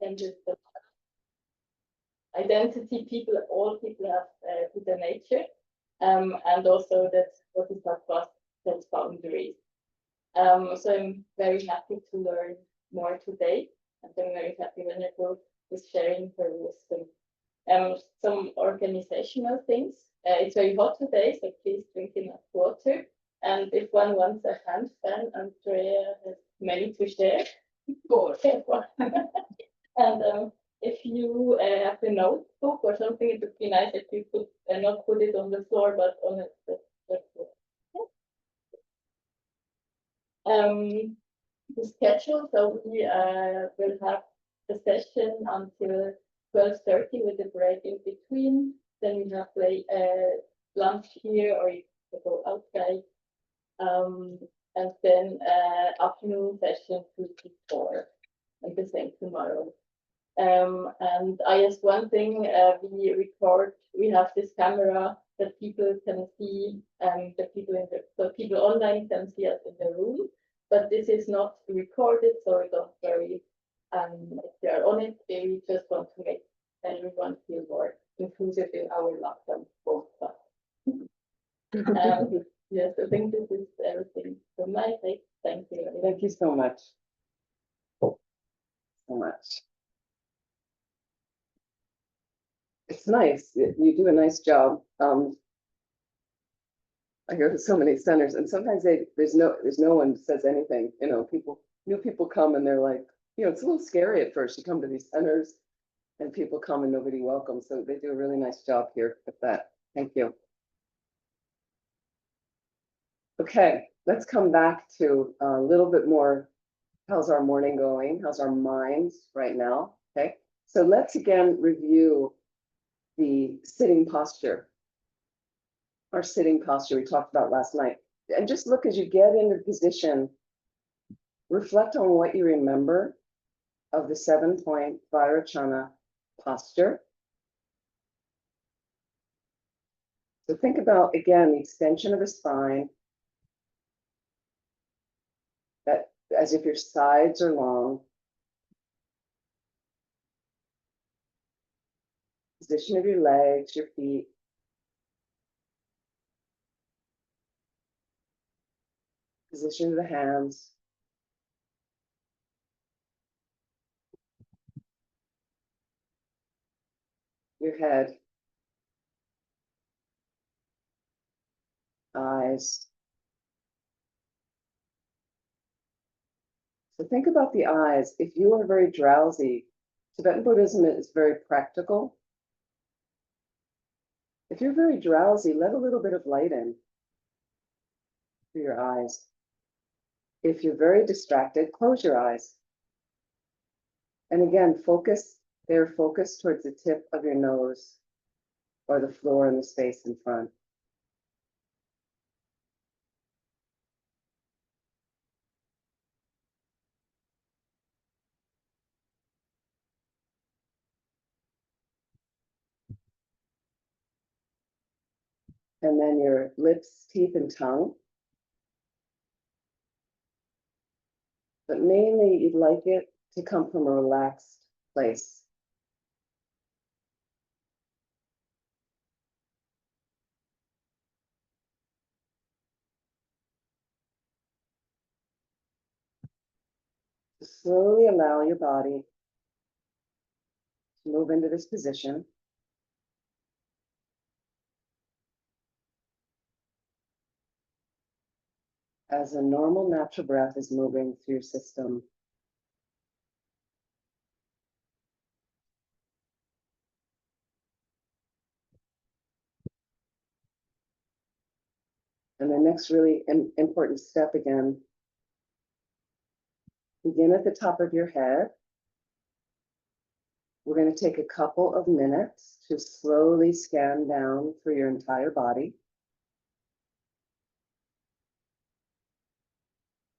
and just the identity all people have to their nature, and also that's what is our past, that's boundaries. So I'm very happy to learn more today, and I'm very happy when Nicole is sharing her wisdom. Some organizational things. It's very hot today, so please drink enough water. And if one wants a hand fan, Andrea has many to share. And if you have a notebook or something, it would be nice if you could not put it on the floor, but on the floor. The schedule, so we will have the session until 12:30 with a break in between. Then we have lunch here, or you can go outside. And then afternoon session 2 to 4, and the same tomorrow. And I asked one thing, we have this camera that people can see, so people online can see us in the room, but this is not recorded, so don't worry if they are on it. We just want to make everyone feel more inclusive in our lockdown. Yes, I think this is everything from my side. Thank you. Thank you so much. It's nice. You do a nice job. I go to so many centers, and sometimes there's no one who says anything. You know, new people come and they're like, it's a little scary at first. You come to these centers, and people come and nobody welcomes. So they do a really nice job here with that. Thank you. Okay, let's come back to a little bit more. How's our morning going? How's our minds right now? Okay, so let's again review the sitting posture. Our sitting posture we talked about last night. And just look as you get into position, reflect on what you remember of the 7-point Vairocana posture. So think about, again, the extension of the spine, that as if your sides are long. Position of your legs, your feet. Position of the hands. Your head. Eyes. So think about the eyes. If you are very drowsy, Tibetan Buddhism is very practical. If you're very drowsy, let a little bit of light in through your eyes. If you're very distracted, close your eyes. And again, focus towards the tip of your nose or the floor and the space in front. And then your lips, teeth, and tongue. But mainly you'd like it to come from a relaxed place. Slowly allow your body to move into this position. As a normal natural breath is moving through your system. And the next really important step again, begin at the top of your head. We're going to take a couple of minutes to slowly scan down through your entire body.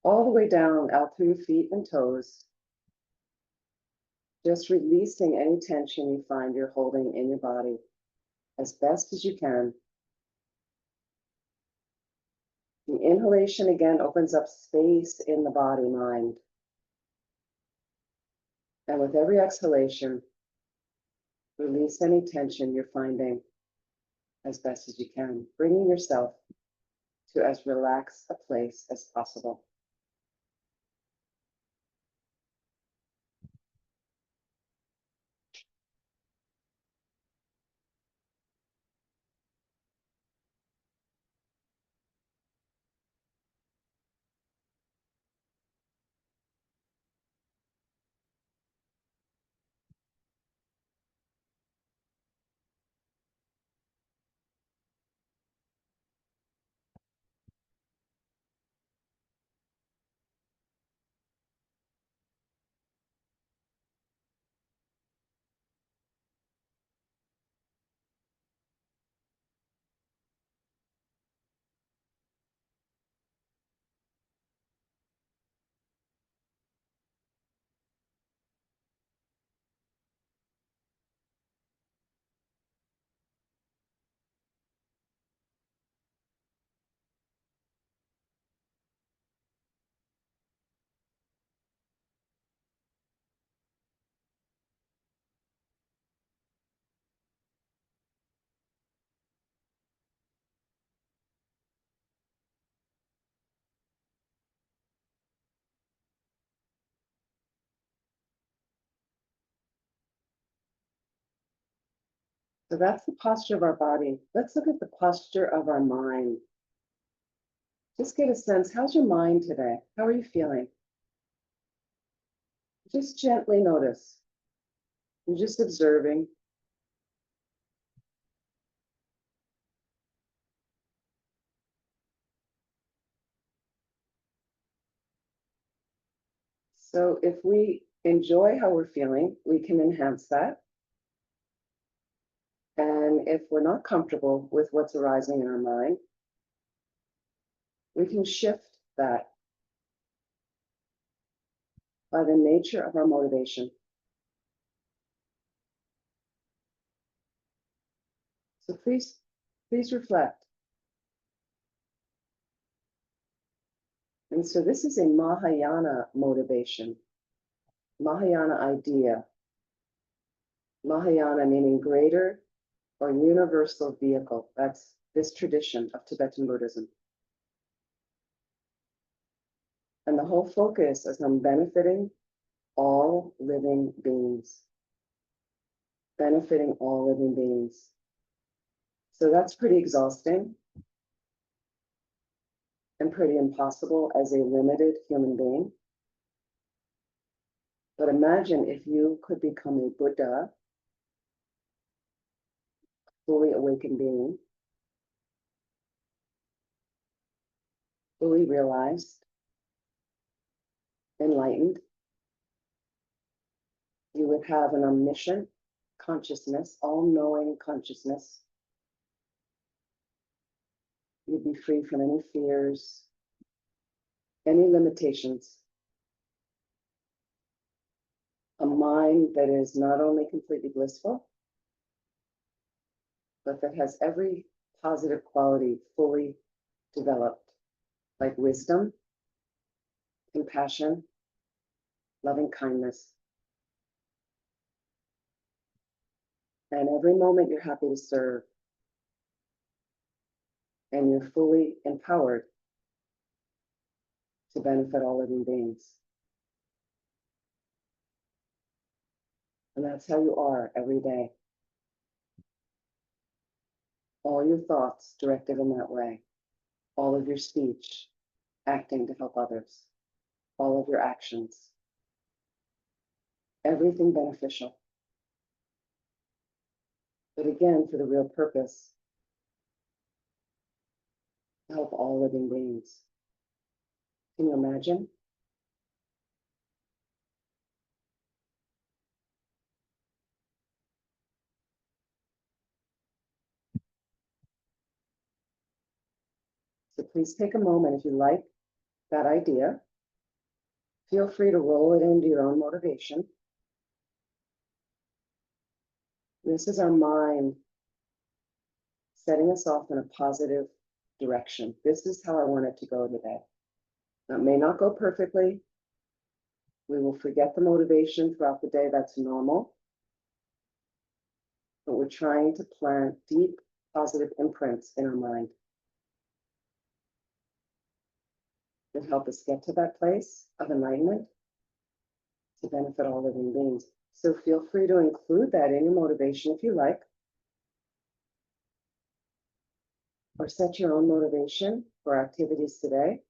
All the way down out through your feet and toes. Just releasing any tension you find you're holding in your body as best as you can. The inhalation again opens up space in the body, mind. And with every exhalation, release any tension you're finding as best as you can, bringing yourself to as relaxed a place as possible. So that's the posture of our body. Let's look at the posture of our mind. Just get a sense, how's your mind today? How are you feeling? Just gently notice. You're just observing. So if we enjoy how we're feeling, we can enhance that. And if we're not comfortable with what's arising in our mind, we can shift that by the nature of our motivation. So please reflect. And so this is a Mahayana motivation, Mahayana idea. Mahayana meaning greater or universal vehicle. That's this tradition of Tibetan Buddhism. And the whole focus is on benefiting all living beings. Benefiting all living beings. So that's pretty exhausting and pretty impossible as a limited human being. But imagine if you could become a Buddha, fully awakened being, fully realized, enlightened. You would have an omniscient consciousness, all-knowing consciousness. You'd be free from any fears, any limitations. A mind that is not only completely blissful, but that has every positive quality fully developed, like wisdom, compassion, loving kindness. And every moment you're happy to serve, and you're fully empowered to benefit all living beings. And that's how you are every day. All your thoughts directed in that way. All of your speech acting to help others. All of your actions. Everything beneficial. But again, for the real purpose, to help all living beings. Can you imagine? So please take a moment if you like that idea. Feel free to roll it into your own motivation. This is our mind setting us off in a positive direction. This is how I want it to go today. It may not go perfectly, We will forget the motivation throughout the day. That's normal. But we're trying to plant deep positive imprints in our mind that help us get to that place of enlightenment to benefit all living beings. So feel free to include that in your motivation if you like, or set your own motivation for activities today.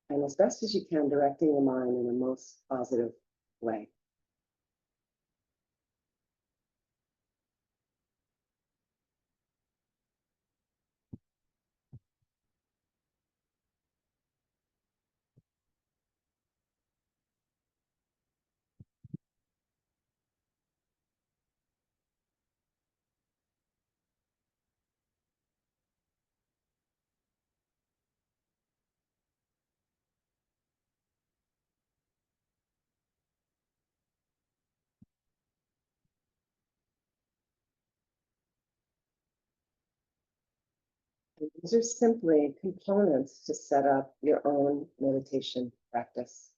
And as best as you can, directing your mind in the most positive way. These are simply components to set up your own meditation practice.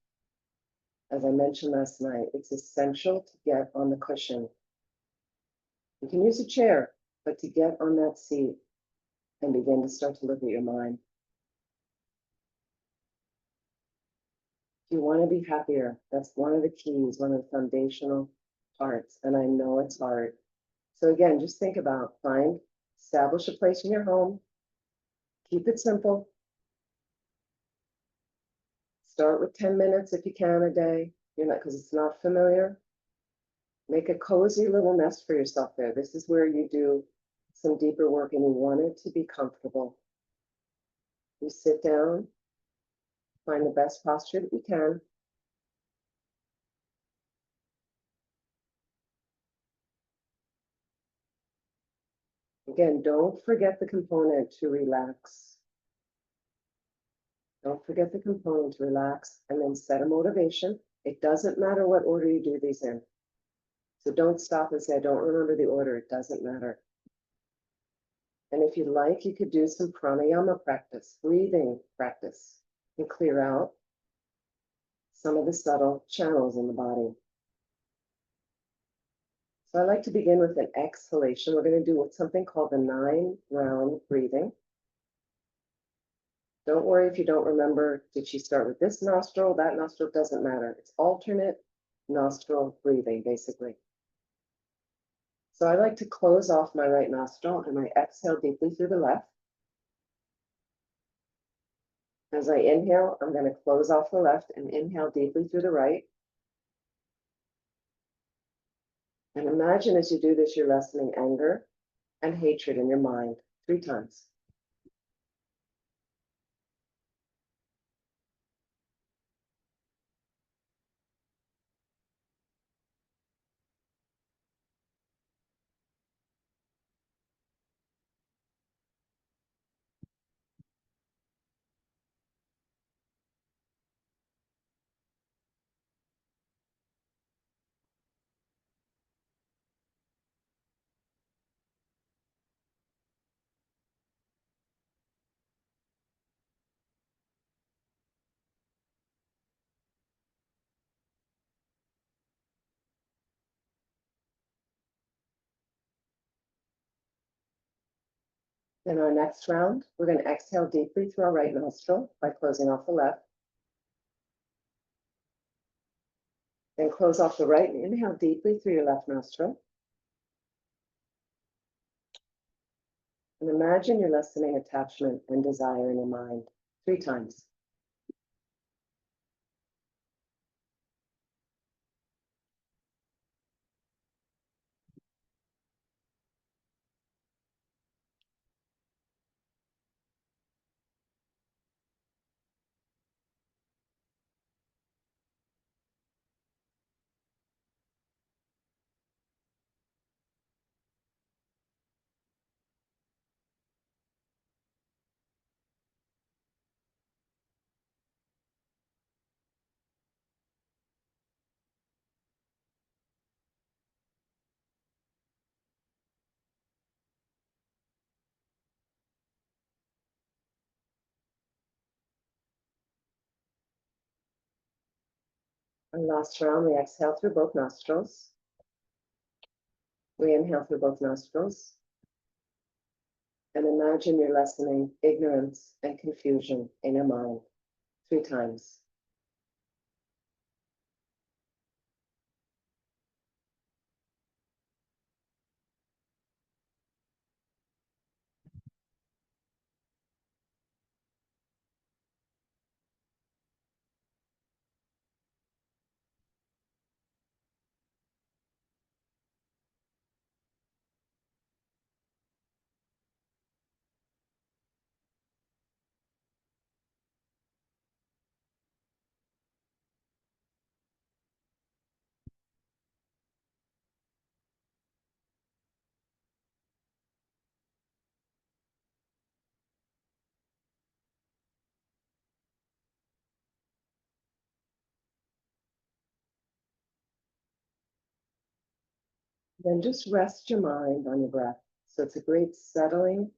As I mentioned last night, it's essential to get on the cushion. You can use a chair, but to get on that seat and begin to start to look at your mind. If you want to be happier, that's one of the keys, one of the foundational parts. And I know it's hard. So again, just think about, establish a place in your home. Keep it simple. Start with 10 minutes if you can a day. You're not, because it's not familiar. Make a cozy little nest for yourself there. This is where you do some deeper work and you want it to be comfortable. You sit down, find the best posture that you can. Again, don't forget the component to relax. Don't forget the component to relax and then set a motivation. It doesn't matter what order you do these in. So don't stop and say, I don't remember the order. It doesn't matter. And if you like, you could do some pranayama practice, breathing practice, and clear out some of the subtle channels in the body. So I like to begin with an exhalation. We're going to do something called the 9-round breathing. Don't worry if you don't remember, did she start with this nostril, that nostril, doesn't matter. It's alternate nostril breathing, basically. So I like to close off my right nostril and I exhale deeply through the left. As I inhale, I'm going to close off the left and inhale deeply through the right. And imagine as you do this, you're lessening anger and hatred in your mind 3 times. In our next round, we're going to exhale deeply through our right nostril by closing off the left. Then close off the right and inhale deeply through your left nostril. And imagine you're lessening attachment and desire in your mind 3 times. And last round, we exhale through both nostrils. We inhale through both nostrils. And imagine you're lessening ignorance and confusion in your mind 3 times. Then just rest your mind on your breath. So it's a great settling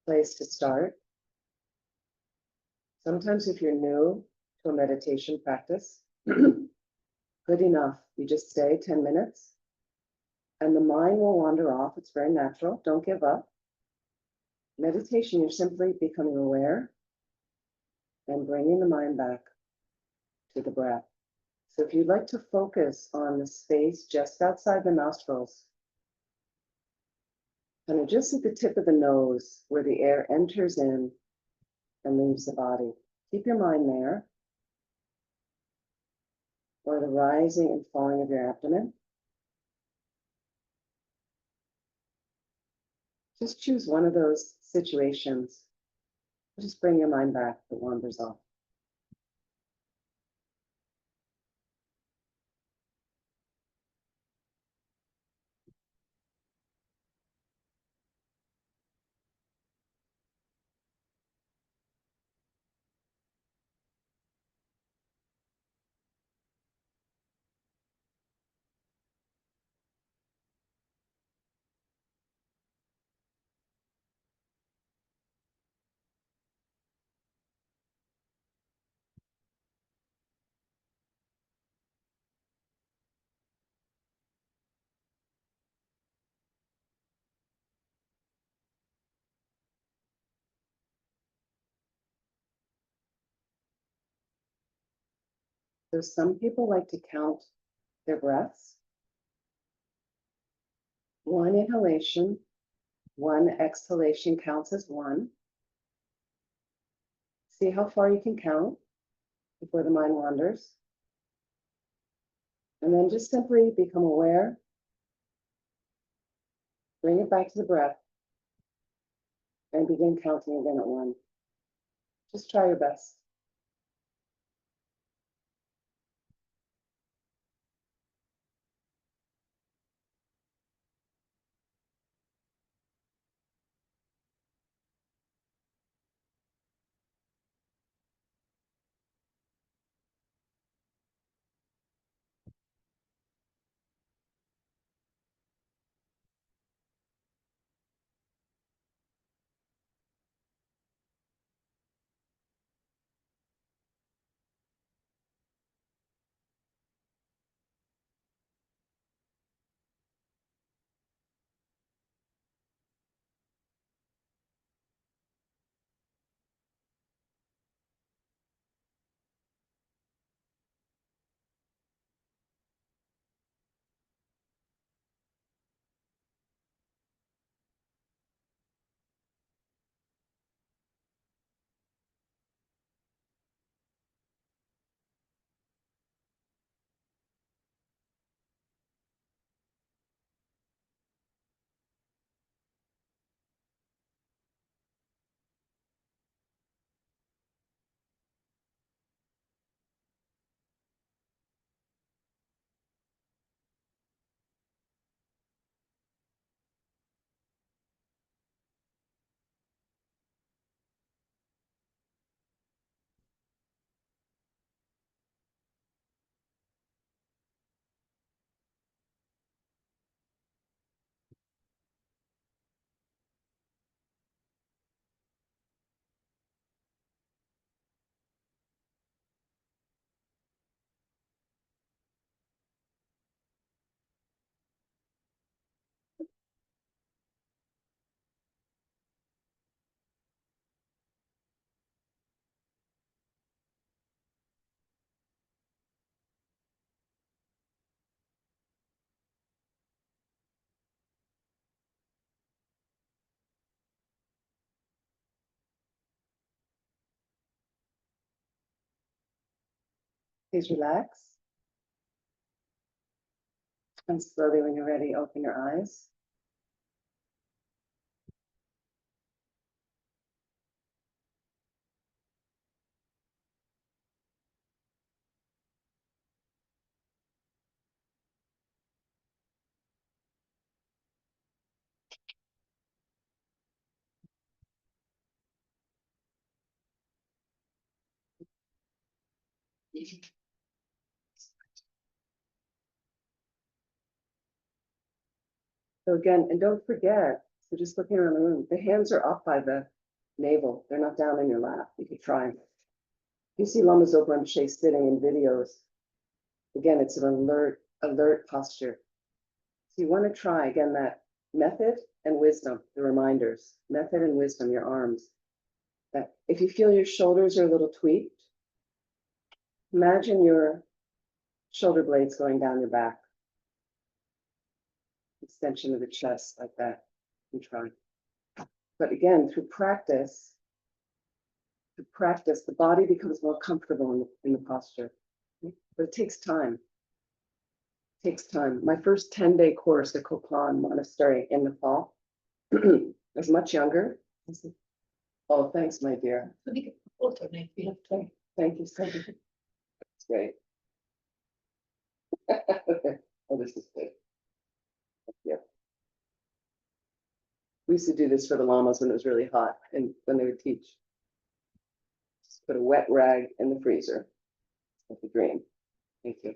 place to start. Sometimes if you're new to a meditation practice, good enough. You just stay 10 minutes and the mind will wander off. It's very natural. Don't give up. Meditation, you're simply becoming aware and bringing the mind back to the breath. So if you'd like to focus on the space just outside the nostrils, kind of just at the tip of the nose where the air enters in and leaves the body, keep your mind there, or the rising and falling of your abdomen. Just choose one of those situations. Just bring your mind back if it wanders off. So some people like to count their breaths. 1 inhalation, 1 exhalation counts as 1. See how far you can count before the mind wanders. And then just simply become aware. Bring it back to the breath and begin counting again at 1. Just try your best. Please relax. And slowly, when you're ready, open your eyes. So again, and don't forget, so just looking around the room, the hands are up by the navel. They're not down in your lap. You could try. You see Lama Zopa Rinpoche sitting in videos. Again, it's an alert posture. So you want to try, again, that method and wisdom, the reminders, method and wisdom, your arms. That if you feel your shoulders are a little tweaked, imagine your shoulder blades going down your back. Extension of the chest like that. You try. But again, through practice, the body becomes more comfortable in the posture. But it takes time. It takes time. My first 10-day course at Kopan Monastery in Nepal, I was much younger. Oh, thanks, my dear. Thank you so much. That's great. Oh, this is good. Yeah. We used to do this for the lamas when it was really hot and when they would teach. Just put a wet rag in the freezer. That's a dream. Thank you.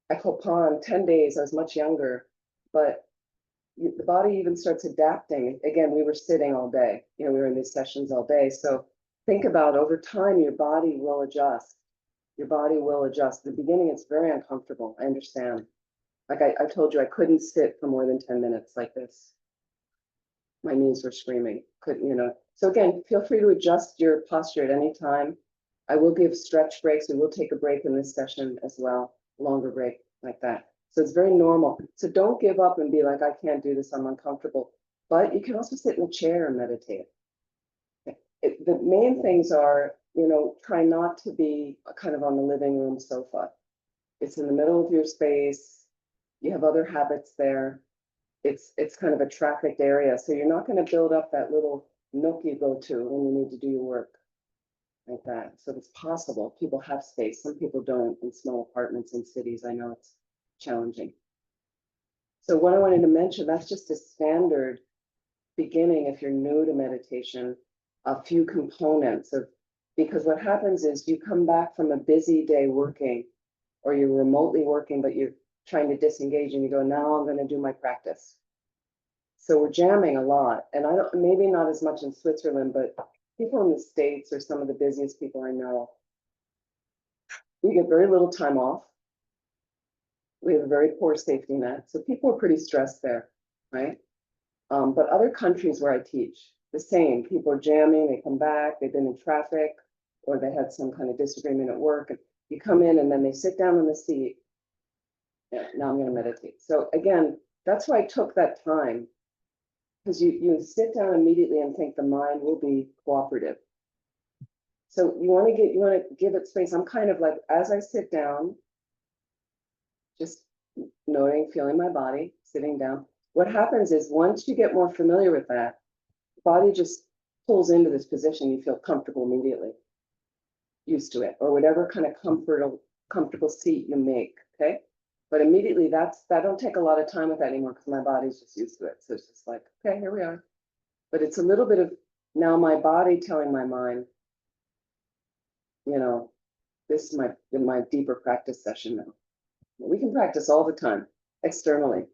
At Kopan, 10 days, I was much younger, but the body even starts adapting. Again, we were sitting all day. We were in these sessions all day. So think about over time, your body will adjust. Your body will adjust. At the beginning, it's very uncomfortable. I understand. Like I told you, I couldn't sit for more than 10 minutes like this. My knees were screaming. Couldn't. So again, feel free to adjust your posture at any time. I will give stretch breaks. We will take a break in this session as well, longer break like that. So it's very normal. So don't give up and be like, I can't do this, I'm uncomfortable. But you can also sit in a chair and meditate. The main things are, try not to be kind of on the living room sofa. It's in the middle of your space. You have other habits there. It's kind of a trafficked area. So you're not going to build up that little nook you go to when you need to do your work like that. So it's possible. People have space. Some people don't in small apartments in cities. I know it's challenging. So what I wanted to mention, that's just a standard beginning if you're new to meditation, a few components of, because what happens is you come back from a busy day working, or you're remotely working, but you're trying to disengage and you go, now I'm going to do my practice. So we're jamming a lot. And maybe not as much in Switzerland, but people in the States are some of the busiest people I know. We get very little time off. We have a very poor safety net. So people are pretty stressed there, right? But other countries where I teach, the same. People are jamming, they come back, they've been in traffic, or they had some kind of disagreement at work. And you come in and then they sit down in the seat. Yeah, now I'm going to meditate. So again, that's why I took that time. Because you sit down immediately and think the mind will be cooperative. So you want to give it space. I'm kind of like, as I sit down, just noting, feeling my body, sitting down. What happens is once you get more familiar with that, the body just pulls into this position. You feel comfortable immediately, used to it, or whatever kind of comfortable seat you make. Okay. But immediately that don't take a lot of time with that anymore because my body's just used to it. So it's just like, okay, here we are. But it's a little bit of now my body telling my mind, this is my deeper practice session now. We can practice all the time externally,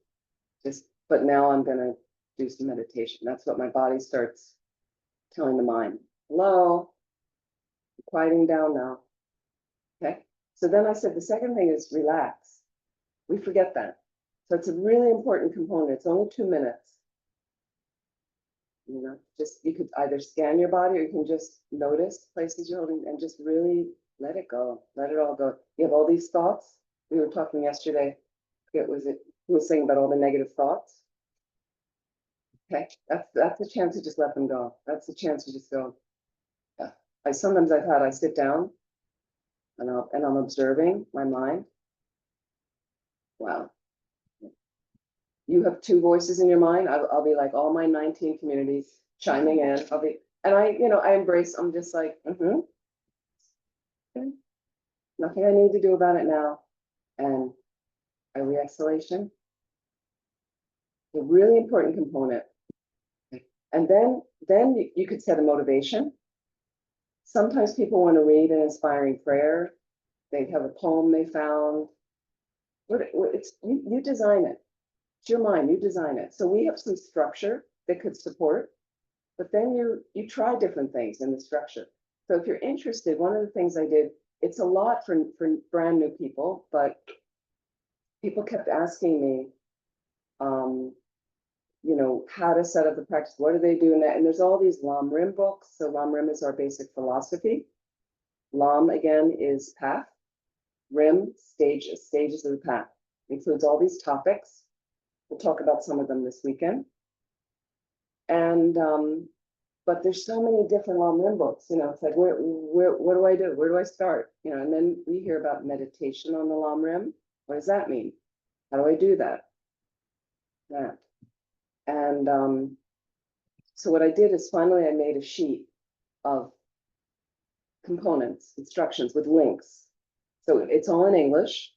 but now I'm going to do some meditation. That's what my body starts telling the mind. Hello, I'm quieting down now. Okay. So then I said, the second thing is relax. We forget that. So it's a really important component. It's only 2 minutes. You could either scan your body or you can just notice places you're holding and just really let it go. Let it all go. You have all these thoughts. We were talking yesterday. Who was saying about all the negative thoughts? Okay, that's a chance to just let them go. That's a chance to just go, yeah, Sometimes I sit down and I'm observing my mind. Wow. You have two voices in your mind. I'll be like all my 19 communities chiming in. And I embrace, I'm just like, okay. Nothing I need to do about it now. And a re-exhalation, a really important component. And then you could set a motivation. Sometimes people want to read an inspiring prayer. They have a poem they found. You design it. It's your mind, you design it. So we have some structure that could support, but then you try different things in the structure. So if you're interested, one of the things I did, it's a lot for brand new people, but people kept asking me, how to set up the practice. What do they do? And there's all these Lam Rim books. So Lam Rim is our basic philosophy. Lam, again, is path. Rim, stages of the path. Includes all these topics. We'll talk about some of them this weekend. And, but there's so many different Lam Rim books, it's like, what do I do? Where do I start? And then we hear about meditation on the Lam Rim. What does that mean? How do I do that? That. And so what I did is finally I made a sheet of components, instructions with links. So it's all in English,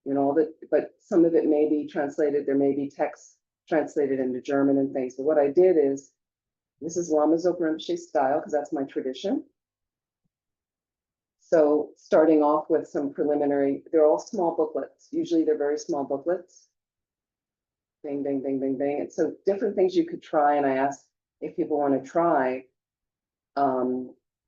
but some of it may be translated. There may be text translated into German and things. So what I did is, this is Lama Zopa Rinpoche style, because that's my tradition. So starting off with some preliminary, they're all small booklets. Usually they're very small booklets. Bing, bing, bing, bing, bing. And so different things you could try. And I asked if people want to try,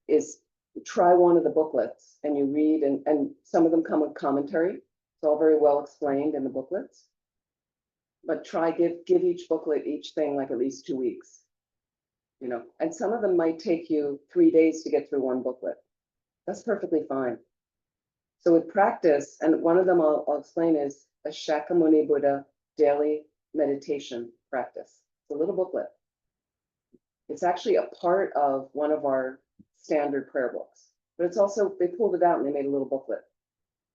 is try one of the booklets and you read, and some of them come with commentary. It's all very well explained in the booklets. But give each booklet, each thing, like at least 2 weeks. And some of them might take you 3 days to get through one booklet. That's perfectly fine. So with practice, and one of them I'll explain is a Shakyamuni Buddha daily meditation practice. It's a little booklet. It's actually a part of one of our standard prayer books, but it's also, they pulled it out and they made a little booklet.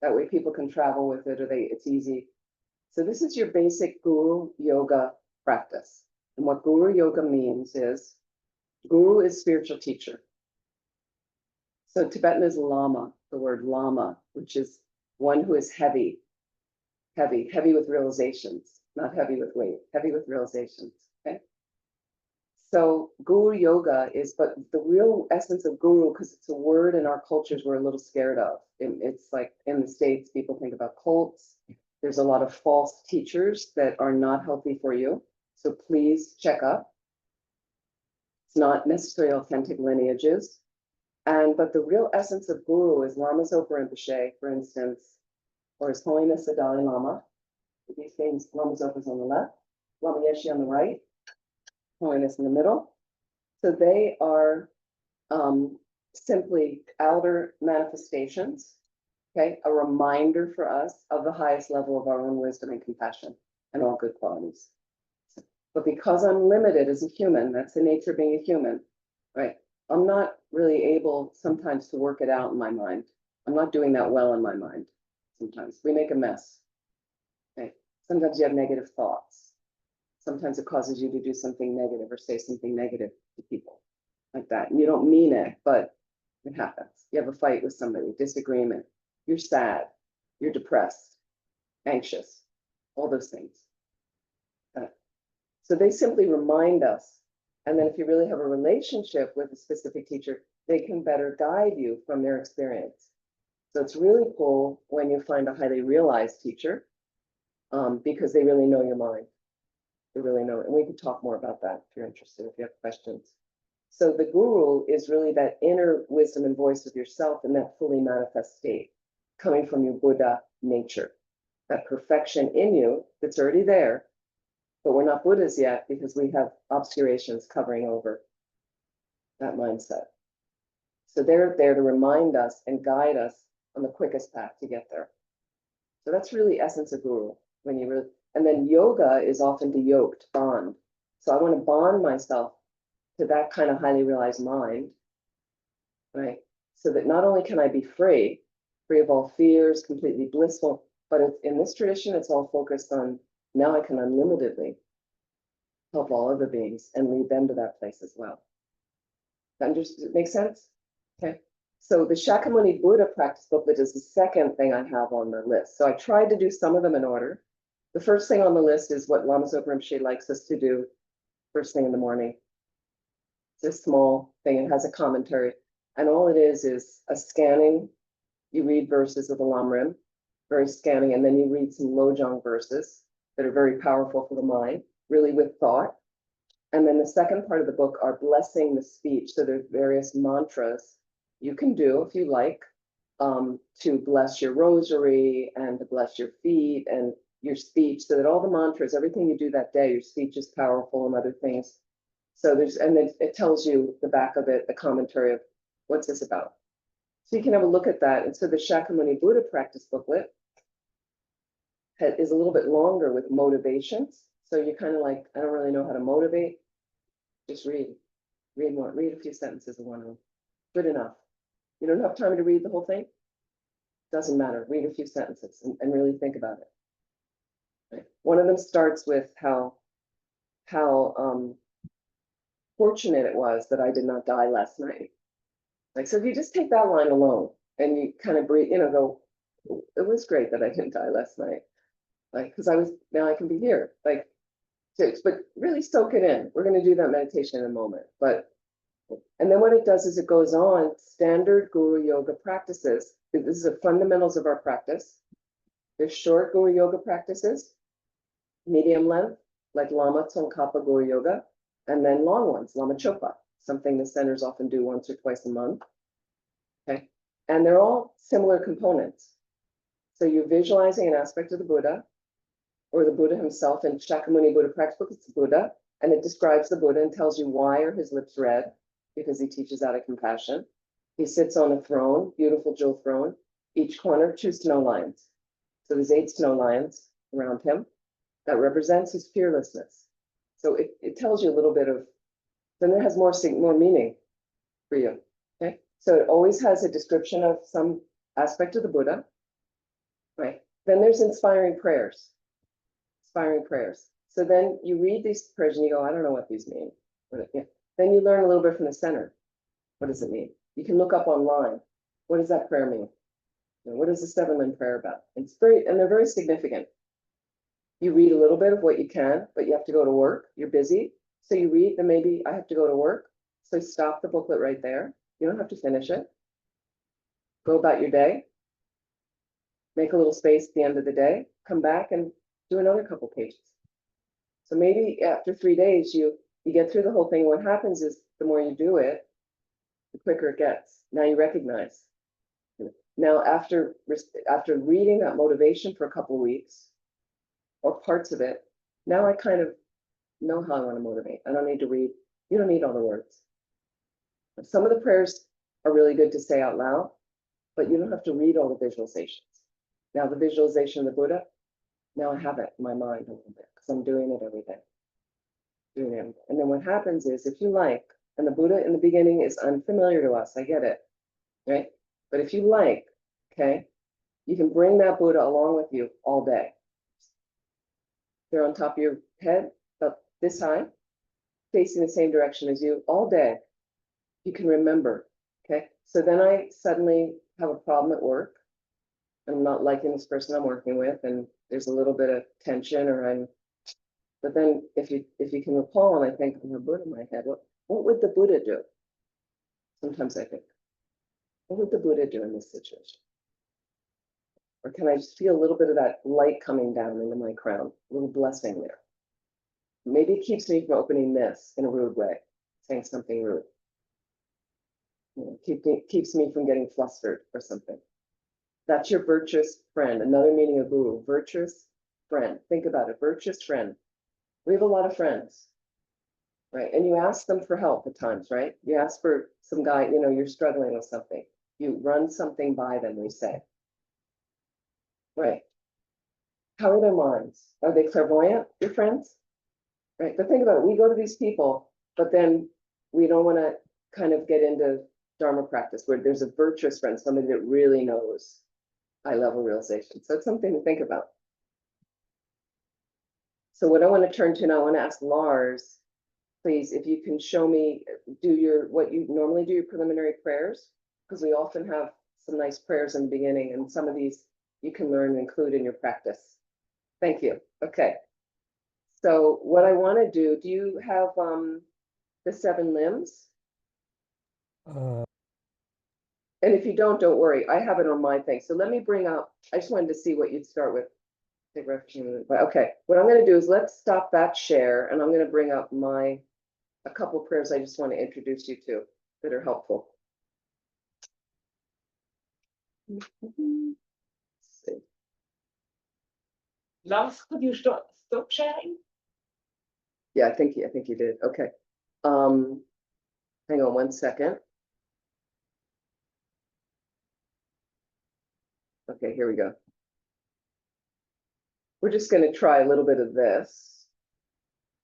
That way people can travel with it, or it's easy. So this is your basic Guru Yoga practice. And what Guru Yoga means is, Guru is spiritual teacher. So Tibetan is Lama, the word Lama, which is one who is heavy with realizations, not heavy with weight, heavy with realizations, okay? So Guru Yoga is, but the real essence of Guru, because it's a word in our cultures we're a little scared of. It's like in the States, people think about cults. There's a lot of false teachers that are not healthy for you. So please check up. It's not necessarily authentic lineages. But the real essence of Guru is Lama Zopa Rinpoche, for instance, or His Holiness the Dalai Lama. These things, Lama Zopa's on the left, Lama Yeshe on the right, Holiness in the middle. So they are simply outer manifestations, okay? A reminder for us of the highest level of our own wisdom and compassion and all good qualities. But because I'm limited as a human, that's the nature of being a human, right? I'm not really able sometimes to work it out in my mind. I'm not doing that well in my mind. Sometimes we make a mess. Okay? Sometimes you have negative thoughts. Sometimes it causes you to do something negative or say something negative to people like that. And you don't mean it, but it happens. You have a fight with somebody, disagreement. You're sad. You're depressed, anxious, all those things. So they simply remind us. And then if you really have a relationship with a specific teacher, they can better guide you from their experience. So it's really cool when you find a highly realized teacher, because they really know your mind. They really know it. And we can talk more about that if you're interested, if you have questions. So the guru is really that inner wisdom and voice of yourself in that fully manifest state, coming from your Buddha nature, that perfection in you that's already there. But we're not Buddhas yet because we have obscurations covering over that mindset. So they're there to remind us and guide us on the quickest path to get there. So that's really essence of Guru. And then yoga is often to yoke, to bond. So I want to bond myself to that kind of highly realized mind. right? So that not only can I be free of all fears, completely blissful, but in this tradition, it's all focused on now I can unlimitedly help all other beings and lead them to that place as well. Does it make sense? Okay. So the Shakyamuni Buddha practice booklet is the second thing I have on the list. So I tried to do some of them in order. The first thing on the list is what Lama Zopa Rinpoche likes us to do first thing in the morning. It's a small thing. It has a commentary. And all it is a scanning. You read verses of the Lamrim, very scanning, and then you read some Lojong verses that are very powerful for the mind, really with thought. And then the second part of the book are blessing the speech. So there's various mantras you can do if you like, to bless your rosary and to bless your feet and your speech, so that all the mantras, everything you do that day, your speech is powerful and other things. So and then it tells you the back of it, the commentary of what's this about. So you can have a look at that. And so the Shakyamuni Buddha practice booklet is a little bit longer with motivations. So you're kind of like, I don't really know how to motivate. Just read a few sentences of one of them. Good enough. You don't have time to read the whole thing? Doesn't matter. Read a few sentences and really think about it. Right. One of them starts with how fortunate it was that I did not die last night. Like, so if you just take that line alone and you kind of breathe, go, it was great that I didn't die last night. Like, because now I can be here. Like, but really soak it in. We're going to do that meditation in a moment. And then what it does is it goes on standard Guru Yoga practices. This is the fundamentals of our practice. There's short Guru Yoga practices, medium length, like Lama Tsongkhapa Guru Yoga, and then long ones, Lama Chopa, something the centers often do once or twice a month. Okay, and they're all similar components. So you're visualizing an aspect of the Buddha, or the Buddha himself. In Shakyamuni Buddha practice book, it's the Buddha, and it describes the Buddha and tells you why are his lips red, because he teaches out of compassion. He sits on a throne, beautiful jewel throne, each corner 2 snow lions. So there's 8 snow lions around him. That represents his fearlessness. So it tells you a little bit of, then it has more meaning for you. Okay, so it always has a description of some aspect of the Buddha, right? Then there's inspiring prayers. So then you read these prayers and you go, I don't know what these mean. Then you learn a little bit from the center. What does it mean? You can look up online. What does that prayer mean? What is the 7-limb prayer about? And they're very significant. You read a little bit of what you can, but you have to go to work. You're busy. So you read, then maybe I have to go to work. So stop the booklet right there. You don't have to finish it. Go about your day. Make a little space at the end of the day. Come back and do another couple pages. So maybe after 3 days, you get through the whole thing. What happens is the more you do it, the quicker it gets. Now you recognize. Now after reading that motivation for a couple of weeks, or parts of it, now I kind of know how I want to motivate. I don't need to read. You don't need all the words. Some of the prayers are really good to say out loud, but you don't have to read all the visualizations. Now the visualization of the Buddha, now I have it in my mind a little bit because I'm doing it every day. And then what happens is, if you like, and the Buddha in the beginning is unfamiliar to us, I get it, right? But if you like, okay, you can bring that Buddha along with you all day. They're on top of your head, about this high, facing the same direction as you all day. You can remember, okay? So then I suddenly have a problem at work. I'm not liking this person I'm working with, and there's a little bit of tension, but then if you can recall, and I think, oh, Buddha in my head, what would the Buddha do? Sometimes I think, what would the Buddha do in this situation? Or can I just feel a little bit of that light coming down into my crown, a little blessing there? Maybe it keeps me from opening this in a rude way, saying something rude. Keeps me from getting flustered or something. That's your virtuous friend. Another meaning of guru, virtuous friend. Think about it, virtuous friend. We have a lot of friends, right? And you ask them for help at times, right? You ask for some guy, you're struggling with something. You run something by them, we say. Right. How are their minds? Are they clairvoyant, your friends? Right. But think about it. We go to these people, but then we don't want to kind of get into Dharma practice where there's a virtuous friend, somebody that really knows high level realization. So it's something to think about. So what I want to turn to now, I want to ask Lars, please, if you can show me, what you normally do, your preliminary prayers, because we often have some nice prayers in the beginning, and some of these you can learn and include in your practice. Thank you. Okay. So what I want to do you have the 7 limbs? And if you don't worry. I have it on my thing. So let me bring up, I just wanted to see what you'd start with. Okay, what I'm going to do is let's stop that share, and I'm going to bring up a couple prayers I just want to introduce you to that are helpful. Lars, could you stop sharing? Yeah, I think you did. Okay. Hang on one second. Okay, here we go. We're just going to try a little bit of this.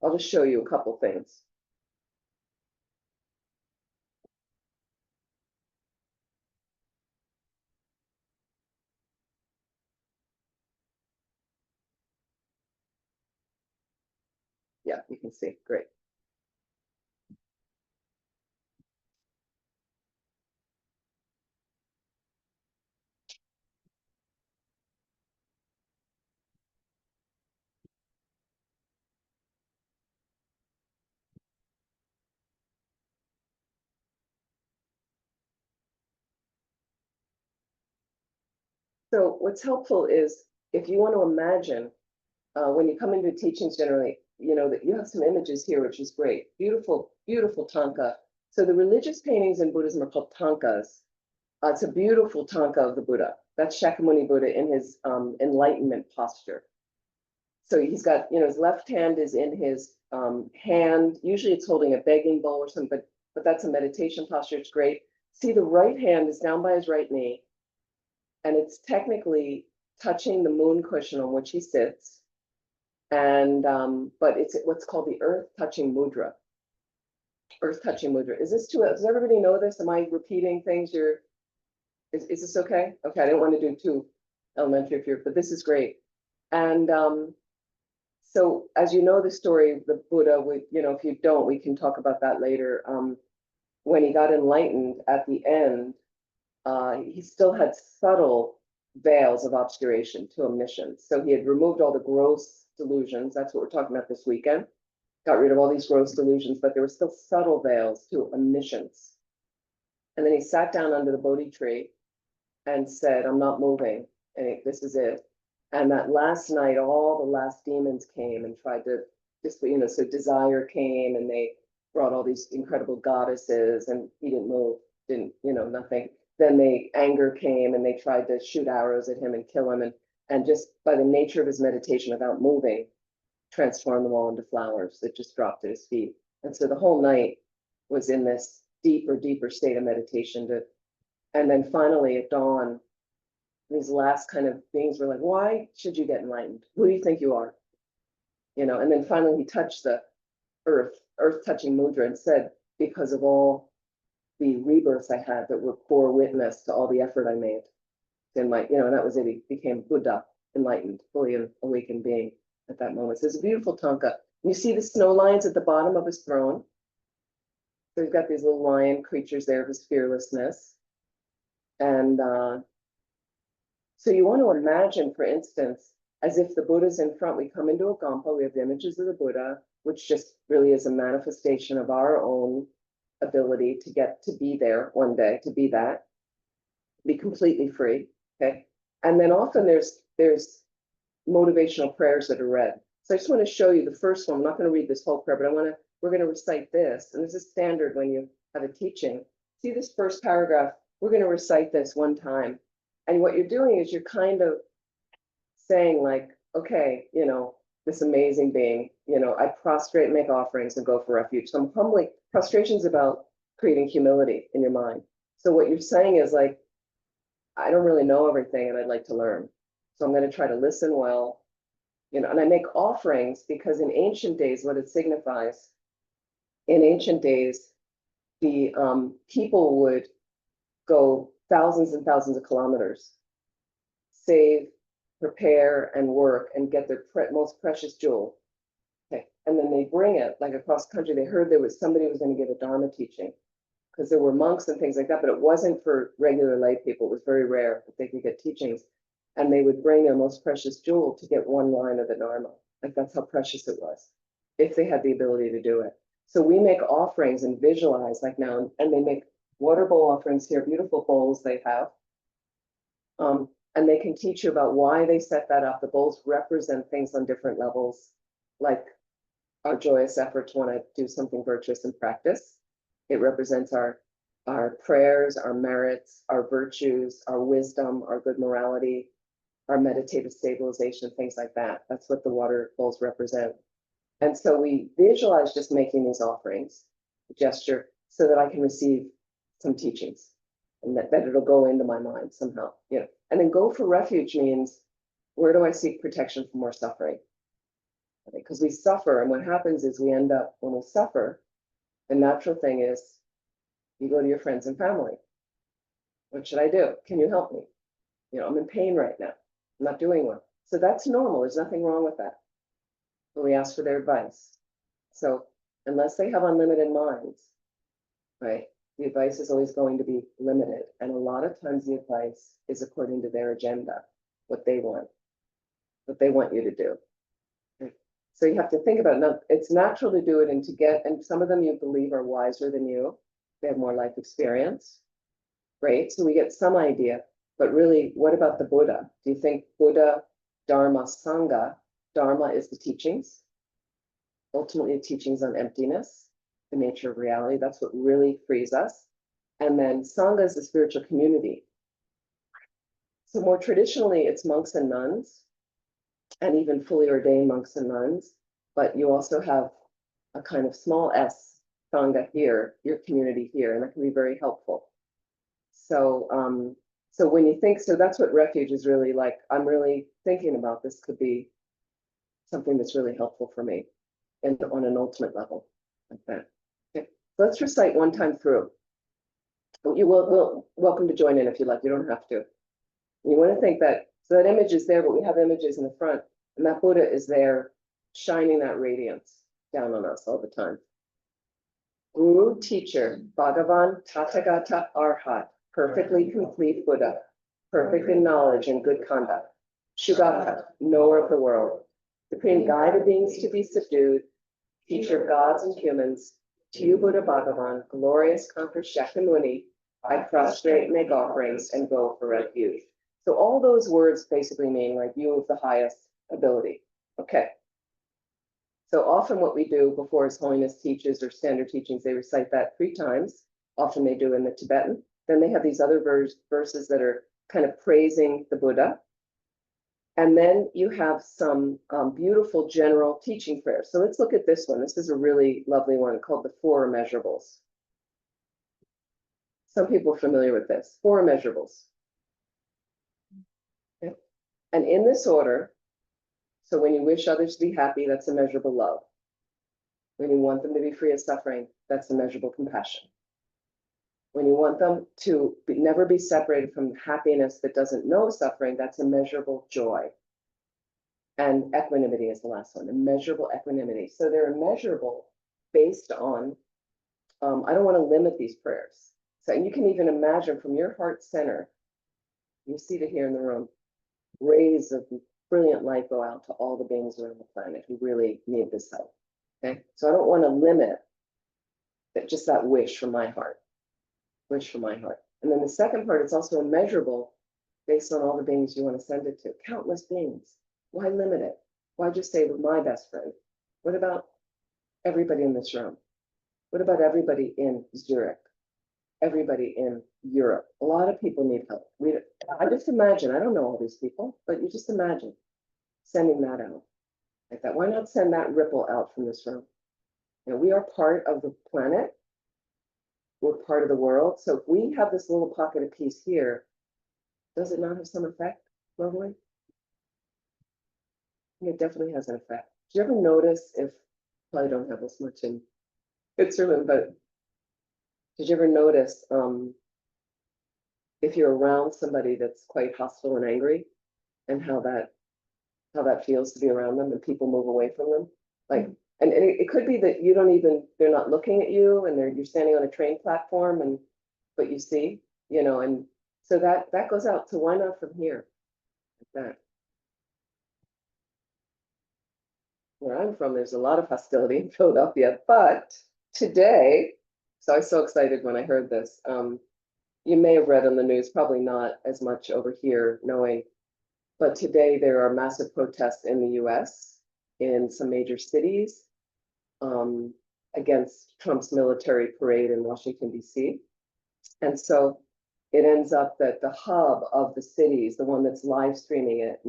I'll just show you a couple things. Yeah, you can see. Great. So what's helpful is if you want to imagine when you come into teachings generally, that you have some images here, which is great. Beautiful, beautiful tanka. So the religious paintings in Buddhism are called tankas. It's a beautiful tanka of the Buddha. That's Shakyamuni Buddha in his enlightenment posture. So he's got, his left hand is in his hand. Usually it's holding a begging bowl or something, but that's a meditation posture. It's great. See, the right hand is down by his right knee, and it's technically touching the moon cushion on which he sits. And but it's what's called the earth touching mudra. Earth touching mudra. Does everybody know this? Am I repeating things? Is this okay? Okay, I didn't want to do too elementary here, but this is great. And so as you know the story of the Buddha, if you don't, we can talk about that later. When he got enlightened at the end, he still had subtle veils of obscuration to omniscience. So he had removed all the gross delusions. That's what we're talking about this weekend. Got rid of all these gross delusions, but there were still subtle veils to omniscience. And then he sat down under the Bodhi tree and said, I'm not moving. And this is it. And that last night, all the last demons came and tried to so desire came, and they brought all these incredible goddesses, and he didn't move, nothing. Then anger came, and they tried to shoot arrows at him and kill him. And just by the nature of his meditation without moving, transformed them all into flowers that just dropped at his feet. And so the whole night was in this deeper state of meditation. And then finally at dawn, these last kind of beings were like, why should you get enlightened? Who do you think you are? And then finally he touched the earth touching mudra, and said, because of all the rebirths I had that were poor witness to all the effort I made in my, and that was it. He became Buddha, enlightened, fully awakened being at that moment. So it's a beautiful tanka. You see the snow lions at the bottom of his throne. So he's got these little lion creatures there of his fearlessness. And so you want to imagine, for instance, as if the Buddha's in front, we come into a Gampa, we have the images of the Buddha, which just really is a manifestation of our own ability to get to be there one day, to be that, be completely free, okay? And then often there's motivational prayers that are read. So I just want to show you the first one. I'm not going to read this whole prayer, but we're going to recite this. And this is standard when you have a teaching. See this first paragraph? We're going to recite this one time. And what you're doing is you're kind of saying like, okay, this amazing being, I prostrate and make offerings and go for refuge. So I'm humbly, prostration is about creating humility in your mind. So what you're saying is like, I don't really know everything and I'd like to learn. So I'm going to try to listen well, and I make offerings because in ancient days, what it signifies, in ancient days, the people would go thousands and thousands of kilometers, save, prepare, and work, and get their most precious jewel. Okay, and then they bring it like across country. They heard there was somebody was going to give a Dharma teaching, because there were monks and things like that, but it wasn't for regular lay people. It was very rare that they could get teachings, and they would bring their most precious jewel to get one line of the Dharma. Like that's how precious it was, if they had the ability to do it. So we make offerings and visualize like now, and they make water bowl offerings here, beautiful bowls they have. And they can teach you about why they set that up. The bowls represent things on different levels, like our joyous effort to want to do something virtuous in practice. It represents our prayers, our merits, our virtues, our wisdom, our good morality, our meditative stabilization, things like that. That's what the water bowls represent. And so we visualize just making these offerings, gesture, so that I can receive some teachings, and that it'll go into my mind somehow, you know. And then go for refuge means, where do I seek protection from more suffering? Because we suffer, and what happens is we end up, when we suffer, the natural thing is you go to your friends and family. What should I do? Can you help me? You know, I'm in pain right now. I'm not doing well. So that's normal. There's nothing wrong with that. But we ask for their advice. So unless they have unlimited minds, right, the advice is always going to be limited. And a lot of times the advice is according to their agenda, what they want you to do. So you have to think about it. Now, it's natural to do it and to get, and some of them you believe are wiser than you. They have more life experience. Great. So we get some idea. But really, what about the Buddha? Do you think Buddha, Dharma, Sangha? Dharma is the teachings. Ultimately, the teachings on emptiness, the nature of reality. That's what really frees us. And then Sangha is the spiritual community. So more traditionally, it's monks and nuns, and even fully ordained monks and nuns. But you also have a kind of small s Sangha here, your community here, and that can be very helpful. So, so when you think, so that's what refuge is really like. I'm really thinking about this could be something that's really helpful for me, and on an ultimate level, like that. Okay, so let's recite one time through. You will welcome to join in if you like. You don't have to. You want to think that, so that image is there, but we have images in the front, and that Buddha is there, shining that radiance down on us all the time. Guru, teacher, Bhagavan, Tathagata, Arhat, perfectly complete Buddha, perfect in knowledge and good conduct. Shugata, knower of the world, supreme guide of beings to be subdued, teacher of gods and humans, to you, Buddha Bhagavan, glorious conqueror Shakyamuni, I prostrate and make offerings and go for refuge. So all those words basically mean like you of the highest ability. Okay. So often what we do before His Holiness teaches or standard teachings, they recite that 3 times. Often they do in the Tibetan. Then they have these other verses that are kind of praising the Buddha. And then you have some beautiful general teaching prayers. So let's look at this one. This is a really lovely one called the 4 Immeasurables. Some people are familiar with this. 4 Immeasurables. Okay. And in this order, so when you wish others to be happy, that's immeasurable love. When you want them to be free of suffering, that's immeasurable compassion. When you want them to never be separated from happiness that doesn't know suffering, that's immeasurable joy. And equanimity is the last one, immeasurable equanimity. So they're immeasurable based on, I don't want to limit these prayers. So you can even imagine from your heart center, you see it here in the room, rays of brilliant light go out to all the beings around the planet who really need this help. Okay, so I don't want to limit that, just that wish from my heart, wish from my heart. And then the second part, it's also immeasurable based on all the beings you want to send it to, countless beings. Why limit it? Why just say with my best friend? What about everybody in this room? What about everybody in Zurich? Everybody in Europe? A lot of people need help. I just imagine, I don't know all these people, but you just imagine sending that out like that. Why not send that ripple out from this room? You know, we are part of the planet. We're part of the world. So if we have this little pocket of peace here, does it not have some effect globally? It definitely has an effect. Do you ever notice, if probably don't have this much in Switzerland, but did you ever notice if you're around somebody that's quite hostile and angry, and how that feels to be around them and people move away from them. Like, and it could be that you don't even, they're not looking at you and you're standing on a train platform and, but you see, and so that goes out. So why not from here? Like that. Where I'm from, there's a lot of hostility in Philadelphia, but today, so I was so excited when I heard this. You may have read on the news, probably not as much over here, knowing, but today there are massive protests in the US in some major cities against Trump's military parade in Washington, D.C. And so it ends up that the hub of the cities, the one that's live streaming it,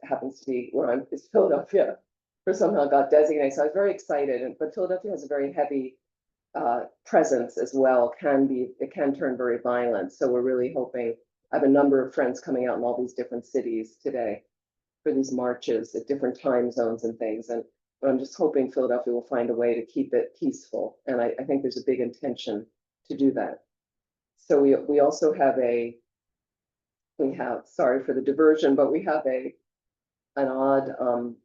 happens to be where I'm, is Philadelphia, for somehow got designated. So I was very excited, but Philadelphia has a very heavy presence as well. It can turn very violent. So we're really hoping. I have a number of friends coming out in all these different cities today for these marches at different time zones and things. But I'm just hoping Philadelphia will find a way to keep it peaceful. And I think there's a big intention to do that. So we also have sorry for the diversion, but we have an odd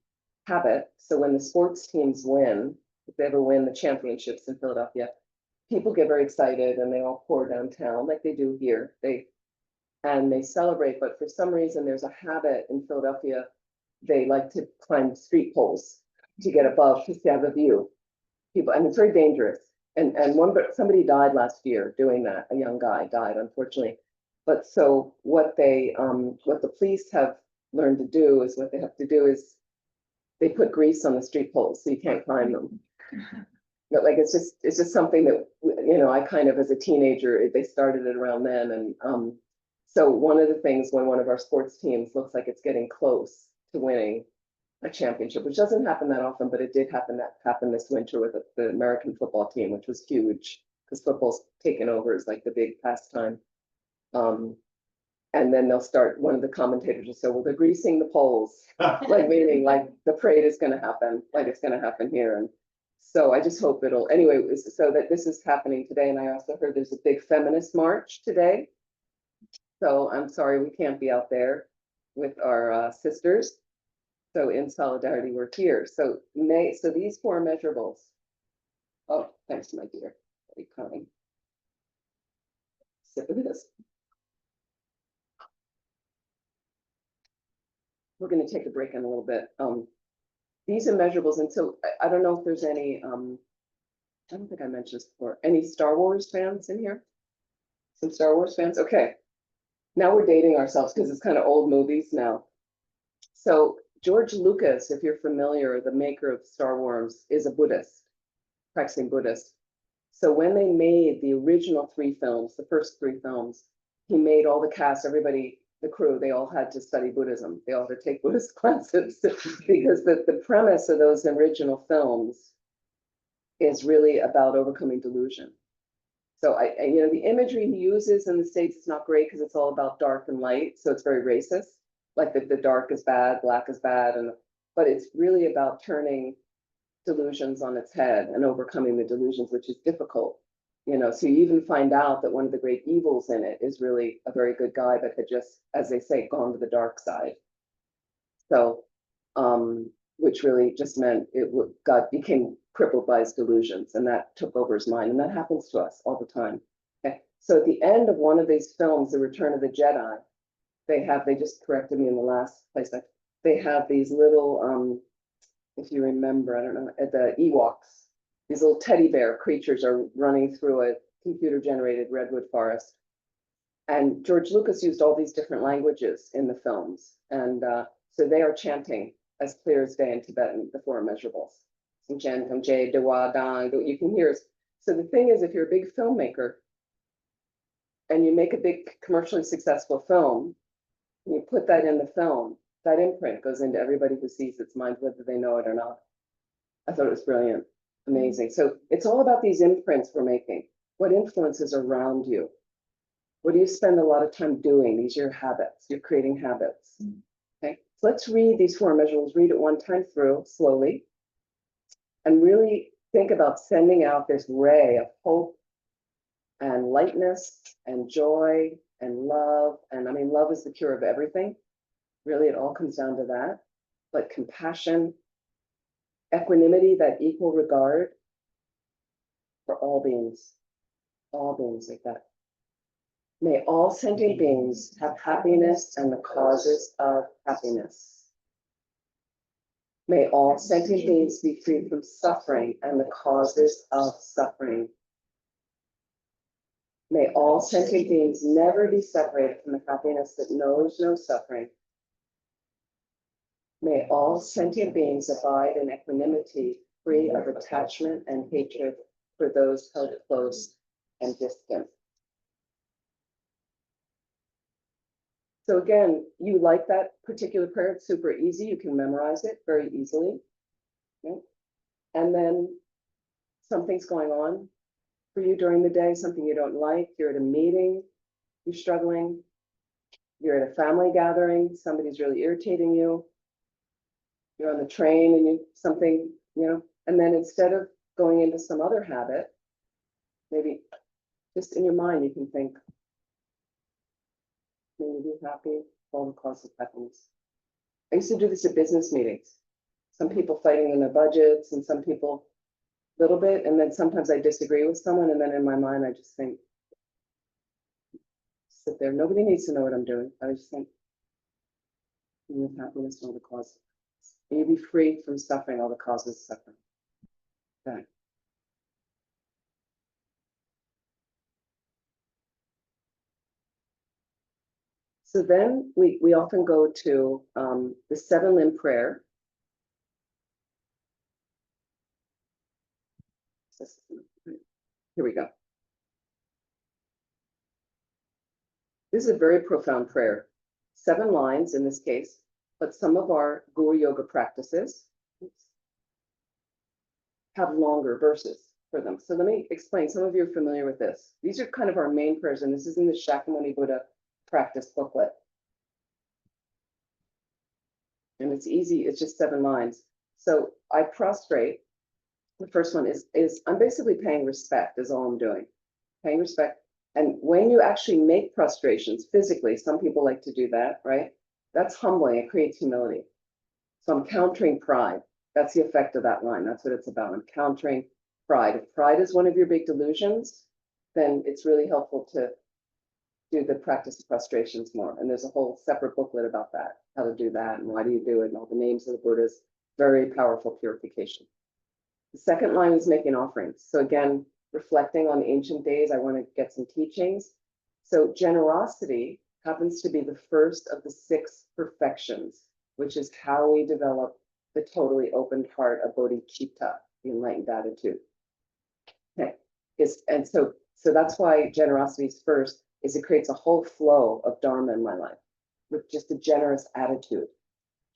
habit. So when the sports teams win, if they ever win the championships in Philadelphia, people get very excited and they all pour downtown like they do here. They celebrate, but for some reason there's a habit in Philadelphia. They like to climb street poles to get above to have a view. And it's very dangerous. And somebody died last year doing that. A young guy died, unfortunately. But so what the police have learned to do is they put grease on the street poles so you can't climb them. But like it's just something that I kind of, as a teenager, they started it around then. And so one of the things when one of our sports teams looks like it's getting close to winning a championship, which doesn't happen that often, but it did happen this winter with the American football team, which was huge because football's taken over as like the big pastime. And then they'll start, one of the commentators will say, well, they're greasing the poles, like meaning like the parade is going to happen, like it's going to happen here. And so I just hope anyway, so that this is happening today. And I also heard there's a big feminist march today. So I'm sorry we can't be out there with our sisters. So in solidarity, we're here. So these 4 measurables. Oh, thanks, my dear. Very kind. Sip of this. We're going to take a break in a little bit. These are measurables, and so I don't know if there's any. I don't think I mentioned this before. Any Star Wars fans in here? Some Star Wars fans. Okay. Now we're dating ourselves because it's kind of old movies now. So George Lucas, if you're familiar, the maker of Star Wars, is a Buddhist, practicing Buddhist. So when they made the original 3 films, the first 3 films, he made all the cast, everybody, the crew, they all had to study Buddhism. They all had to take Buddhist classes because the premise of those original films is really about overcoming delusion. So the imagery he uses in the States is not great because it's all about dark and light. So it's very racist. Like the dark is bad, black is bad, but it's really about turning delusions on its head and overcoming the delusions, which is difficult. So you even find out that one of the great evils in it is really a very good guy that had just, as they say, gone to the dark side. So, which really just meant God became crippled by his delusions, and that took over his mind, and that happens to us all the time. Okay, so at the end of one of these films, The Return of the Jedi, they just corrected me in the last place. They have these little, if you remember, I don't know, at the Ewoks. These little teddy bear creatures are running through a computer-generated redwood forest. And George Lucas used all these different languages in the films. And so they are chanting as clear as day in Tibetan, the 4 measurables. You can hear. So the thing is, if you're a big filmmaker and you make a big commercially successful film, and you put that in the film, that imprint goes into everybody who sees its mind, whether they know it or not. I thought it was brilliant. Amazing. So it's all about these imprints we're making. What influences around you? What do you spend a lot of time doing? These are your habits. You're creating habits. Okay. So let's read these 4 measurables. Read it one time through slowly. And really think about sending out this ray of hope and lightness and joy and love. And I mean, love is the cure of everything. Really, it all comes down to that. But compassion, equanimity, that equal regard for all beings like that. May all sentient beings have happiness and the causes of happiness. May all sentient beings be free from suffering and the causes of suffering. May all sentient beings never be separated from the happiness that knows no suffering. May all sentient beings abide in equanimity, free of attachment and hatred for those held close and distant. So again, you like that particular prayer, it's super easy. You can memorize it very easily. Okay? And then something's going on for you during the day, something you don't like. You're at a meeting, you're struggling. You're at a family gathering, somebody's really irritating you. You're on the train and something, and then instead of going into some other habit, maybe just in your mind, you can think, may you be happy, all the causes of happiness. I used to do this at business meetings. Some people fighting in their budgets and some people a little bit. And then sometimes I disagree with someone. And then in my mind, I just think, sit there. Nobody needs to know what I'm doing. I just think, may you have happiness and all the causes. May you be free from suffering, all the causes of suffering. Okay. So then we often go to the 7-limb prayer. Here we go. This is a very profound prayer. 7 lines in this case, but some of our Guru Yoga practices have longer verses for them. So let me explain. Some of you are familiar with this. These are kind of our main prayers, and this is in the Shakyamuni Buddha practice booklet. And it's easy, it's just 7 lines. So I prostrate. The first one is I'm basically paying respect, is all I'm doing. Paying respect. And when you actually make prostrations physically, some people like to do that, right? That's humbling, it creates humility. So I'm countering pride. That's the effect of that line. That's what it's about. I'm countering pride. If pride is one of your big delusions, then it's really helpful to do the practice of prostrations more. And there's a whole separate booklet about that, how to do that and why do you do it and all the names of the Buddhas. Very powerful purification. The second line is making offerings. So again, reflecting on ancient days, I want to get some teachings. So generosity happens to be the first of the 6 perfections, which is how we develop the totally opened heart of bodhicitta, the enlightened attitude. Okay. And so that's why generosity is first, is it creates a whole flow of dharma in my life with just a generous attitude,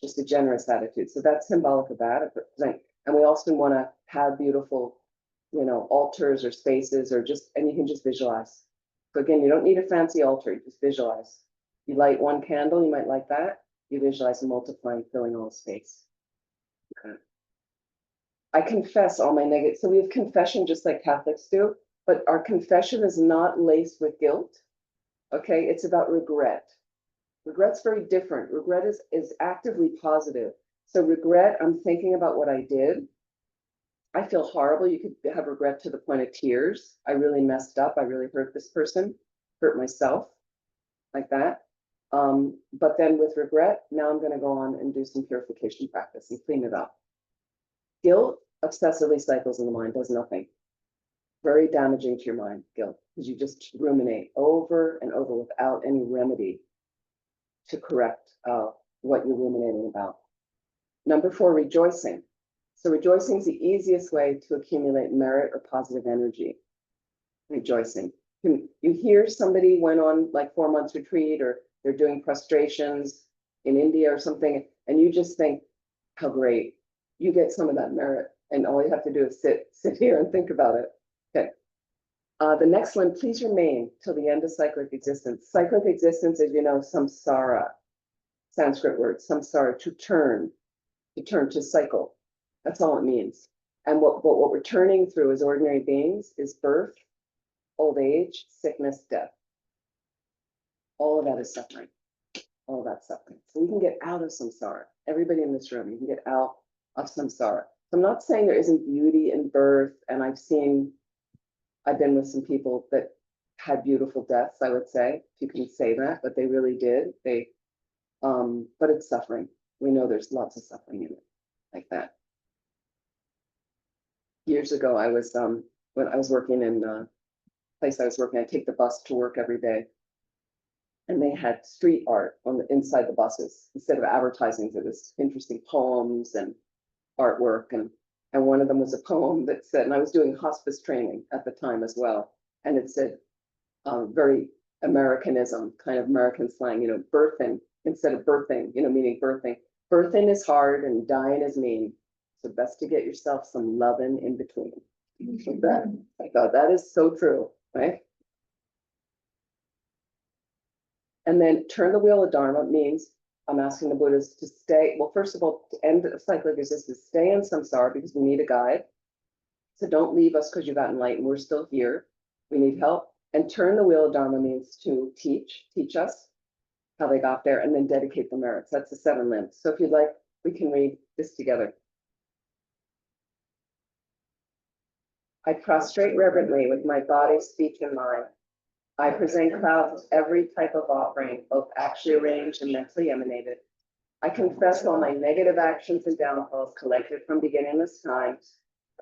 So that's symbolic of that. And we also want to have beautiful, altars or spaces and you can just visualize. So again, you don't need a fancy altar, you just visualize. You light 1 candle, you might like that. You visualize multiplying, filling all the space. Okay. I confess all my negative. So we have confession just like Catholics do, but our confession is not laced with guilt. Okay, it's about regret. Regret's very different. Regret is actively positive. So regret, I'm thinking about what I did. I feel horrible. You could have regret to the point of tears. I really messed up. I really hurt this person, hurt myself, like that. But then with regret, now I'm going to go on and do some purification practice and clean it up. Guilt obsessively cycles in the mind, does nothing. Very damaging to your mind, guilt, because you just ruminate over and over without any remedy to correct what you're ruminating about. Number 4, rejoicing. So rejoicing is the easiest way to accumulate merit or positive energy. Rejoicing. You hear somebody went on like 4 months retreat or they're doing prostrations in India or something, and you just think, how great. You get some of that merit, and all you have to do is sit here and think about it. Okay. The next one, please remain till the end of cyclic existence. Cyclic existence, as you know, samsara, Sanskrit word, samsara, to turn, to cycle. That's all it means. And what we're turning through as ordinary beings is birth, old age, sickness, death. All of that is suffering. All that suffering. So we can get out of samsara. Everybody in this room, you can get out of samsara. So I'm not saying there isn't beauty in birth, and I've been with some people that had beautiful deaths, I would say, if you can say that, but they really did. But it's suffering. We know there's lots of suffering in it, like that. Years ago, when I was working in the place I was working, I'd take the bus to work every day. And they had street art on the inside the buses. Instead of advertising, there was interesting poems and artwork. And one of them was a poem that said, and I was doing hospice training at the time as well. And it said, very Americanism, kind of American slang, birthing instead of birthing, meaning birthing. Birthing is hard and dying is mean. So best to get yourself some loving in between. I thought that is so true, right? And then turn the wheel of Dharma means I'm asking the Buddhas to stay. Well, first of all, to end the cycle of resistance, stay in samsara because we need a guide. So don't leave us because you got enlightened. We're still here. We need help. And turn the wheel of Dharma means to teach us how they got there and then dedicate the merits. That's the 7 limbs. So if you'd like, we can read this together. I prostrate reverently with my body, speech, and mind. I present clouds of every type of offering, both actually arranged and mentally emanated. I confess all my negative actions and downfalls collected from beginningless time.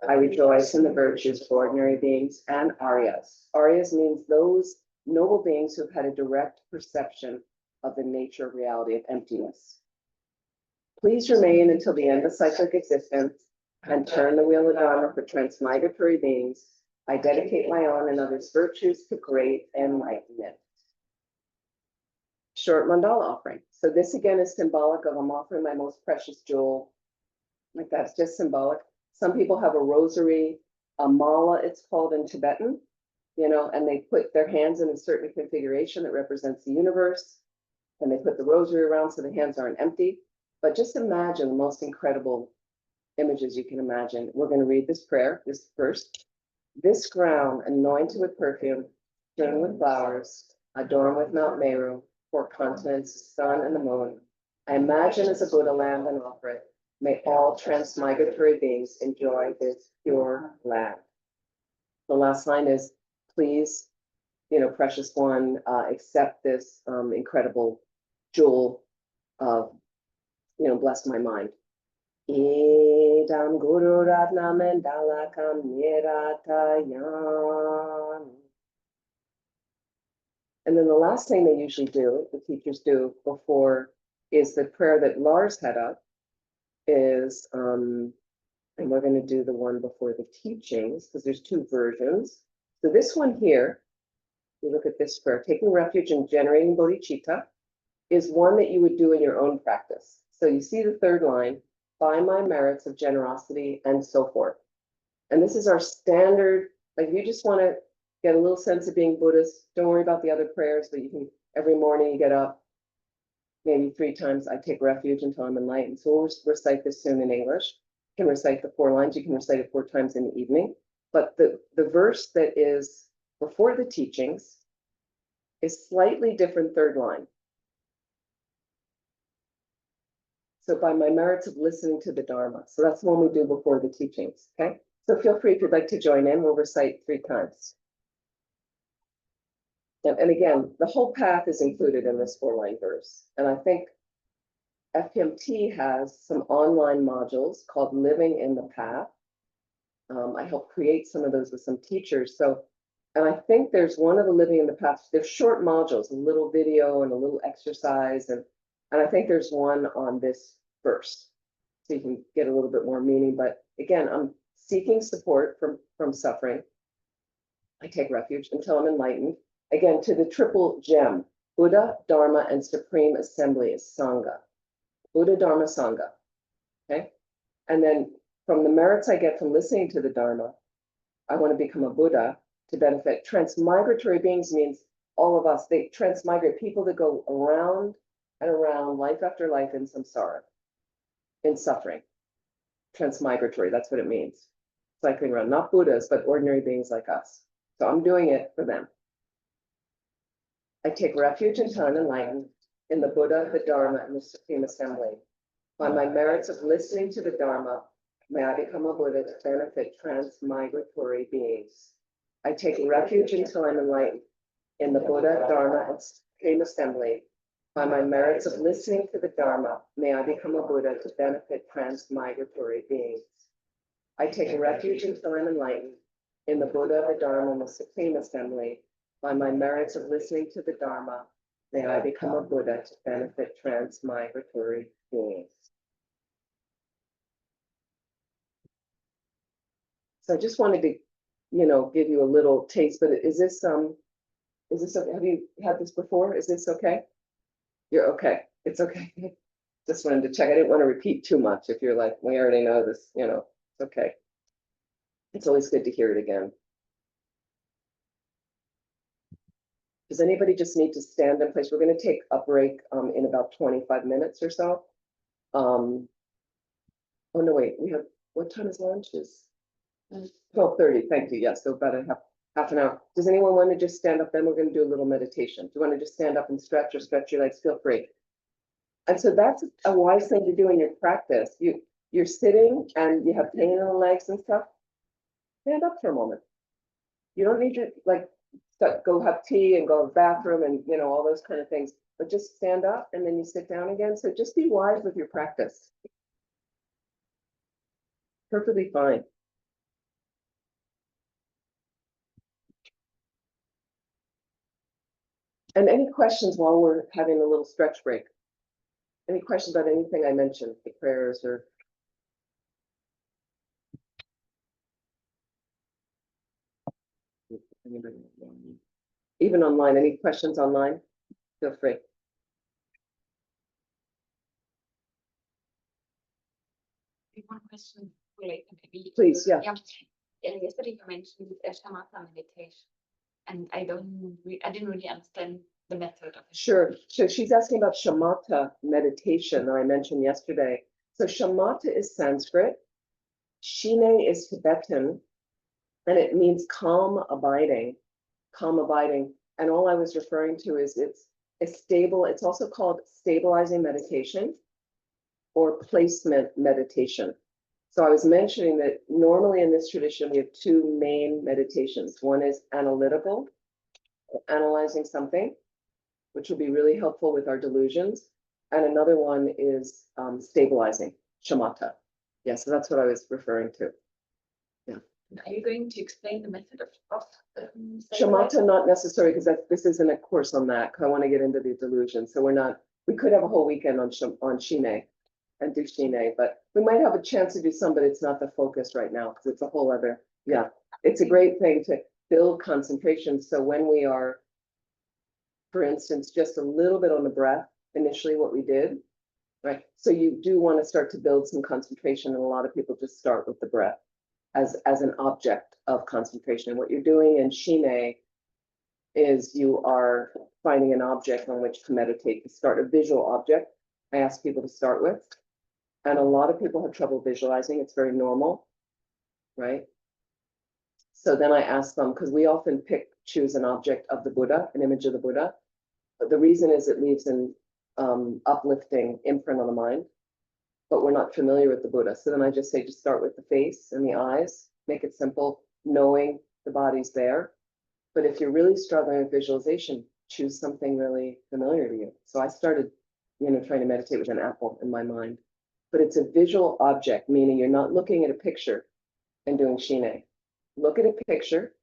I rejoice in the virtues of ordinary beings and Aryas. Aryas means those noble beings who have had a direct perception of the nature of reality of emptiness. Please remain until the end of cyclic existence and turn the wheel of Dharma for transmigratory beings. I dedicate my own and others' virtues to great enlightenment. Short mandala offering. So this again is symbolic of I'm offering my most precious jewel. Like that's just symbolic. Some people have a rosary, a mala, it's called in Tibetan, and they put their hands in a certain configuration that represents the universe. And they put the rosary around so the hands aren't empty. But just imagine the most incredible images you can imagine. We're going to read this prayer, this first. This ground, anointed with perfume, strewn with flowers, adorned with Mount Meru, 4 continents, the sun and the moon. I imagine as a Buddha land and offer it. May all transmigratory beings enjoy this pure land. The last line is, please, precious one, accept this incredible jewel of, bless my mind. Idam Guru Ratna Mandalakam Niratayan. And then the last thing they usually do, the teachers do before, is the prayer that Lars had up, is, and we're going to do the one before the teachings, because there's 2 versions. So this one here, you look at this prayer, taking refuge in generating bodhicitta, is one that you would do in your own practice. So you see the 3rd line, by my merits of generosity and so forth. And this is our standard, like if you just want to get a little sense of being Buddhist, don't worry about the other prayers, but you can, every morning you get up, maybe 3 times, I take refuge until I'm enlightened. So we'll recite this soon in English. You can recite the 4 lines, you can recite it 4 times in the evening. But the verse that is before the teachings is slightly different 3rd line. So by my merits of listening to the Dharma. So that's the one we do before the teachings, okay? So feel free if you'd like to join in, we'll recite 3 times. And again, the whole path is included in this 4-line verse. And I think FPMT has some online modules called Living in the Path. I helped create some of those with some teachers. So, and I think there's one of the Living in the Path, they're short modules, a little video and a little exercise. And I think there's one on this verse, so you can get a little bit more meaning. But again, I'm seeking support from suffering. I take refuge until I'm enlightened. Again, to the triple gem, Buddha, Dharma, and Supreme Assembly is Sangha. Buddha, Dharma, Sangha. Okay? And then from the merits I get from listening to the Dharma, I want to become a Buddha to benefit. Transmigratory beings means all of us. They transmigrate, people that go around and around, life after life in samsara, in suffering. Transmigratory, that's what it means. Cycling around, not Buddhas, but ordinary beings like us. So I'm doing it for them. I take refuge until I'm enlightened in the Buddha, the Dharma, and the Supreme Assembly. By my merits of listening to the Dharma, may I become a Buddha to benefit transmigratory beings. I take refuge until I'm enlightened in the Buddha, Dharma, and Supreme Assembly. By my merits of listening to the Dharma, may I become a Buddha to benefit transmigratory beings. I take refuge until I'm enlightened in the Buddha, the Dharma, and the Supreme Assembly. By my merits of listening to the Dharma, may I become a Buddha to benefit transmigratory beings. So I just wanted to, give you a little taste, but is this, have you had this before? Is this okay? You're okay. It's okay. Just wanted to check. I didn't want to repeat too much. If you're like, we already know this, it's okay. It's always good to hear it again. Does anybody just need to stand in place? We're going to take a break in about 25 minutes or so. Oh no, wait, what time is lunch? Is 12:30. Thank you. Yes, so about half an hour. Does anyone want to just stand up? Then we're going to do a little meditation. Do you want to just stand up and stretch or stretch your legs? Feel free. And so that's a wise thing to do in your practice. You're sitting and you have pain in the legs and stuff. Stand up for a moment. You don't need to go have tea and go to the bathroom and all those kind of things, but just stand up and then you sit down again. So just be wise with your practice. Perfectly fine. And any questions while we're having a little stretch break? Any questions about anything I mentioned, the prayers or? Even online, any questions online? Feel free. One question related maybe. Please, yeah. Yesterday you mentioned shamatha meditation, and I didn't really understand the method of it. Sure. So she's asking about shamatha meditation that I mentioned yesterday. So shamatha is Sanskrit, shine is Tibetan, and it means calm abiding. And all I was referring to is it's stable. It's also called stabilizing meditation or placement meditation. So I was mentioning that normally in this tradition, we have two main meditations. One is analytical, analyzing something, which will be really helpful with our delusions. And another one is stabilizing, shamatha. Yeah, so that's what I was referring to. Yeah. Are you going to explain the method of Shamatha, not necessary, because this isn't a course on that. I want to get into the delusion. So we could have a whole weekend on shine and do shine, but we might have a chance to do some, but it's not the focus right now because it's a whole other, yeah. It's a great thing to build concentration. So when we are, for instance, just a little bit on the breath, initially what we did, right? So you do want to start to build some concentration, and a lot of people just start with the breath as an object of concentration. And what you're doing in shine is you are finding an object on which to meditate, to start a visual object. I ask people to start with, and a lot of people have trouble visualizing. It's very normal, right? So then I ask them, because we often choose an object of the Buddha, an image of the Buddha. But the reason is it leaves an uplifting imprint on the mind, but we're not familiar with the Buddha. So then I just say, just start with the face and the eyes, make it simple, knowing the body's there. But if you're really struggling with visualization, choose something really familiar to you. So I started, trying to meditate with an apple in my mind. But it's a visual object, meaning you're not looking at a picture and doing shine. Look at a picture,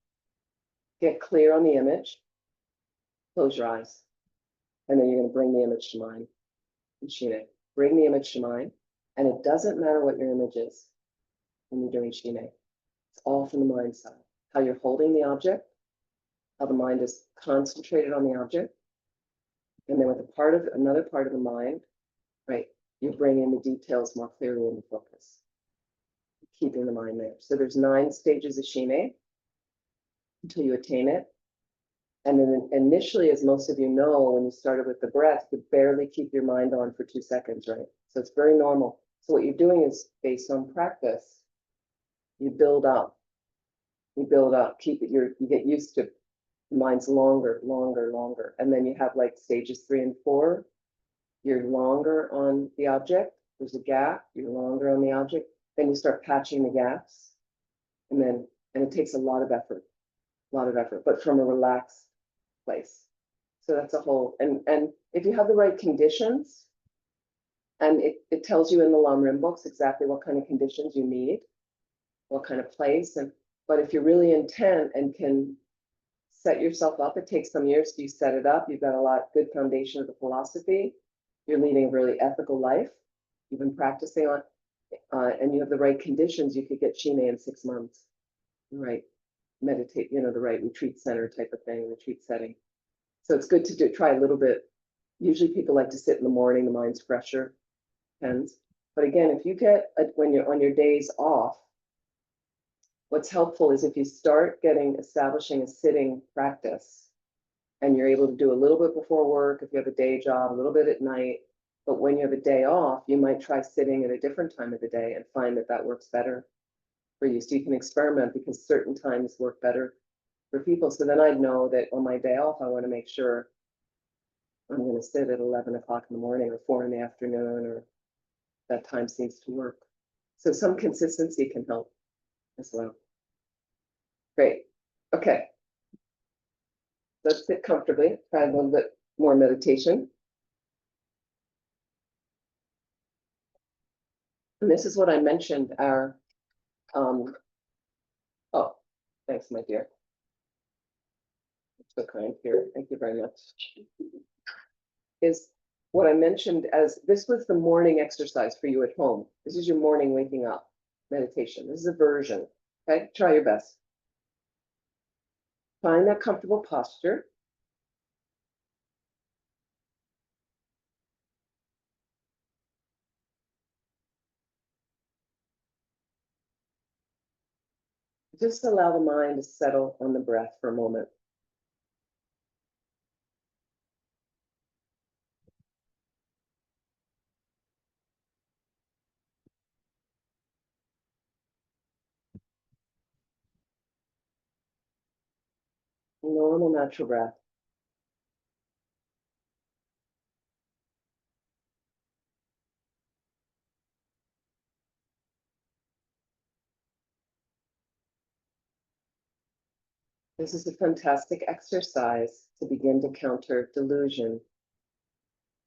get clear on the image, close your eyes, and then you're going to bring the image to mind in shine. Bring the image to mind, and it doesn't matter what your image is when you're doing shine. It's all from the mind side. How you're holding the object, how the mind is concentrated on the object, and then with another part of the mind, right, you bring in the details more clearly into focus, keeping the mind there. So there's 9 stages of shine until you attain it. And then initially, as most of you know, when you started with the breath, you barely keep your mind on for 2 seconds, right? So it's very normal. So what you're doing is based on practice, you build up, keep it, you get used to, Mine's longer, longer, longer. And then you have like stages 3 and 4. You're longer on the object. There's a gap. You're longer on the object. Then you start patching the gaps. And it takes a lot of effort, but from a relaxed place. So that's a whole, and if you have the right conditions, and it tells you in the Lam Rim books exactly what kind of conditions you need, what kind of place, but if you're really intent and can set yourself up, it takes some years to set it up. You've got good foundation of the philosophy. You're leading a really ethical life. You've been practicing on, and you have the right conditions. You could get Shine in 6 months, right? Meditate, the right retreat center type of thing, retreat setting. So it's good to try a little bit. Usually people like to sit in the morning, the mind's fresher, depends. But again, if you get, when you're on your days off, what's helpful is if you start establishing a sitting practice, and you're able to do a little bit before work, if you have a day job, a little bit at night, but when you have a day off, you might try sitting at a different time of the day and find that works better for you. So you can experiment, because certain times work better for people. So then I'd know that on my day off, I want to make sure I'm going to sit at 11 o'clock in the morning or 4 in the afternoon, or that time seems to work. So some consistency can help as well. Great. Okay. Let's sit comfortably. Try a little bit more meditation. And this is what I mentioned, oh, thanks, my dear. So kind here. Thank you very much. Is what I mentioned as this was the morning exercise for you at home. This is your morning waking up meditation. This is a version. Okay, try your best. Find that comfortable posture. Just allow the mind to settle on the breath for a moment. Normal, natural breath. This is a fantastic exercise to begin to counter delusion,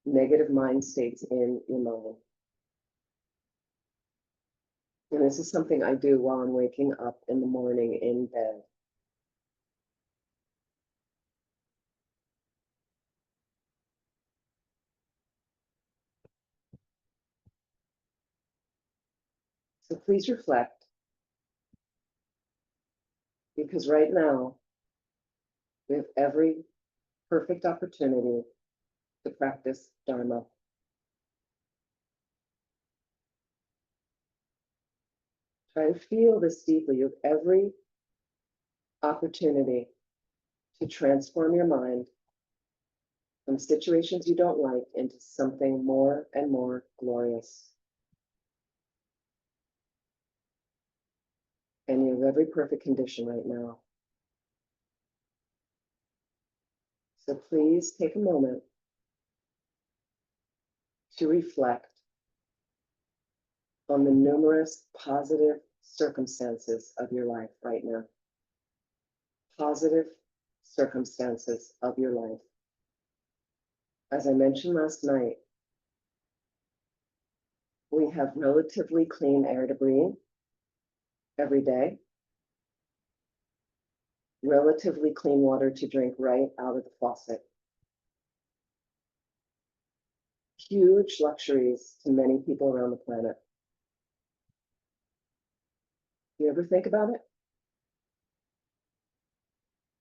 negative mind states in your mind. And this is something I do while I'm waking up in the morning in bed. So please reflect, because right now we have every perfect opportunity to practice Dharma. Try to feel this deeply. You have every opportunity to transform your mind from situations you don't like into something more and more glorious. And you have every perfect condition right now. So please take a moment to reflect on the numerous positive circumstances of your life right now. Positive circumstances of your life. As I mentioned last night, we have relatively clean air to breathe every day, relatively clean water to drink right out of the faucet. Huge luxuries to many people around the planet. You ever think about it?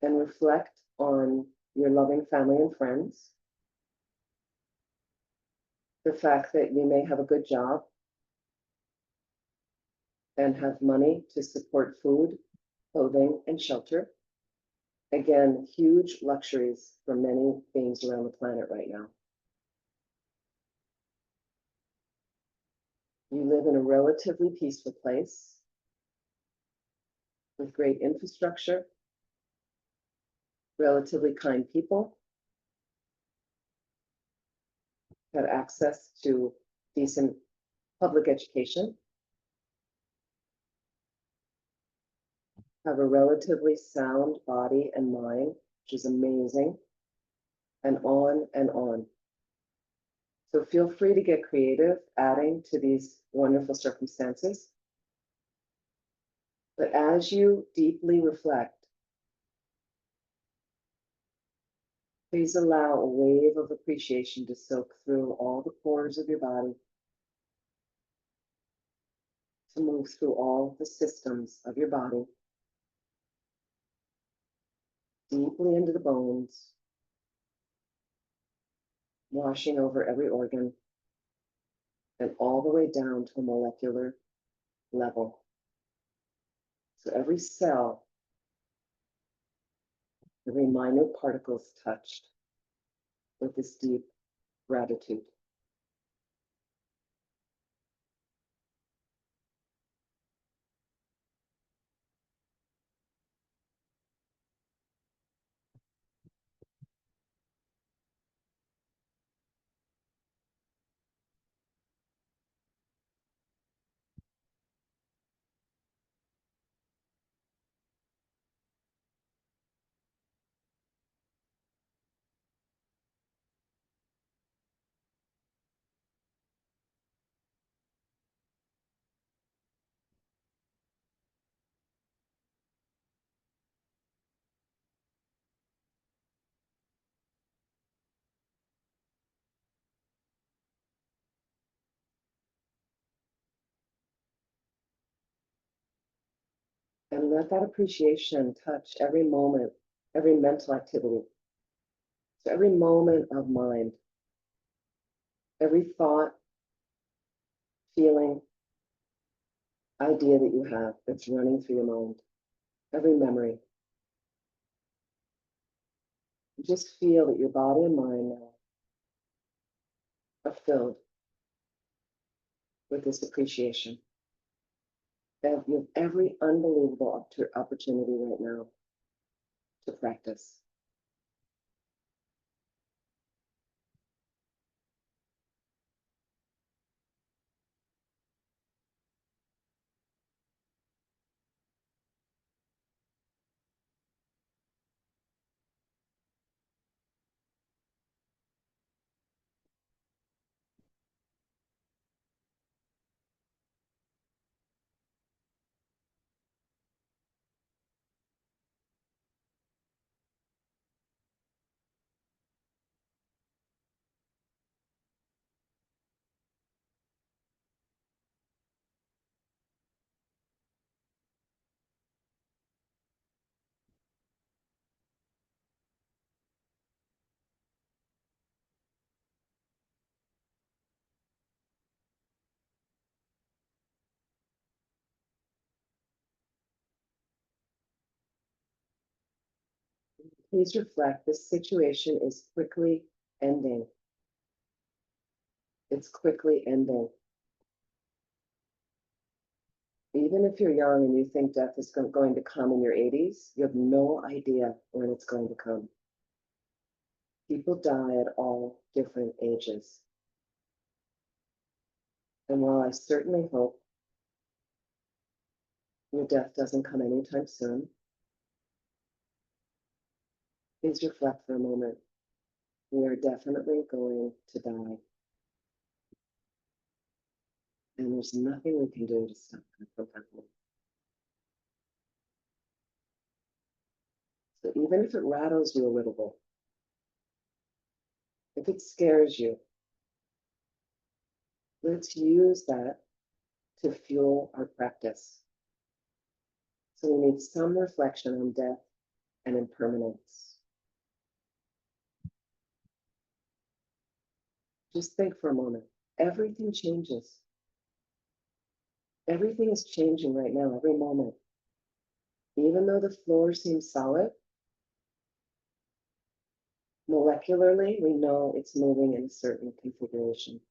And reflect on your loving family and friends. The fact that you may have a good job and have money to support food, clothing, and shelter. Again, huge luxuries for many beings around the planet right now. You live in a relatively peaceful place with great infrastructure, relatively kind people, have access to decent public education, have a relatively sound body and mind, which is amazing, and on and on. So feel free to get creative, adding to these wonderful circumstances. But as you deeply reflect, please allow a wave of appreciation to soak through all the pores of your body, to move through all the systems of your body, deeply into the bones, washing over every organ, and all the way down to a molecular level. So every cell, every minute particle is touched with this deep gratitude. And let that appreciation touch every moment, every mental activity. So every moment of mind, every thought, feeling, idea that you have that's running through your mind, every memory. Just feel that your body and mind now are filled with this appreciation. And you have every unbelievable opportunity right now to practice. Please reflect, this situation is quickly ending. It's quickly ending. Even if you're young and you think death is going to come in your 80s, you have no idea when it's going to come. People die at all different ages. And while I certainly hope your death doesn't come anytime soon, please reflect for a moment. We are definitely going to die. And there's nothing we can do to stop that from happening. So even if it rattles you a little bit, if it scares you, let's use that to fuel our practice. So we need some reflection on death and impermanence. Just think for a moment. Everything changes. Everything is changing right now, every moment. Even though the floor seems solid, molecularly, we know it's moving in a certain configuration.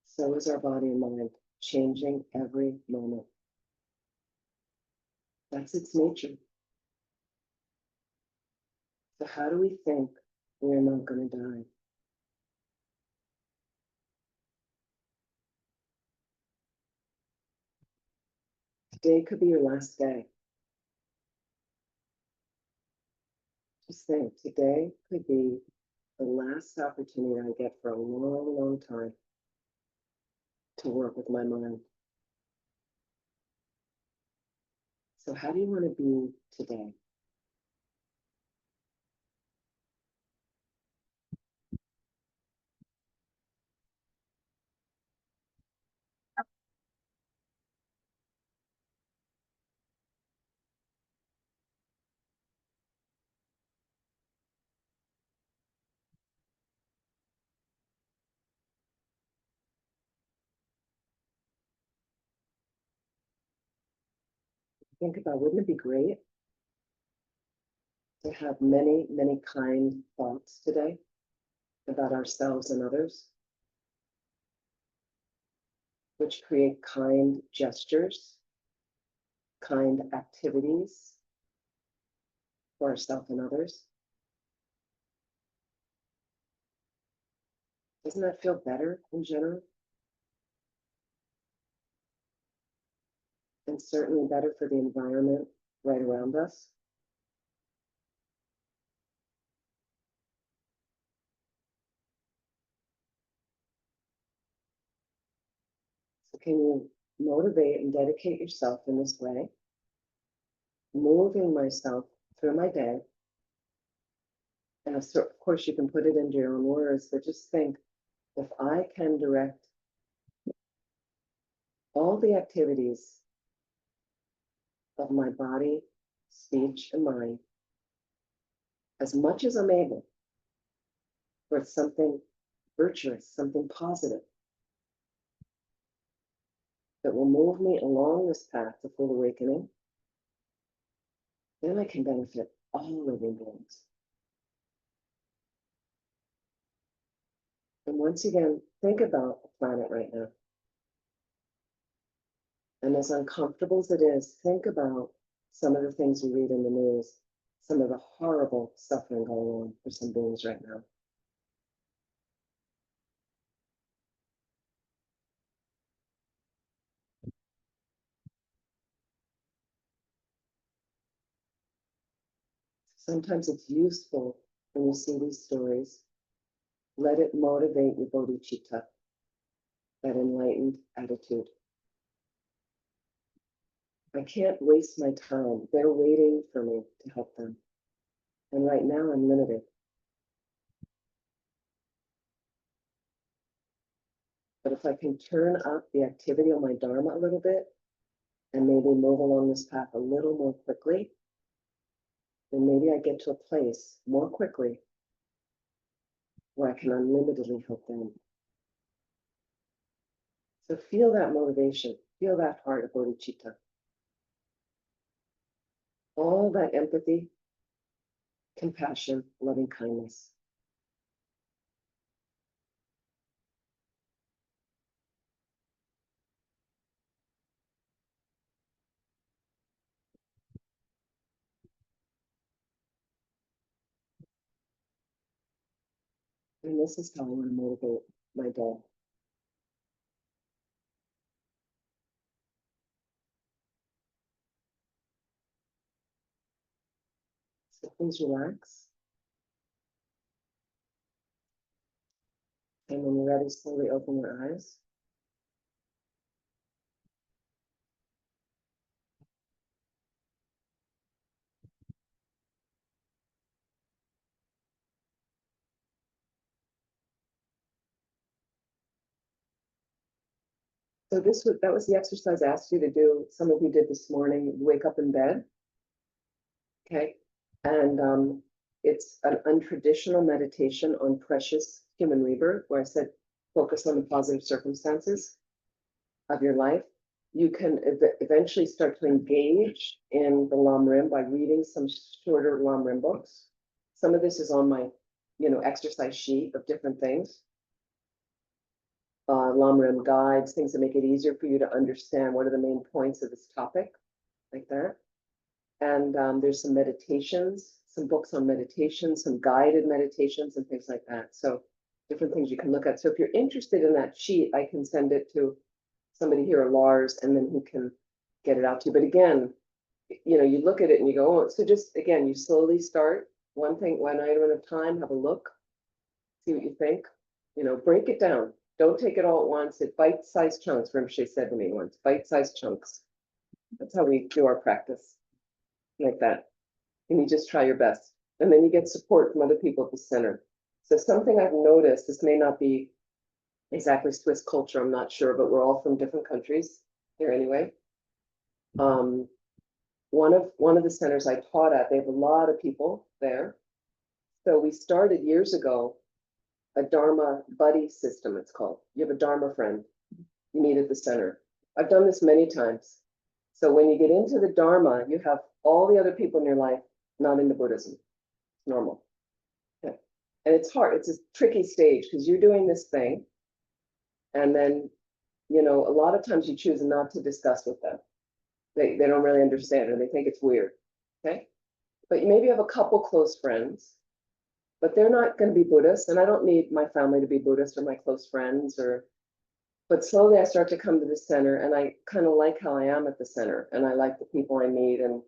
So is our body and mind, changing every moment. That's its nature. So how do we think we're not going to die? Today could be your last day. Just think, today could be the last opportunity I get for a long, long time to work with my mind. So how do you want to be today? Think about, wouldn't it be great to have many, many kind thoughts today about ourselves and others, which create kind gestures, kind activities for ourselves and others? Doesn't that feel better in general? And certainly better for the environment right around us. So can you motivate and dedicate yourself in this way, moving myself through my day? And of course, you can put it into your own words, but just think, if I can direct all the activities of my body, speech, and mind as much as I'm able for something virtuous, something positive that will move me along this path to full awakening, then I can benefit all living beings. And once again, think about the planet right now. And as uncomfortable as it is, think about some of the things you read in the news, some of the horrible suffering going on for some beings right now. Sometimes it's useful when you see these stories, let it motivate your bodhicitta, that enlightened attitude. I can't waste my time. They're waiting for me to help them. And right now I'm limited. But if I can turn up the activity on my Dharma a little bit and maybe move along this path a little more quickly, then maybe I get to a place more quickly where I can unlimitedly help them. So feel that motivation, feel that heart of bodhicitta. All that empathy, compassion, loving kindness. And this is how I want to motivate my day. So please relax. And when you're ready, slowly open your eyes. So that was the exercise I asked you to do. Some of you did this morning, wake up in bed. Okay. And it's an untraditional meditation on precious human rebirth, where I said, focus on the positive circumstances of your life. You can eventually start to engage in the Lam Rim by reading some shorter Lam Rim books. Some of this is on my, exercise sheet of different things. Lam Rim guides, things that make it easier for you to understand what are the main points of this topic, like that. And there's some meditations, some books on meditation, some guided meditations and things like that. So different things you can look at. So if you're interested in that sheet, I can send it to somebody here, Lars, and then he can get it out to you. But again, you know, you look at it and you go, oh, so just again, you slowly start one thing, one item at a time, have a look, see what you think, you know, break it down. Don't take it all at once. It bite-sized chunks. Rinpoche said to me once, bite-sized chunks. That's how we do our practice, like that. And you just try your best. And then you get support from other people at the center. So something I've noticed, this may not be exactly Swiss culture, I'm not sure, but we're all from different countries here anyway. One of the centers I taught at, they have a lot of people there. So we started years ago a Dharma buddy system, it's called. You have a Dharma friend you meet at the center. I've done this many times. So when you get into the Dharma, you have all the other people in your life not into Buddhism. It's normal. Okay. And it's hard. It's a tricky stage because you're doing this thing. And then, you know, a lot of times you choose not to discuss with them. They don't really understand or they think it's weird. Okay. But you maybe have a couple close friends, but they're not going to be Buddhist. And I don't need my family to be Buddhist or my close friends but slowly I start to come to the center and I kind of like how I am at the center and I like the people I meet. And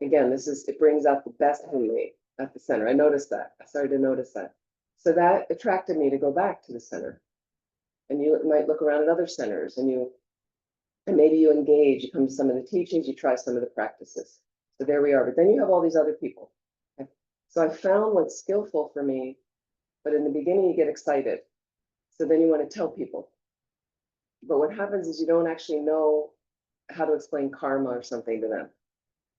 again, it brings out the best in me at the center. I noticed that. I started to notice that. So that attracted me to go back to the center. And you might look around at other centers and maybe you engage, you come to some of the teachings, you try some of the practices. So there we are. But then you have all these other people. Okay? So I found what's skillful for me, but in the beginning you get excited. So then you want to tell people. But what happens is you don't actually know how to explain karma or something to them.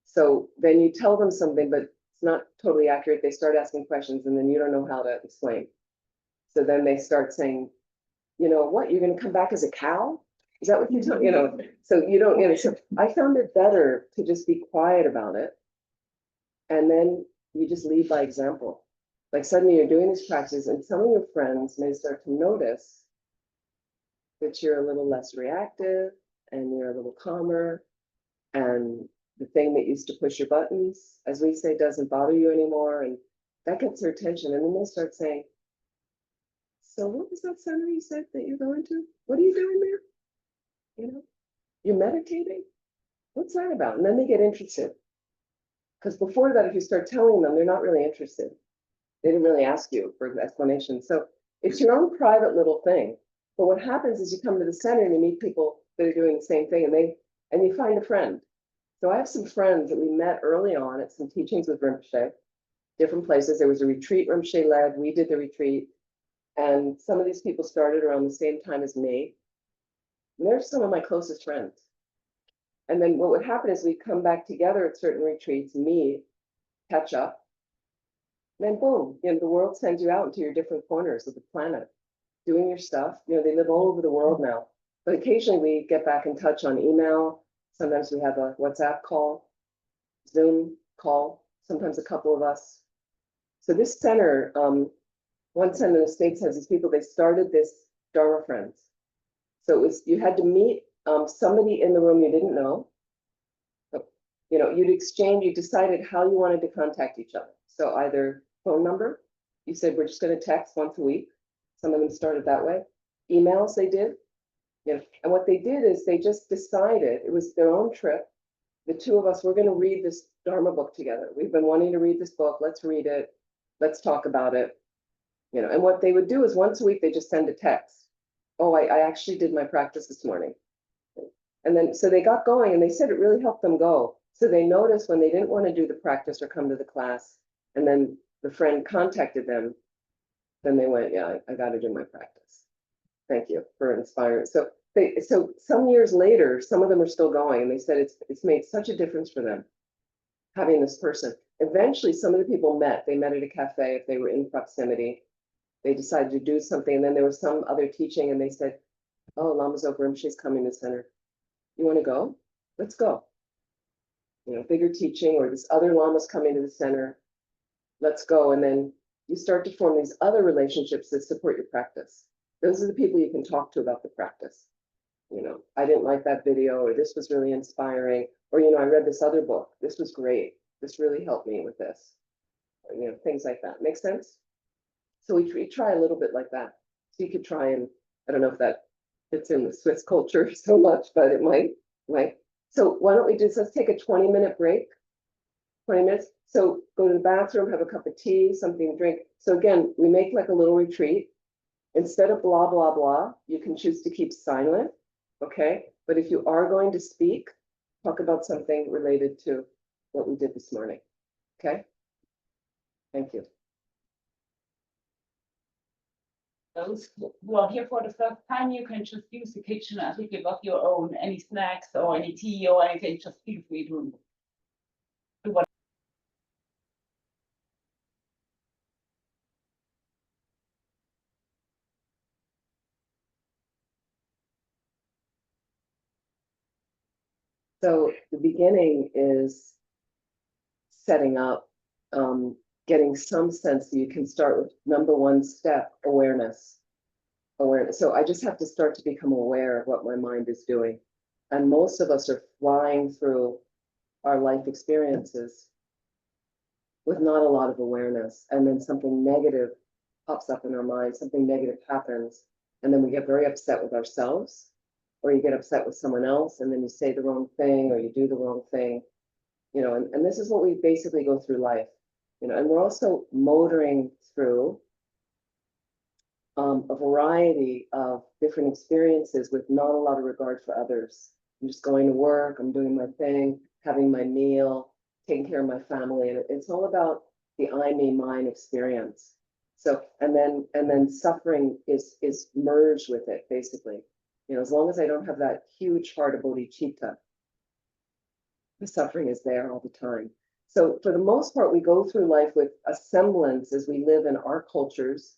So then you tell them something, but it's not totally accurate. They start asking questions and then you don't know how to explain. So then they start saying, you know, what, you're going to come back as a cow? Is that what you do? You know, so you don't, you know, so I found it better to just be quiet about it. And then you just lead by example. Like suddenly you're doing these practices and some of your friends may start to notice that you're a little less reactive and you're a little calmer and the thing that used to push your buttons, as we say, doesn't bother you anymore. And that gets their attention. And then they start saying, so what was that center you said that you're going to? What are you doing there? You know, you're meditating? What's that about? And then they get interested. Because before that, if you start telling them, they're not really interested. They didn't really ask you for an explanation. So it's your own private little thing. But what happens is you come to the center and you meet people that are doing the same thing and you find a friend. So I have some friends that we met early on at some teachings with Rinpoche, different places. There was a retreat Rinpoche led, we did the retreat. And some of these people started around the same time as me. And they're some of my closest friends. And then what would happen is we'd come back together at certain retreats, meet, catch up. And then boom, you know, the world sends you out into your different corners of the planet, doing your stuff. You know, they live all over the world now. But occasionally we get back in touch on email. Sometimes we have a WhatsApp call, Zoom call, sometimes a couple of us. So this center, one center in the States has these people, they started this Dharma Friends. So it was, you had to meet somebody in the room you didn't know. You know, you'd exchange, you decided how you wanted to contact each other. So either phone number, you said, we're just going to text once a week. Some of them started that way. Emails they did. You know, and what they did is they just decided, it was their own trip. The two of us, we're going to read this Dharma book together. We've been wanting to read this book. Let's read it. Let's talk about it. You know, and what they would do is once a week, they just send a text. Oh, I actually did my practice this morning. And then, so they got going and they said it really helped them go. So they noticed when they didn't want to do the practice or come to the class, and then the friend contacted them, then they went, yeah, I got to do my practice. Thank you for inspiring. So some years later, some of them are still going, and they said it's made such a difference for them having this person. Eventually, some of the people met. They met at a cafe if they were in proximity. They decided to do something, and then there was some other teaching, and they said, "Oh, Lama Zopa Rinpoche's coming to the center. You want to go? Let's go." You know, bigger teaching, or this other Lama's coming to the center. Let's go, and then you start to form these other relationships that support your practice. Those are the people you can talk to about the practice. You know, I didn't like that video, or this was really inspiring, Or, I read this other book. This was great. This really helped me with this. Or, things like that. Make sense? So we try a little bit like that. So you could try and, I don't know if that fits in with Swiss culture so much, but it might. So why don't we just, let's take a 20-minute break. 20 minutes. So go to the bathroom, have a cup of tea, something to drink. So again, we make like a little retreat. Instead of blah, blah, blah, you can choose to keep silent, okay? But if you are going to speak, talk about something related to what we did this morning, okay? Thank you. Those who are here for the first time, you can just use the kitchen as if you got your own, any snacks or any tea or anything, just feel free to do what. So the beginning is setting up, getting some sense that you can start with number one step, awareness. Awareness. So I just have to start to become aware of what my mind is doing. And most of us are flying through our life experiences with not a lot of awareness. And then something negative pops up in our mind, something negative happens. And then we get very upset with ourselves, or you get upset with someone else, and then you say the wrong thing or you do the wrong thing. And this is what we basically go through life, and we're also motoring through a variety of different experiences with not a lot of regard for others. I'm just going to work, I'm doing my thing, having my meal, taking care of my family, and it's all about the I, me, mine experience. So, and then suffering is merged with it, basically. As long as I don't have that huge heart of bodhicitta, the suffering is there all the time. So for the most part, we go through life with a semblance as we live in our cultures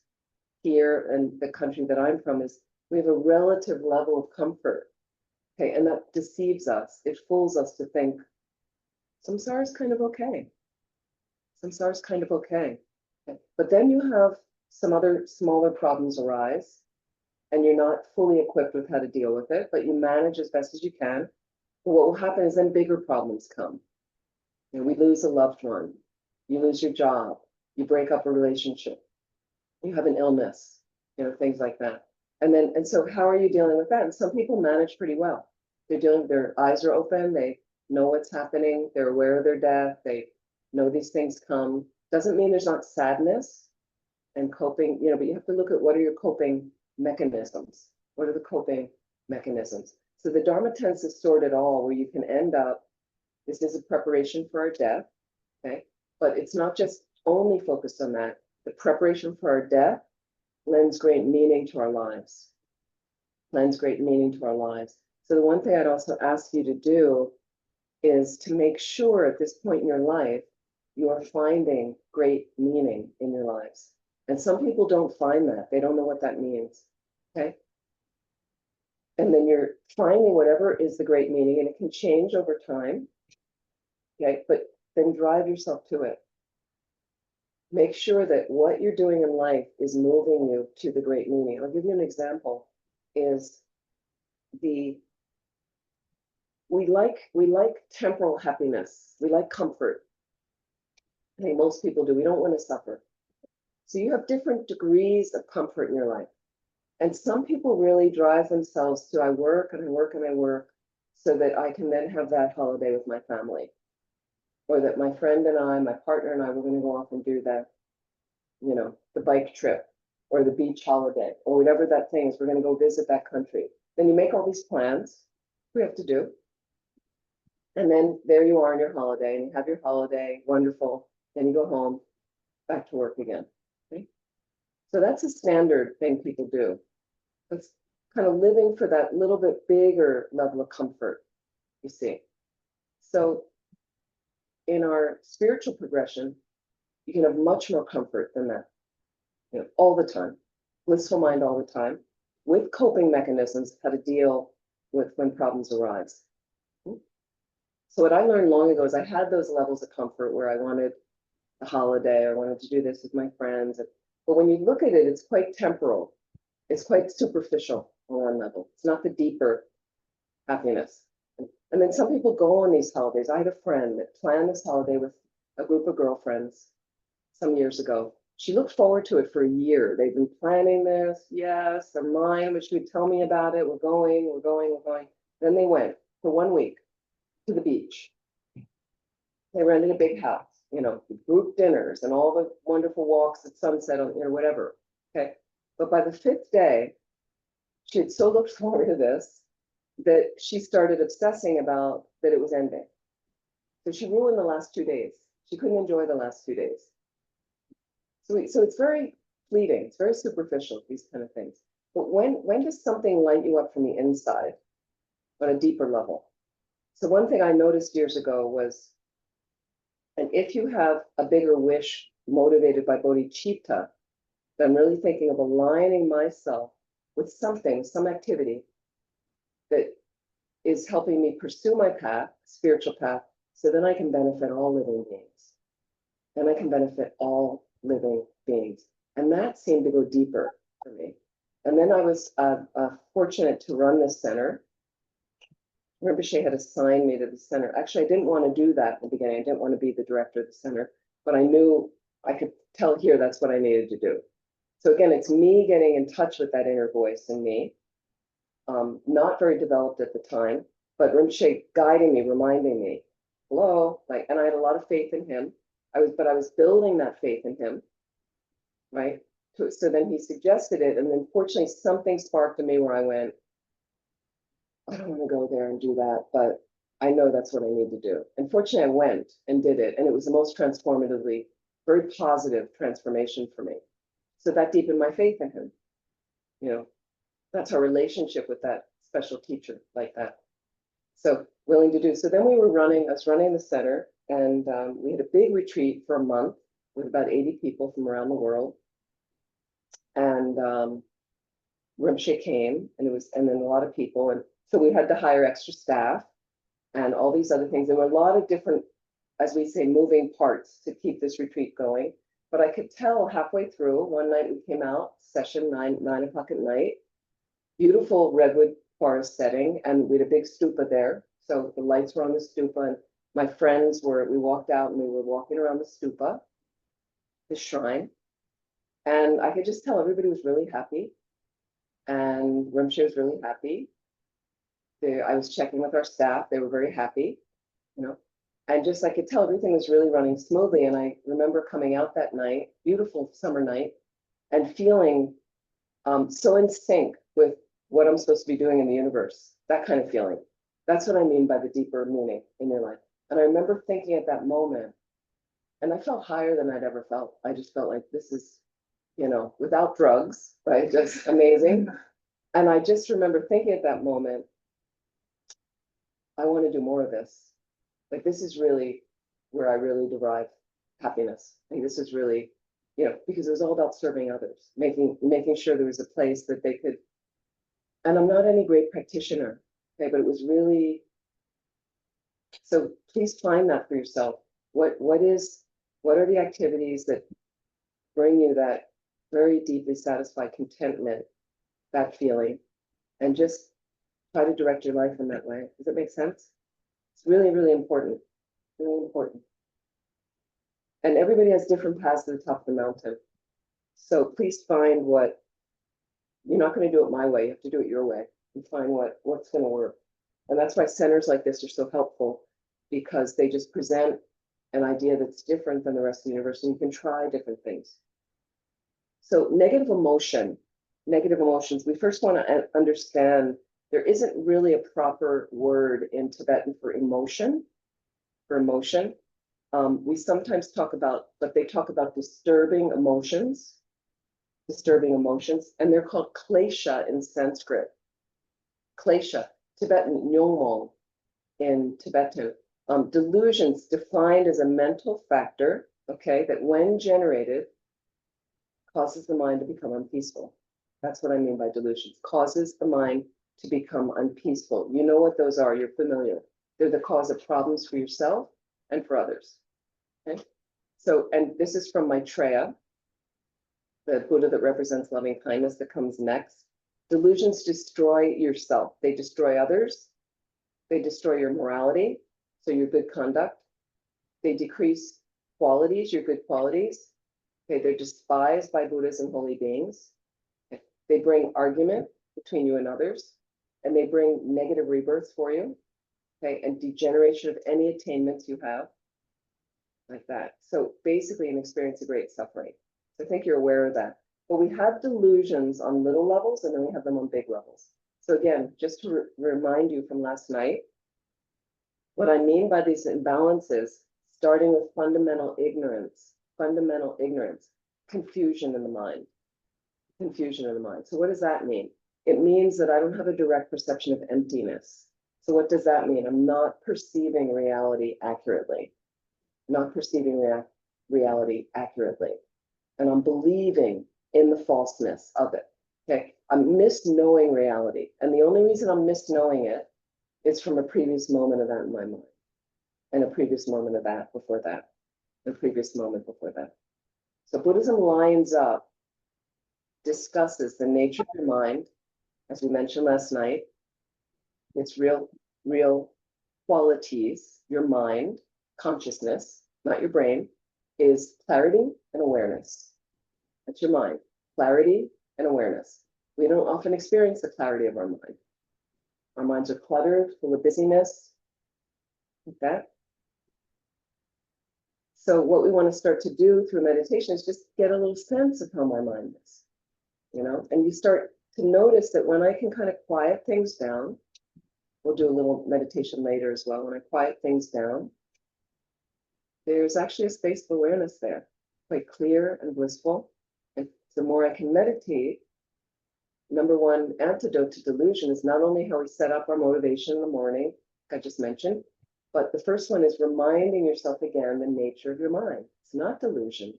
here, and the country that I'm from is we have a relative level of comfort. Okay, and that deceives us. It fools us to think samsara is kind of okay. Samsara is kind of okay. But then you have some other smaller problems arise, and you're not fully equipped with how to deal with it, but you manage as best as you can. But what will happen is then bigger problems come. We lose a loved one, you lose your job, you break up a relationship, you have an illness, things like that. And so how are you dealing with that? And some people manage pretty well. Their eyes are open, they know what's happening, they're aware of their death, they know these things come. Doesn't mean there's not sadness and coping, but you have to look at what are your coping mechanisms. What are the coping mechanisms? So the Dharma tends to sort it all, where you can end up, this is a preparation for our death, okay? But it's not just only focused on that. The preparation for our death lends great meaning to our lives. Lends great meaning to our lives. So the one thing I'd also ask you to do is to make sure at this point in your life, you are finding great meaning in your lives. And some people don't find that. They don't know what that means, okay? And then you're finding whatever is the great meaning, and it can change over time, okay? But then drive yourself to it. Make sure that what you're doing in life is moving you to the great meaning. I'll give you an example, is we like temporal happiness. We like comfort. I think most people do. We don't want to suffer. So you have different degrees of comfort in your life. And some people really drive themselves to, I work and I work and I work so that I can then have that holiday with my family. Or that my friend and I, my partner and I, we're going to go off and do that, the bike trip or the beach holiday or whatever that thing is. We're going to go visit that country. Then you make all these plans we have to do. And then there you are on your holiday, and you have your holiday, wonderful. Then you go home, back to work again. Okay? So that's a standard thing people do. It's kind of living for that little bit bigger level of comfort, you see. So in our spiritual progression, you can have much more comfort than that, all the time, blissful mind all the time, with coping mechanisms, how to deal with when problems arise. So what I learned long ago is I had those levels of comfort where I wanted a holiday, I wanted to do this with my friends. But when you look at it, it's quite temporal. It's quite superficial on one level. It's not the deeper happiness. And then some people go on these holidays. I had a friend that planned this holiday with a group of girlfriends some years ago. She looked forward to it for a year. They've been planning this. Yes, they're mine, but she would tell me about it. We're going, we're going, we're going. Then they went for 1 week to the beach. They rented a big house, you know, group dinners and all the wonderful walks at sunset or whatever. Okay. But by the 5th day, she had so looked forward to this that she started obsessing about that it was ending. So she ruined the last 2 days. She couldn't enjoy the last 2 days. So it's very fleeting. It's very superficial, these kind of things. But when does something light you up from the inside on a deeper level? So one thing I noticed years ago was, and if you have a bigger wish motivated by bodhicitta, then I'm really thinking of aligning myself with something, some activity that is helping me pursue my path, spiritual path, so then I can benefit all living beings. Then I can benefit all living beings. And that seemed to go deeper for me. And then I was fortunate to run this center. Rinpoche had assigned me to the center. Actually, I didn't want to do that in the beginning. I didn't want to be the director of the center, but I knew I could tell here that's what I needed to do. So again, it's me getting in touch with that inner voice in me. Not very developed at the time, but Rinpoche guiding me, reminding me, hello, like, and I had a lot of faith in him. I was building that faith in him, right? So then he suggested it, and then fortunately something sparked in me where I went, I don't want to go there and do that, but I know that's what I need to do. And fortunately I went and did it, and it was the most transformatively, very positive transformation for me. So that deepened my faith in him. You know, that's our relationship with that special teacher like that. So willing to do. So then I was running the center, and we had a big retreat for a month with about 80 people from around the world. And Rinpoche came, and then a lot of people. And so we had to hire extra staff and all these other things. There were a lot of different, as we say, moving parts to keep this retreat going. But I could tell halfway through, one night we came out, session 9 o'clock at night, beautiful redwood forest setting, and we had a big stupa there. So the lights were on the stupa, and my friends we walked out and we were walking around the stupa, the shrine. And I could just tell everybody was really happy. And Rinpoche was really happy. I was checking with our staff. They were very happy, you know. And just I could tell everything was really running smoothly. And I remember coming out that night, beautiful summer night, and feeling so in sync with what I'm supposed to be doing in the universe, that kind of feeling. That's what I mean by the deeper meaning in your life. And I remember thinking at that moment, and I felt higher than I'd ever felt. I just felt like this is, you know, without drugs, right? Just amazing. And I just remember thinking at that moment, I want to do more of this. Like, this is really where I really derive happiness. Like, this is really, you know, because it was all about serving others, making sure there was a place that they could. And I'm not any great practitioner, okay, but it was really. So please find that for yourself. What are the activities that bring you that very deeply satisfied contentment, that feeling, and just try to direct your life in that way. Does that make sense? It's really, really important. Really important. And everybody has different paths to the top of the mountain. So please find what, you're not going to do it my way, you have to do it your way, and find what's going to work. And that's why centers like this are so helpful, because they just present an idea that's different than the rest of the universe, and you can try different things. So negative emotions, we first want to understand there isn't really a proper word in Tibetan for emotion. We sometimes talk about, but they talk about disturbing emotions, and they're called klesha in Sanskrit. Klesha, Tibetan, nyongmo in Tibetan. Delusions defined as a mental factor, okay, that when generated, causes the mind to become unpeaceful. That's what I mean by delusions. Causes the mind to become unpeaceful. You know what those are, you're familiar. They're the cause of problems for yourself and for others. Okay? So, and this is from Maitreya, the Buddha that represents loving kindness that comes next. Delusions destroy yourself. They destroy others. They destroy your morality, so your good conduct. They decrease qualities, your good qualities. Okay, they're despised by Buddhas and holy beings. Okay. They bring argument between you and others, and they bring negative rebirths for you, okay, and degeneration of any attainments you have, like that. So basically an experience of great suffering. So I think you're aware of that. But we have delusions on little levels, and then we have them on big levels. So again, just to remind you from last night, what I mean by these imbalances, starting with fundamental ignorance, confusion in the mind, confusion in the mind. So what does that mean? It means that I don't have a direct perception of emptiness. So what does that mean? I'm not perceiving reality accurately, not perceiving reality accurately. And I'm believing in the falseness of it. Okay, I'm misknowing reality. And the only reason I'm misknowing it is from a previous moment of that in my mind, and a previous moment of that before that, and a previous moment before that. So Buddhism lines up, discusses the nature of your mind, as we mentioned last night, its real qualities, your mind, consciousness, not your brain, is clarity and awareness. That's your mind, clarity and awareness. We don't often experience the clarity of our mind. Our minds are cluttered, full of busyness, like that. So what we want to start to do through meditation is just get a little sense of how my mind is, you know, and you start to notice that when I can kind of quiet things down, we'll do a little meditation later as well. When I quiet things down, there's actually a space of awareness there, quite clear and blissful. And the more I can meditate, number one antidote to delusion is not only how we set up our motivation in the morning, like I just mentioned, but the first one is reminding yourself again the nature of your mind. It's not delusion.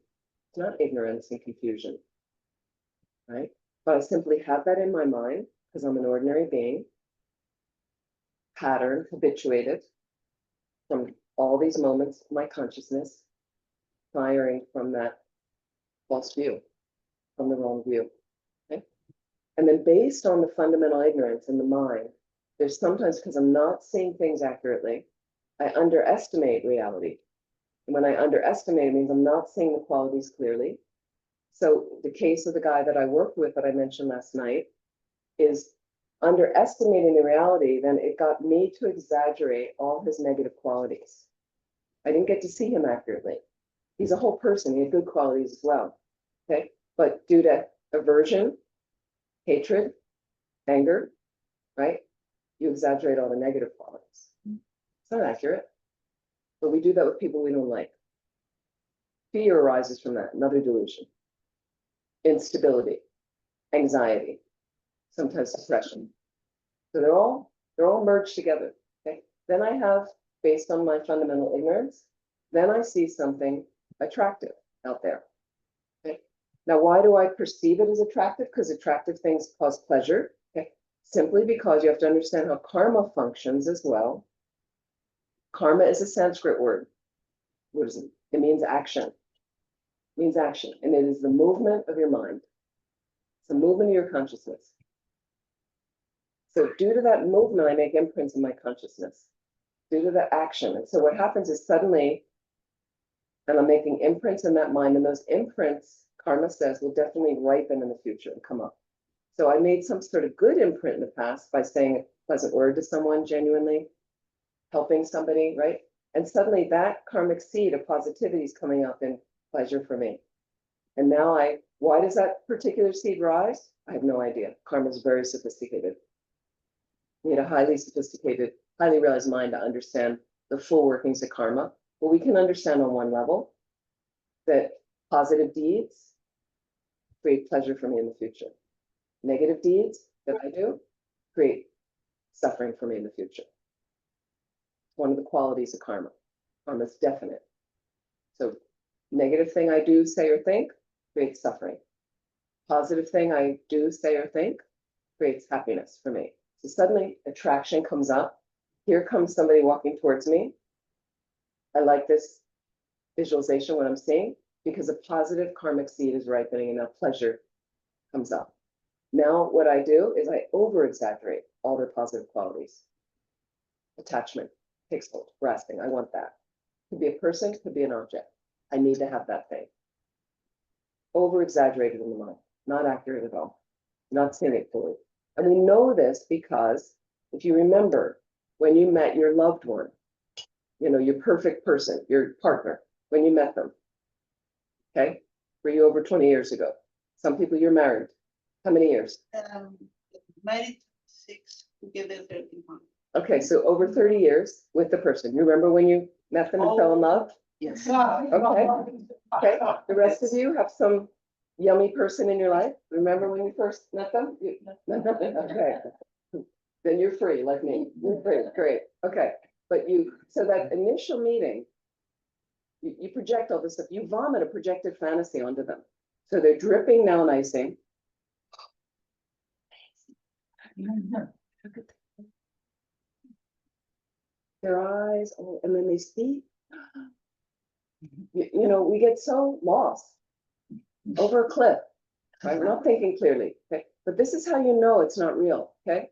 It's not ignorance and confusion, right? But I simply have that in my mind because I'm an ordinary being, pattern, habituated from all these moments of my consciousness, firing from that false view, from the wrong view. Okay? And then based on the fundamental ignorance in the mind, there's sometimes, because I'm not seeing things accurately, I underestimate reality. And when I underestimate, it means I'm not seeing the qualities clearly. So the case of the guy that I worked with that I mentioned last night is underestimating the reality, then it got me to exaggerate all his negative qualities. I didn't get to see him accurately. He's a whole person, he had good qualities as well. Okay, but due to aversion, hatred, anger, right? You exaggerate all the negative qualities. It's not accurate, but we do that with people we don't like. Fear arises from that, another delusion. Instability, anxiety, sometimes depression. So they're all merged together. Okay. Then I have, based on my fundamental ignorance, then I see something attractive out there. Okay. Now, why do I perceive it as attractive? Because attractive things cause pleasure. Okay. Simply because you have to understand how karma functions as well. Karma is a Sanskrit word. What is it? It means action. It means action. And it is the movement of your mind. It's the movement of your consciousness. So due to that movement, I make imprints in my consciousness. Due to that action. And so what happens is suddenly, and I'm making imprints in that mind, and those imprints, karma says, will definitely ripen in the future and come up. So I made some sort of good imprint in the past by saying a pleasant word to someone genuinely, helping somebody, right? And suddenly that karmic seed of positivity is coming up in pleasure for me. And now why does that particular seed rise? I have no idea. Karma is very sophisticated. You need a highly sophisticated, highly realized mind to understand the full workings of karma. Well, we can understand on one level that positive deeds create pleasure for me in the future. Negative deeds that I do create suffering for me in the future. One of the qualities of karma. Karma is definite. So negative thing I do, say, or think creates suffering. Positive thing I do, say, or think creates happiness for me. So suddenly attraction comes up. Here comes somebody walking towards me. I like this visualization, what I'm seeing, because a positive karmic seed is ripening and now pleasure comes up. Now what I do is I over-exaggerate all their positive qualities. attachment takes hold, grasping. I want that. Could be a person, could be an object. I need to have that thing. Over exaggerated in the mind, not accurate at all, not seeing it fully. And we know this because if you remember when you met your loved one, you know, your perfect person, your partner, when you met them, okay? Were you over 20 years ago? Some people you're married. How many years? Married 6, together 31. Okay, so over 30 years with the person. You remember when you met them and fell in love? Yes. Okay. Okay, the rest of you have some yummy person in your life? Remember when you first met them? Okay. Then you're free, like me. You're free, great, okay. But you, so that initial meeting, you project all this stuff, you vomit a projected fantasy onto them. So they're dripping now icing. Their eyes, oh, and then they speak. You know, we get so lost over a cliff. I'm not thinking clearly, okay? But this is how you know it's not real, okay?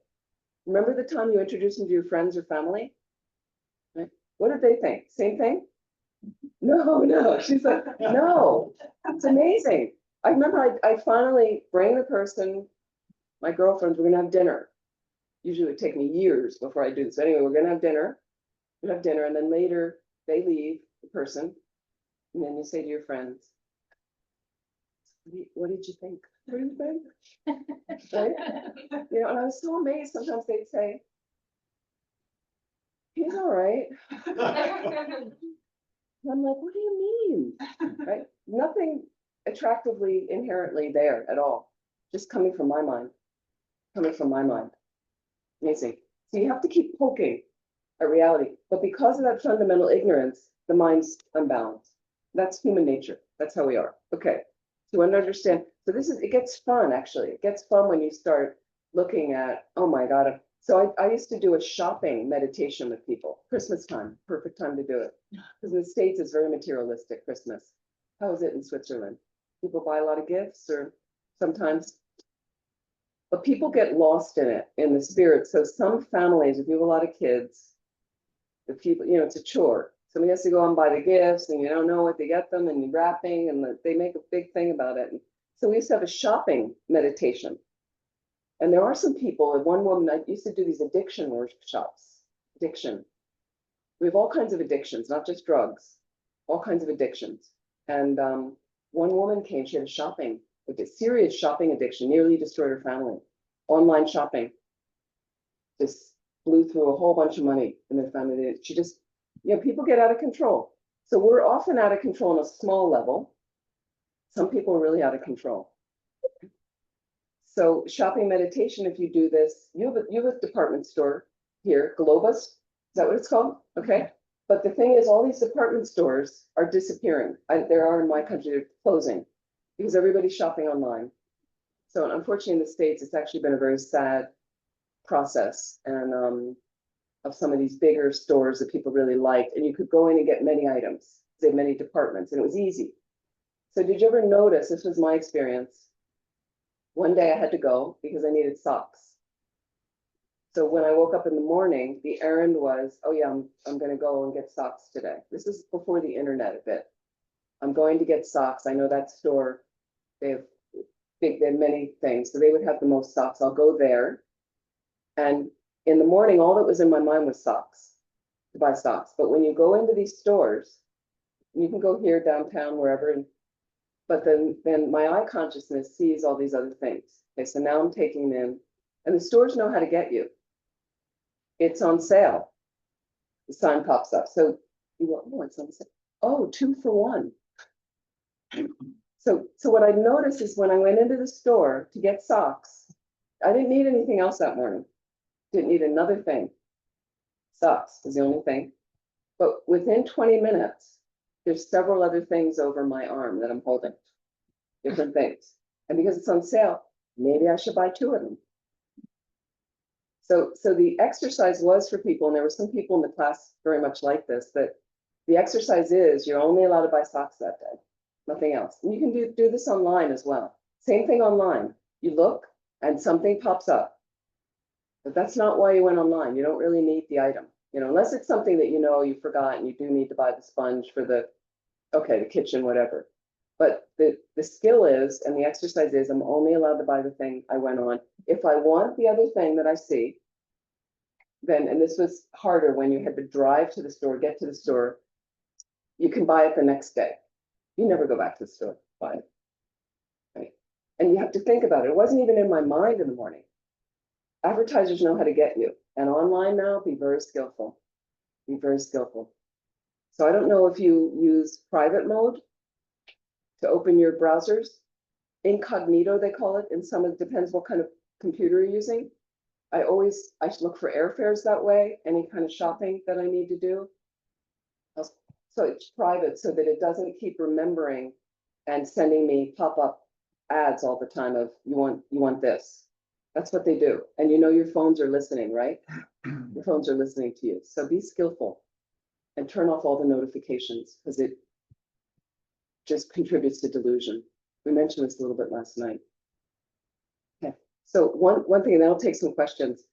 Remember the time you introduced them to your friends or family? Right? What did they think? Same thing? No, she's like, no, it's amazing. I remember I finally bring the person, my girlfriends, we're gonna have dinner. Usually it would take me years before I do this. Anyway, we're gonna have dinner. We'll have dinner, and then later they leave, the person, and then you say to your friends, what did you think? What do you think? Right? You know, and I was so amazed. Sometimes they'd say, he's all right. And I'm like, what do you mean? Right? Nothing attractively inherently there at all. Just coming from my mind. Coming from my mind. Amazing. So you have to keep poking at reality. But because of that fundamental ignorance, the mind's unbalanced. That's human nature. That's how we are. Okay. To understand. So this is, it gets fun actually. It gets fun when you start looking at, oh my God. So I used to do a shopping meditation with people. Christmas time, perfect time to do it. Because in the States, it's very materialistic, Christmas. How is it in Switzerland? People buy a lot of gifts or sometimes, but people get lost in it, in the spirit. So some families, if you have a lot of kids, the people, you know, it's a chore. Somebody has to go and buy the gifts and you don't know what to get them and wrapping and they make a big thing about it. And so we used to have a shopping meditation. And there are some people, and one woman, I used to do these addiction workshops, addiction. We have all kinds of addictions, not just drugs, all kinds of addictions. And one woman came, she had a serious shopping addiction, nearly destroyed her family. Online shopping, just blew through a whole bunch of money in their family. She just, you know, people get out of control. So we're often out of control on a small level. Some people are really out of control. So shopping meditation, if you do this, you have a department store here, Globus, is that what it's called? Okay. But the thing is, all these department stores are disappearing. There are in my country, they're closing because everybody's shopping online. So unfortunately in the States, it's actually been a very sad process and of some of these bigger stores that people really liked. And you could go in and get many items. They had many departments and it was easy. So did you ever notice, this was my experience, one day I had to go because I needed socks. So when I woke up in the morning, the errand was, oh yeah, I'm going to go and get socks today. This is before the internet a bit. I'm going to get socks. I know that store, they have many things. So they would have the most socks. I'll go there. And in the morning, all that was in my mind was socks, to buy socks. But when you go into these stores, you can go here, downtown, wherever, but then my eye consciousness sees all these other things. Okay, so now I'm taking them, and the stores know how to get you. It's on sale. The sign pops up. So you go, oh, it's on sale. Oh, 2 for 1. So what I noticed is when I went into the store to get socks, I didn't need anything else that morning. Didn't need another thing. Socks was the only thing. But within 20 minutes, there's several other things over my arm that I'm holding. Different things. And because it's on sale, maybe I should buy 2 of them. So the exercise was for people, and there were some people in the class very much like this, that the exercise is you're only allowed to buy socks that day, nothing else. And you can do this online as well. Same thing online. You look and something pops up. But that's not why you went online. You don't really need the item. You know, unless it's something that you know you forgot and you do need to buy the sponge for the, okay, the kitchen, whatever. But the skill is, and the exercise is, I'm only allowed to buy the thing I went on. If I want the other thing that I see, then, and this was harder when you had to drive to the store, get to the store, you can buy it the next day. You never go back to the store, buy it. Right? And you have to think about it. It wasn't even in my mind in the morning. Advertisers know how to get you. And online now, be very skillful. Be very skillful. So I don't know if you use private mode to open your browsers. Incognito, they call it. In some, it depends what kind of computer you're using. I look for airfares that way, any kind of shopping that I need to do. So it's private so that it doesn't keep remembering and sending me pop-up ads all the time of you want this. That's what they do. And you know your phones are listening, right? Your phones are listening to you. So be skillful and turn off all the notifications because it just contributes to delusion. We mentioned this a little bit last night. Okay. So one thing, and that'll take some questions.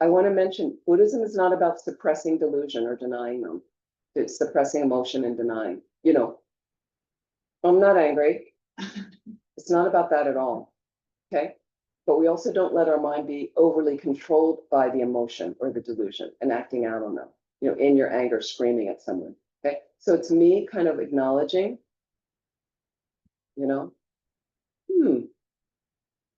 I want to mention Buddhism is not about suppressing delusion or denying them. It's suppressing emotion and denying. You know, I'm not angry. It's not about that at all. Okay. But we also don't let our mind be overly controlled by the emotion or the delusion and acting out on them. You know, in your anger, screaming at someone. Okay. So it's me kind of acknowledging, you know,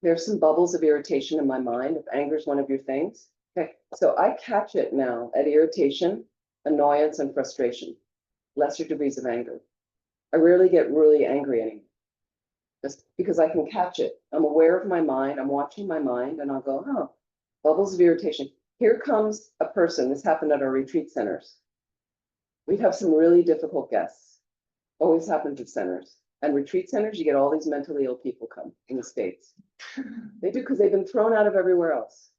there's some bubbles of irritation in my mind. If anger is one of your things. Okay. So I catch it now at irritation, annoyance, and frustration, lesser degrees of anger. I rarely get really angry anymore. Just because I can catch it. I'm aware of my mind, I'm watching my mind, and I'll go, oh, bubbles of irritation. Here comes a person, this happened at our retreat centers. We'd have some really difficult guests. Always happens at centers. And retreat centers, you get all these mentally ill people come in the States. They do because they've been thrown out of everywhere else.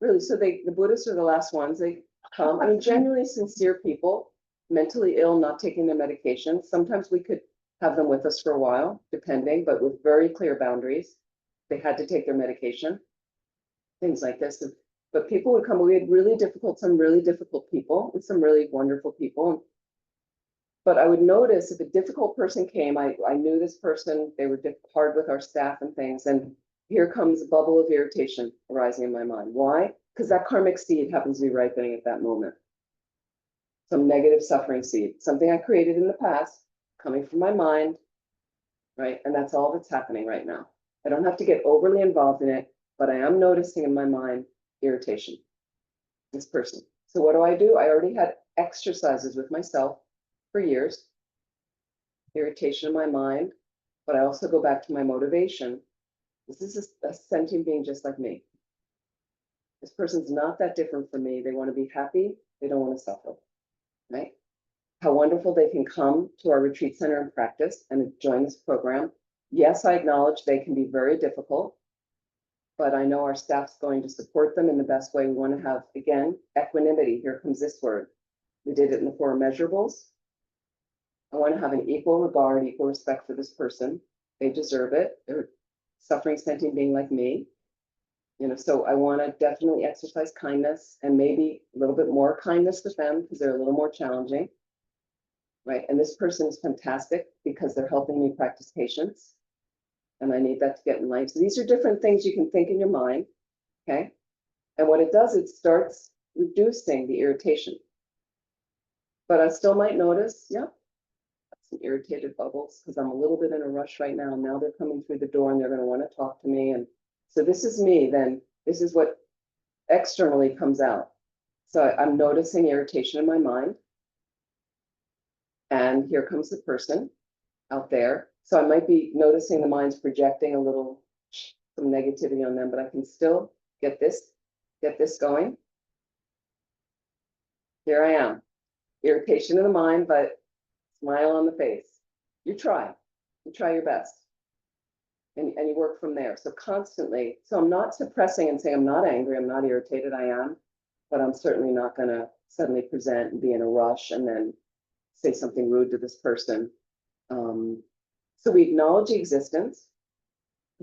Really, so the Buddhists are the last ones. They come, I mean, genuinely sincere people, mentally ill, not taking their medications. Sometimes we could have them with us for a while, depending, but with very clear boundaries. They had to take their medication, things like this. But people would come, we had some really difficult people and some really wonderful people. But I would notice if a difficult person came, I knew this person, they were hard with our staff and things. And here comes a bubble of irritation arising in my mind. Why? Because that karmic seed happens to be ripening at that moment. Some negative suffering seed, something I created in the past, coming from my mind, right? And that's all that's happening right now. I don't have to get overly involved in it, but I am noticing in my mind irritation, this person. So what do? I already had exercises with myself for years, irritation in my mind, but I also go back to my motivation. This is a sentient being just like me. This person's not that different from me. They want to be happy. They don't want to suffer, right? How wonderful they can come to our retreat center and practice and join this program. Yes, I acknowledge they can be very difficult, but I know our staff's going to support them in the best way. We want to have, again, equanimity. Here comes this word. We did it in the 4 measurables. I want to have an equal regard, equal respect for this person. They deserve it. They're a suffering sentient being like me. You know, so I want to definitely exercise kindness and maybe a little bit more kindness with them because they're a little more challenging. Right. And this person is fantastic because they're helping me practice patience. And I need that to get in life. So these are different things you can think in your mind. Okay. And what it does, it starts reducing the irritation. But I still might notice, yeah, some irritated bubbles because I'm a little bit in a rush right now. Now they're coming through the door and they're going to want to talk to me. And so this is me, then this is what externally comes out. So I'm noticing irritation in my mind. And here comes the person out there. So I might be noticing the mind's projecting a little, some negativity on them, but I can still get this going. Here I am. Irritation in the mind, but smile on the face. You try your best. And you work from there. So constantly, so I'm not suppressing and saying, I'm not angry, I'm not irritated, I am, but I'm certainly not gonna suddenly present and be in a rush and then say something rude to this person. So we acknowledge the existence,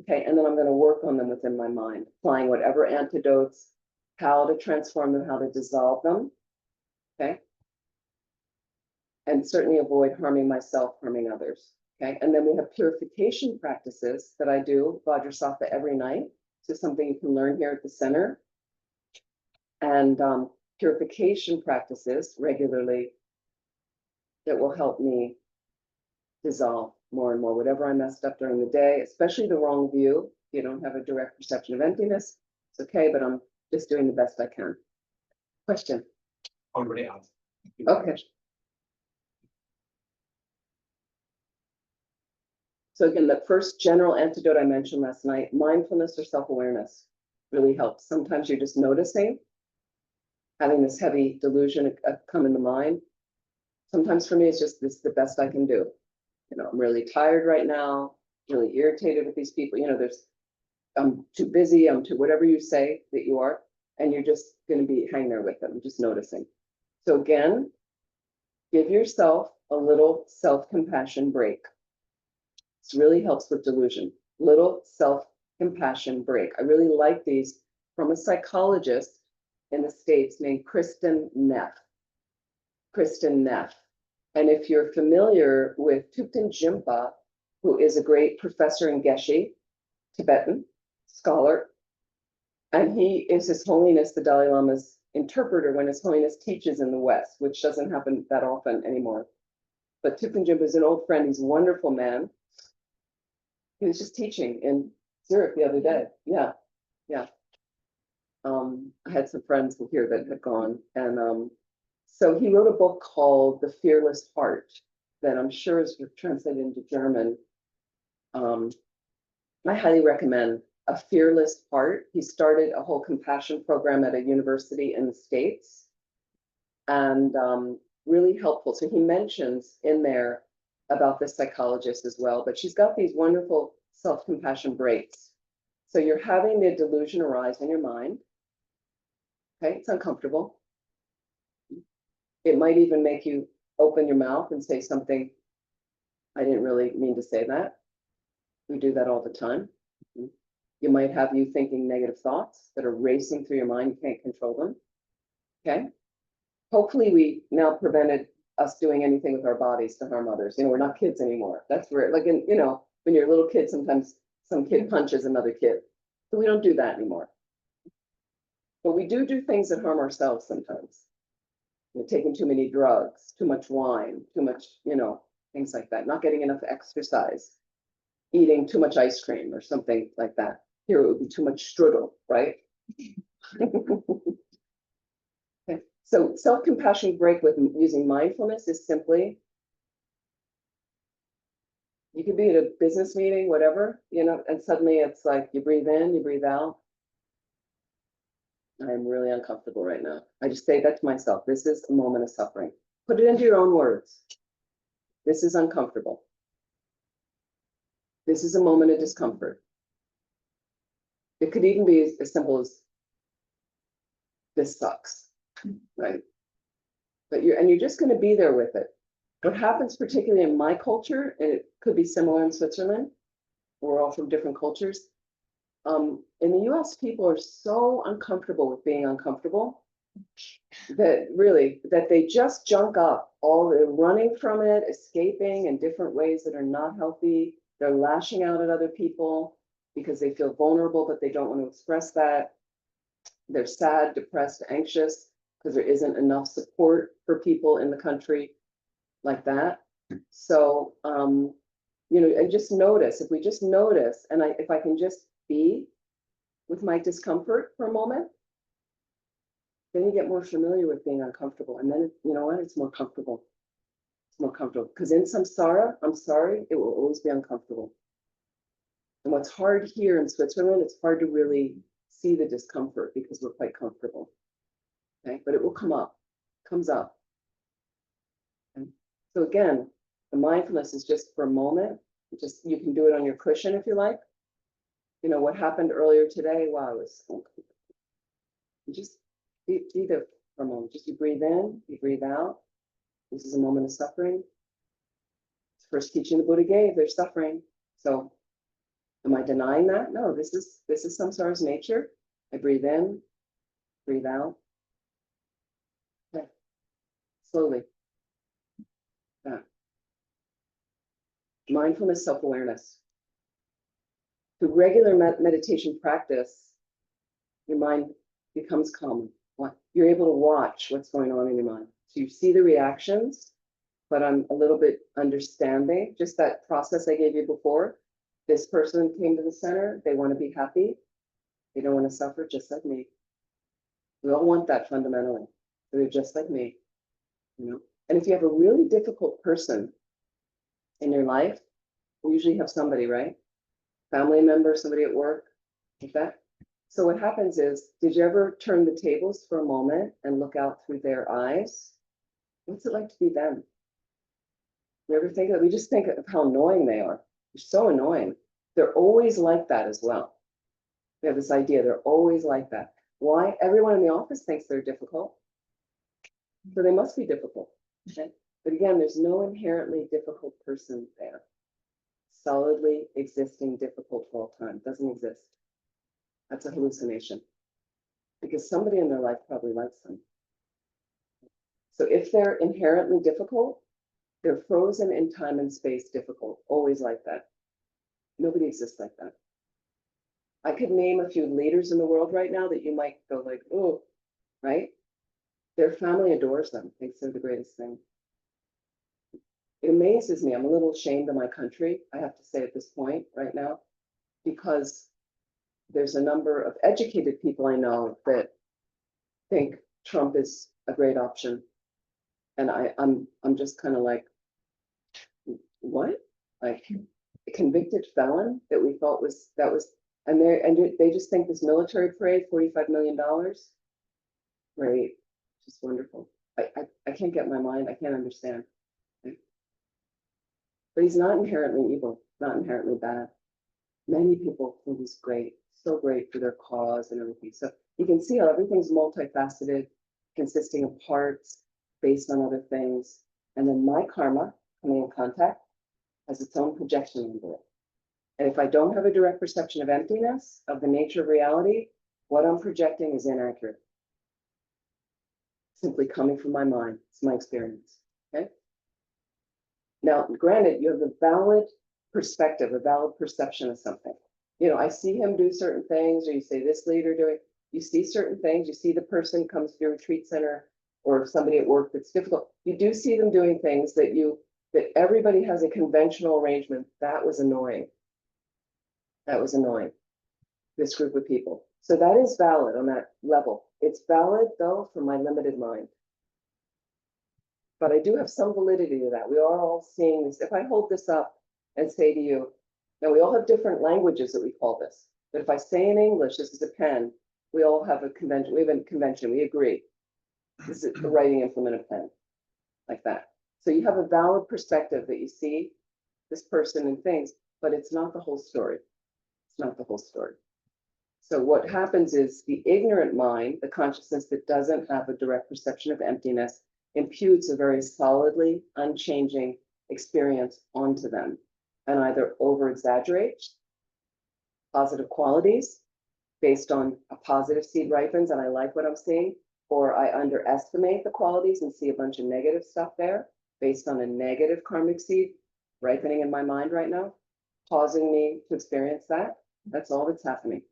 okay, and then I'm going to work on them within my mind, applying whatever antidotes, how to transform them, how to dissolve them, Okay. And certainly avoid harming myself, harming others. Okay. And then we have purification practices that I do, Vajrasattva, every night. So something you can learn here at the center. And purification practices regularly that will help me dissolve more and more whatever I messed up during the day, especially the wrong view. If you don't have a direct perception of emptiness, it's okay, but I'm just doing the best I can. Question? Already asked. Okay. So again, the first general antidote I mentioned last night, mindfulness or self-awareness really helps. Sometimes you're just noticing, having this heavy delusion come in the mind. Sometimes for me, it's just, this is the best I can do. You know, I'm really tired right now, really irritated with these people. You know, I'm too busy, I'm too, whatever you say that you are, and you're just going to be hanging there with them, just noticing. So again, give yourself a little self-compassion break. This really helps with delusion. Little self-compassion break. I really like these from a psychologist in the States named Kristen Neff. Kristen Neff. And if you're familiar with Thupten Jinpa, who is a great professor in Geshe, Tibetan scholar, and he is His Holiness the Dalai Lama's interpreter when His Holiness teaches in the West, which doesn't happen that often anymore. But Thupten Jinpa is an old friend. He's a wonderful man. He was just teaching in Zurich the other day. Yeah, yeah. I had some friends here that had gone, and so he wrote a book called The Fearless Heart that I'm sure is translated into German. I highly recommend A Fearless Heart. He started a whole compassion program at a university in the States, and really helpful. So he mentions in there about this psychologist as well, but she's got these wonderful self-compassion breaks. So you're having the delusion arise in your mind. Okay, it's uncomfortable. It might even make you open your mouth and say something, I didn't really mean to say that. We do that all the time. You might have you thinking negative thoughts that are racing through your mind. You can't control them. Okay. Hopefully we now prevented us doing anything with our bodies to harm others. You know, we're not kids anymore. That's where, like, you know, when you're a little kid, sometimes some kid punches another kid. So we don't do that anymore. But we do things that harm ourselves sometimes. You know, taking too many drugs, too much wine, too much, you know, things like that. Not getting enough exercise, eating too much ice cream or something like that. Here it would be too much strudel, right? Okay. So self-compassion break with using mindfulness is simply, you could be at a business meeting, whatever, you know, and suddenly it's like you breathe in, you breathe out. I'm really uncomfortable right now. I just say that to myself. This is a moment of suffering. Put it into your own words. This is uncomfortable. This is a moment of discomfort. It could even be as simple as this sucks, right? But you're just going to be there with it. What happens, particularly in my culture, and it could be similar in Switzerland, we're all from different cultures. In the US, people are so uncomfortable with being uncomfortable that really, that they just junk up all, they're running from it, escaping in different ways that are not healthy. They're lashing out at other people because they feel vulnerable, but they don't want to express that. They're sad, depressed, anxious because there isn't enough support for people in the country like that. So, you know, and just notice, if we just notice, and if I can just be with my discomfort for a moment, then you get more familiar with being uncomfortable. And then, you know what, it's more comfortable. It's more comfortable. Because in samsara, I'm sorry, it will always be uncomfortable. And what's hard here in Switzerland, it's hard to really see the discomfort because we're quite comfortable. Okay, but it will come up, comes up. Okay? So again, the mindfulness is just for a moment. Just, you can do it on your cushion if you like. You know, what happened earlier today, wow, it was so cool. Just be there for a moment. Just you breathe in, you breathe out. This is a moment of suffering. First teaching the Buddha gave, there's suffering. So am I denying that? No, this is samsara's nature. I breathe in, breathe out. Okay. slowly. That. Mindfulness, self-awareness. Through regular meditation practice, your mind becomes calm. You're able to watch what's going on in your mind. So you see the reactions, but I'm a little bit understanding, just that process I gave you before. This person came to the center, they want to be happy. They don't want to suffer, just like me. We all want that fundamentally. They're just like me, you know. And if you have a really difficult person in your life, you usually have somebody, right? Family member, somebody at work, like that. So what happens is, did you ever turn the tables for a moment and look out through their eyes? What's it like to be them? You ever think that? We just think of how annoying they are. They're so annoying. They're always like that as well. We have this idea they're always like that. Why? Everyone in the office thinks they're difficult. So they must be difficult. Okay? But again, there's no inherently difficult person there. Solidly existing difficult for all time. Doesn't exist. That's a hallucination. Because somebody in their life probably likes them. So if they're inherently difficult, they're frozen in time and space difficult. Always like that. Nobody exists like that. I could name a few leaders in the world right now that you might go like, oh, right? Their family adores them, thinks they're the greatest thing. It amazes me. I'm a little ashamed of my country, I have to say at this point right now, because there's a number of educated people I know that think Trump is a great option. And I'm just kind of like, what? Like a convicted felon that we thought that was, and they just think this military parade, $45 million. Great, just wonderful. I can't get my mind, I can't understand. But he's not inherently evil, not inherently bad. Many people think he's great, so great for their cause and everything. So you can see how everything's multifaceted, consisting of parts based on other things. And then my karma coming in contact has its own projection into it. And if I don't have a direct perception of emptiness, of the nature of reality, what I'm projecting is inaccurate. Simply coming from my mind. It's my experience. Okay. Now, granted, you have a valid perspective, a valid perception of something. You know, I see him do certain things, or you say this leader doing, you see certain things, you see the person comes to your retreat center, or somebody at work that's difficult. You do see them doing things that everybody has a conventional arrangement. That was annoying. That was annoying. This group of people. So that is valid on that level. It's valid though for my limited mind. But I do have some validity to that. We are all seeing this. If I hold this up and say to you, now we all have different languages that we call this. But if I say in English, this is a pen, we all have a convention. We have a convention. We agree. This is the writing implement of pen, like that. So you have a valid perspective that you see this person and things, but it's not the whole story. It's not the whole story. So what happens is the ignorant mind, the consciousness that doesn't have a direct perception of emptiness, imputes a very solidly unchanging experience onto them and either over-exaggerates positive qualities based on a positive seed ripens and I like what I'm seeing, or I underestimate the qualities and see a bunch of negative stuff there based on a negative karmic seed ripening in my mind right now, causing me to experience that. That's all that's happening.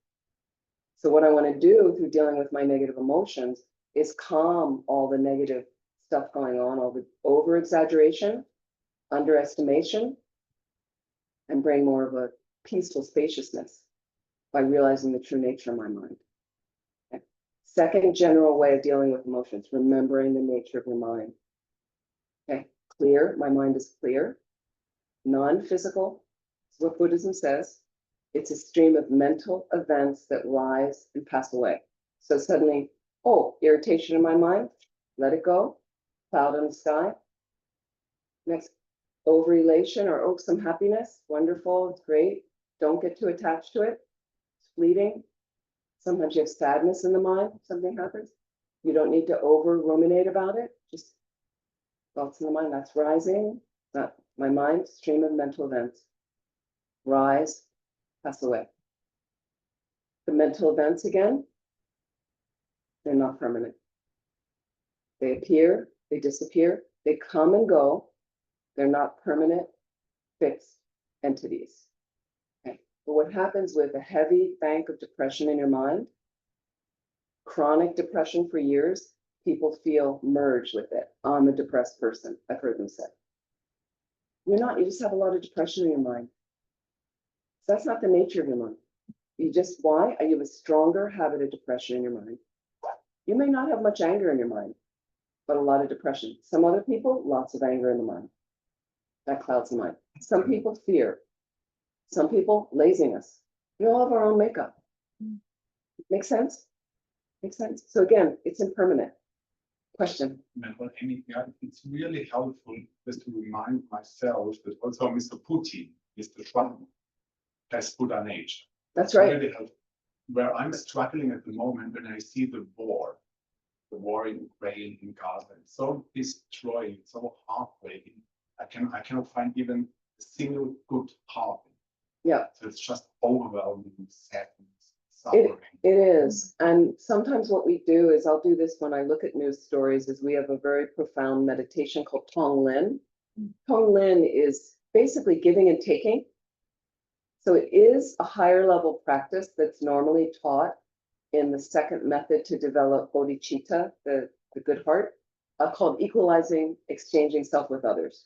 So what I want to do through dealing with my negative emotions is calm all the negative stuff going on, all the over-exaggeration, underestimation, and bring more of a peaceful spaciousness by realizing the true nature of my mind. Okay. Second general way of dealing with emotions, remembering the nature of your mind. Okay, clear, my mind is clear, non-physical, that's what Buddhism says. It's a stream of mental events that rise and pass away. So suddenly, oh, irritation in my mind, let it go. Cloud in the sky. Next, over-elation or some happiness, wonderful, it's great. Don't get too attached to it. It's fleeting. Sometimes you have sadness in the mind, something happens. You don't need to over-ruminate about it. Just thoughts in the mind, that's rising. Not my mind, stream of mental events. Rise, pass away. The mental events again, they're not permanent. They appear, They disappear, they come and go. They're not permanent, fixed entities. Okay. But what happens with a heavy bank of depression in your mind, chronic depression for years, people feel merged with it. I'm a depressed person, I've heard them say. You're not, you just have a lot of depression in your mind. So that's not the nature of your mind. You just, why? You have a stronger habit of depression in your mind. You may not have much anger in your mind, but a lot of depression. Some other people, lots of anger in the mind. That clouds the mind. Some people fear. Some people, laziness. We all have our own makeup. Make sense? Makes sense? So again, it's impermanent. Question? Well, Amy, yeah, it's really helpful just to remind myself that also Mr. Putin, Mr. Trump, has Buddha nature. That's right. Really helpful. Where I'm struggling at the moment when I see the war in Ukraine, in Gaza, it's so destroying, so heartbreaking. I cannot find even a single good part. Yeah. So it's just overwhelming sadness, suffering. It is. And sometimes what we do is, I'll do this when I look at news stories, is we have a very profound meditation called Tonglen. Tonglen is basically giving and taking. So it is a higher level practice that's normally taught in the second method to develop bodhicitta, the good heart, called equalizing, exchanging self with others.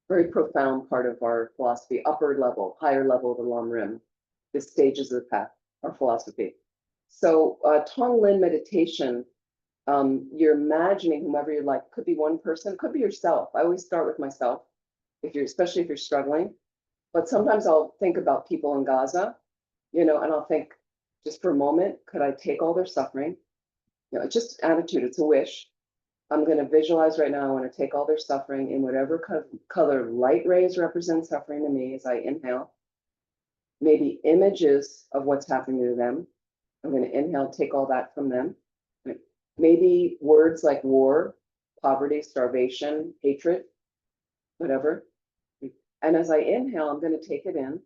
Very profound part of our philosophy, upper level, higher level of the Lam Rim, the stages of the path, our philosophy. So Tonglen meditation, you're imagining whomever you like, could be one person, could be yourself. I always start with myself, especially if you're struggling. But sometimes I'll think about people in Gaza, and I'll think, just for a moment, could I take all their suffering? Just attitude, it's a wish. I'm going to visualize right now, I want to take all their suffering in whatever color light rays represent suffering to me as I inhale. Maybe images of what's happening to them. I'm going to inhale, take all that from them. Maybe words like war, poverty, starvation, hatred, whatever. And as I inhale, I'm going to take it in,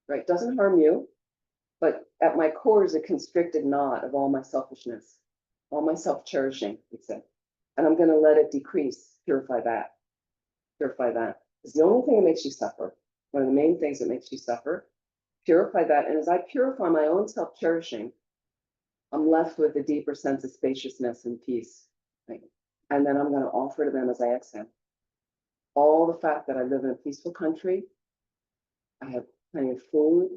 right? Doesn't harm you, but at my core is a constricted knot of all my selfishness, all my self-cherishing, he said. And I'm going to let it decrease, purify that. Purify that. It's the only thing that makes you suffer. One of the main things that makes you suffer. Purify that. And as I purify my own self-cherishing, I'm left with a deeper sense of spaciousness and peace. Right? And then I'm going to offer to them as I exhale. All the fact that I live in a peaceful country, I have plenty of food,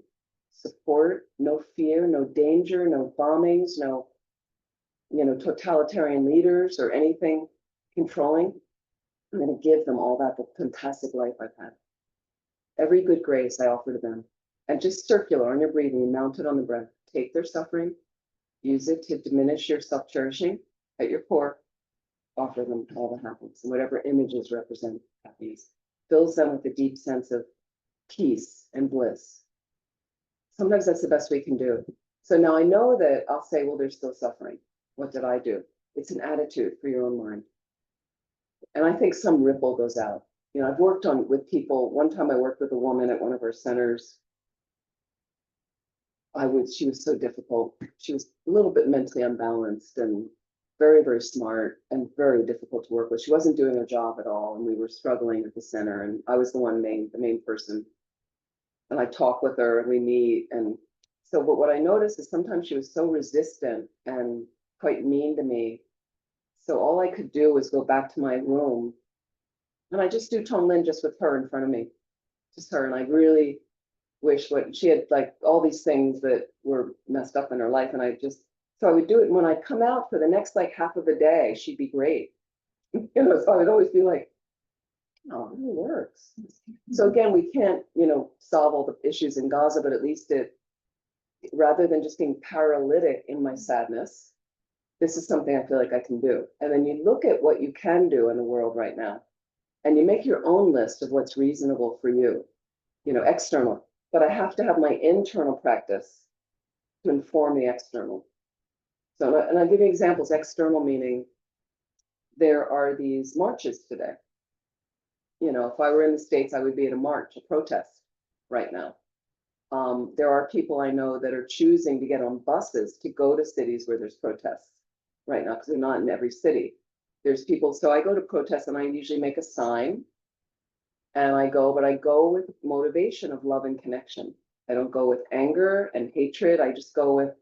support, no fear, no danger, no bombings, no totalitarian leaders or anything controlling. I'm going to give them all that, the fantastic life I've had. Every good grace I offer to them. And just circular on your breathing, mount it on the breath. Take their suffering, use it to diminish your self-cherishing at your core, offer them all the happiness, and whatever images represent happiness. Fills them with a deep sense of peace and bliss. Sometimes that's the best we can do. So now I know that I'll say, well, there's still suffering. What did I do? It's an attitude for your own mind. And I think some ripple goes out. I've worked with people. One time I worked with a woman at one of our centers. She was so difficult. She was a little bit mentally unbalanced and very, very smart and very difficult to work with. She wasn't doing her job at all. And we were struggling at the center, and I was the main person. And I talk with her and we meet. And so, but what I noticed is sometimes she was so resistant and quite mean to me. So all I could do was go back to my room and I just do Tonglen just with her in front of me, just her. And I really wish she had like all these things that were messed up in her life. And so I would do it. And when I come out for the next like half of a day, she'd be great. So I would always be like, oh, it really works. So again, we can't, solve all the issues in Gaza, but at least rather than just being paralytic in my sadness, this is something I feel like I can do. And then you look at what you can do in the world right now, and you make your own list of what's reasonable for you, external. But I have to have my internal practice to inform the external. So, and I'll give you examples. External meaning there are these marches today. If I were in the States, I would be at a march, a protest right now. There are people I know that are choosing to get on buses to go to cities where there's protests right now, because they're not in every city. There's people, so I go to protests and I usually make a sign. And I go, but I go with motivation of love and connection. I don't go with anger and hatred. I just go with,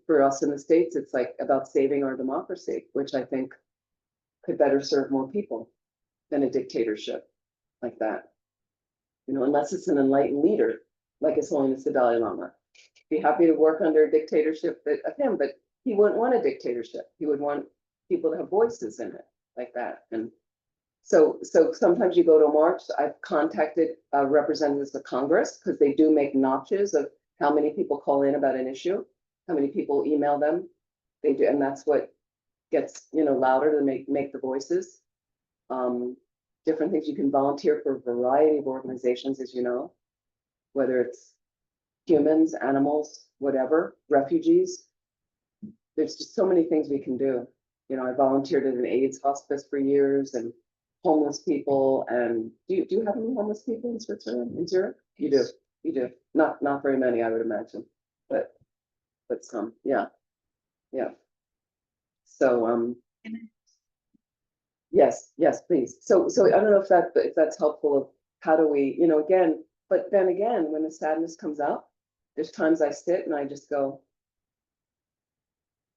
for us in the States, it's like about saving our democracy, which I think could better serve more people than a dictatorship like that. Unless it's an enlightened leader, like His Holiness the Dalai Lama. Be happy to work under a dictatorship of him, but he wouldn't want a dictatorship. He would want people to have voices in it like that. And so sometimes you go to a march. I've contacted representatives of Congress because they do make notches of how many people call in about an issue, how many people email them. They do, and that's what gets louder to make the voices. Different things. You can volunteer for a variety of organizations, as you know, whether it's humans, animals, whatever, refugees. There's just so many things we can do. I volunteered at an AIDS hospice for years, and homeless people. And do you have any homeless people in Switzerland, in Zurich? You do. Not very many, I would imagine, but some, yeah. So yes, please. So I don't know if that's helpful of how do we, again, but then again, when the sadness comes up, there's times I sit and I just go,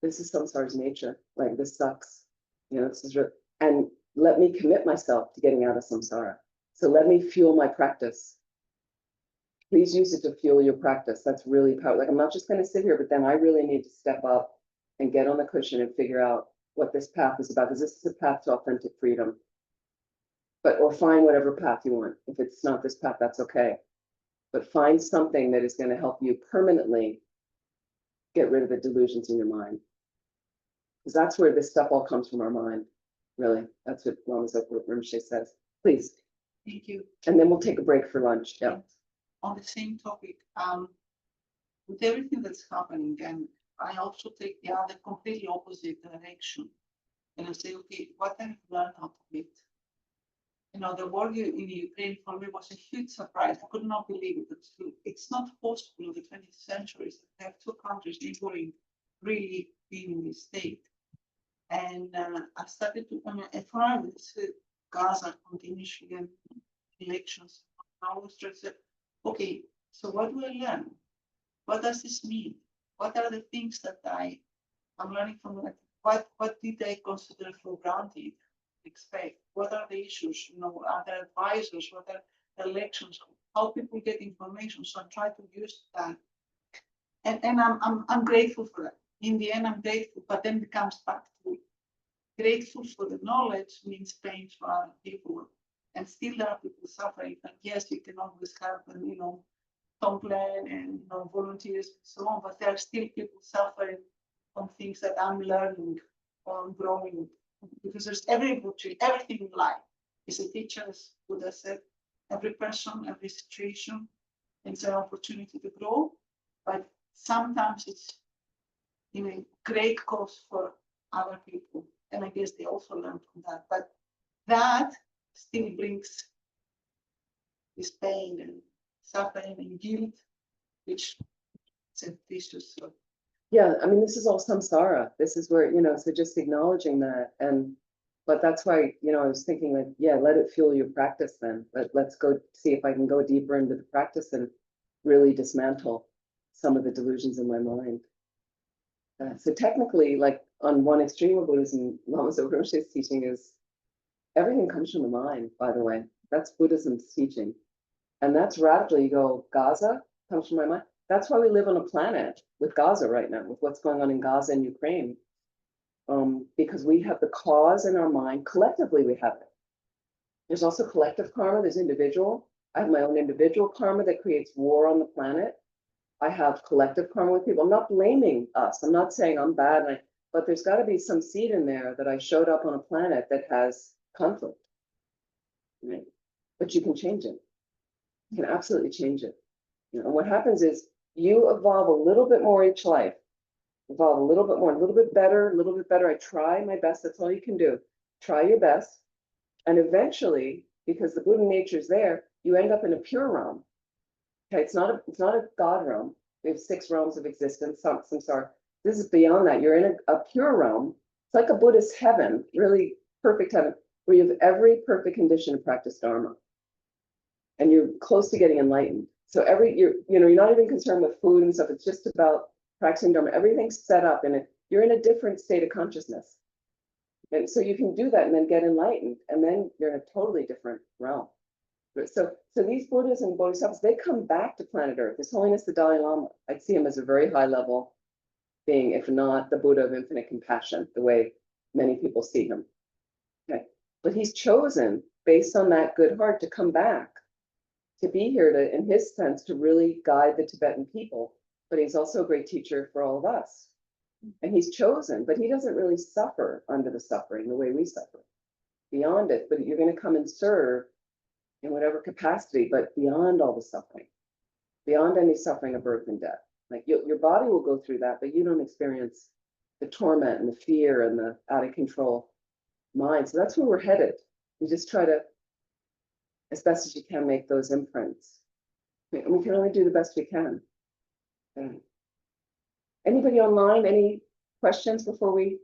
this is samsara's nature. Like, this sucks. This is and let me commit myself to getting out of samsara. So let me fuel my practice. Please use it to fuel your practice. That's really powerful. Like, I'm not just going to sit here, but then I really need to step up and get on the cushion and figure out what this path is about, because this is a path to authentic freedom. Or find whatever path you want. If it's not this path, that's okay. But find something that is going to help you permanently get rid of the delusions in your mind. Because that's where this stuff all comes from, our mind. Really, that's what Lama Zopa Rinpoche says. Please. Thank you. And then we'll take a break for lunch. Yeah. On the same topic, with everything that's happening, and I also take the other completely opposite direction. And I say, okay, what have I learned out of it? The war in Ukraine for me was a huge surprise. I could not believe it. It's not possible in the 20th century to have two countries neighboring really being in this state. And I started to, at first, Gaza continuously and elections. I was just said, okay, so what do I learn? What does this mean? What are the things that I'm learning from that? What did I consider for granted? Expect? What are the issues? Are there advisors? What are elections? How people get information? So I try to use that, and I'm grateful for that. In the end, I'm grateful, but then it comes back to grateful for the knowledge means pain for other people, and still there are people suffering. And yes, you can always help and complain and volunteers and so on, but there are still people suffering from things that I'm learning or I'm growing. Because there's everything in life is a teacher, as Buddha said. Every person, every situation, it's an opportunity to grow. But sometimes it's a great cause for other people, and I guess they also learn from that. But that still brings this pain and suffering and guilt, which is a vicious circle. Yeah, I mean, this is all samsara. This is where, so just acknowledging that. But that's why, I was thinking like, yeah, let it fuel your practice then. Let's go see if I can go deeper into the practice and really dismantle some of the delusions in my mind. So technically, like on one extreme of Buddhism, Lama Zopa Rinpoche's teaching is everything comes from the mind, by the way. That's Buddhism's teaching. And that's radically, you go, Gaza comes from my mind. That's why we live on a planet with Gaza right now, with what's going on in Gaza and Ukraine. Because we have the cause in our mind. Collectively, we have it. There's also collective karma. There's individual. I have my own individual karma that creates war on the planet. I have collective karma with people. I'm not blaming us. I'm not saying I'm bad, but there's got to be some seed in there that I showed up on a planet that has conflict. Right? But you can change it. You can absolutely change it. And what happens is you evolve a little bit more each life. Evolve a little bit more, a little bit better, a little bit better. I try my best. That's all you can do. Try your best. And eventually, because the Buddha nature is there, you end up in a pure realm. Okay, it's not a God realm. We have 6 realms of existence, samsara. This is beyond that. You're in a pure realm. It's like a Buddhist heaven, really perfect heaven, where you have every perfect condition to practice Dharma. And you're close to getting enlightened. So you're not even concerned with food and stuff. It's just about practicing Dharma. Everything's set up and you're in a different state of consciousness. And so you can do that and then get enlightened. And then you're in a totally different realm. So these Buddhas and Bodhisattvas, they come back to planet Earth. His Holiness the Dalai Lama, I'd see him as a very high level being, if not the Buddha of infinite compassion, the way many people see him. Okay. But he's chosen, based on that good heart, to come back, to be here to, in his sense, to really guide the Tibetan people. But he's also a great teacher for all of us. And he's chosen, but he doesn't really suffer under the suffering the way we suffer. Beyond it, but you're going to come and serve in whatever capacity, but beyond all the suffering, beyond any suffering of birth and death. Like your body will go through that, but you don't experience the torment and the fear and the out of control mind. So that's where we're headed. We just try to, as best as you can, make those imprints. And we can only do the best we can. Okay. Anybody online? Any questions before we?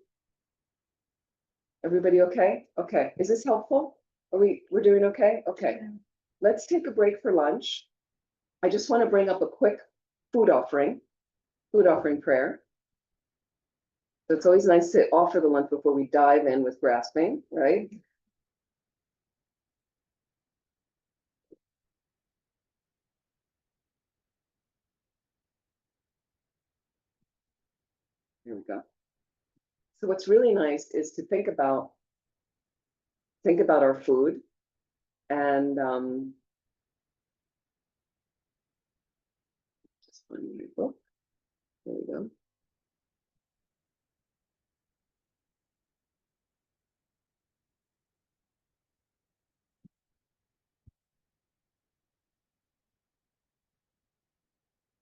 Everybody okay? Okay. Is this helpful? We're doing okay? Okay. Let's take a break for lunch. I just want to bring up a quick food offering prayer. So it's always nice to offer the lunch before we dive in with grasping, right? Here we go. So what's really nice is to think about our food and just find my book. There we go.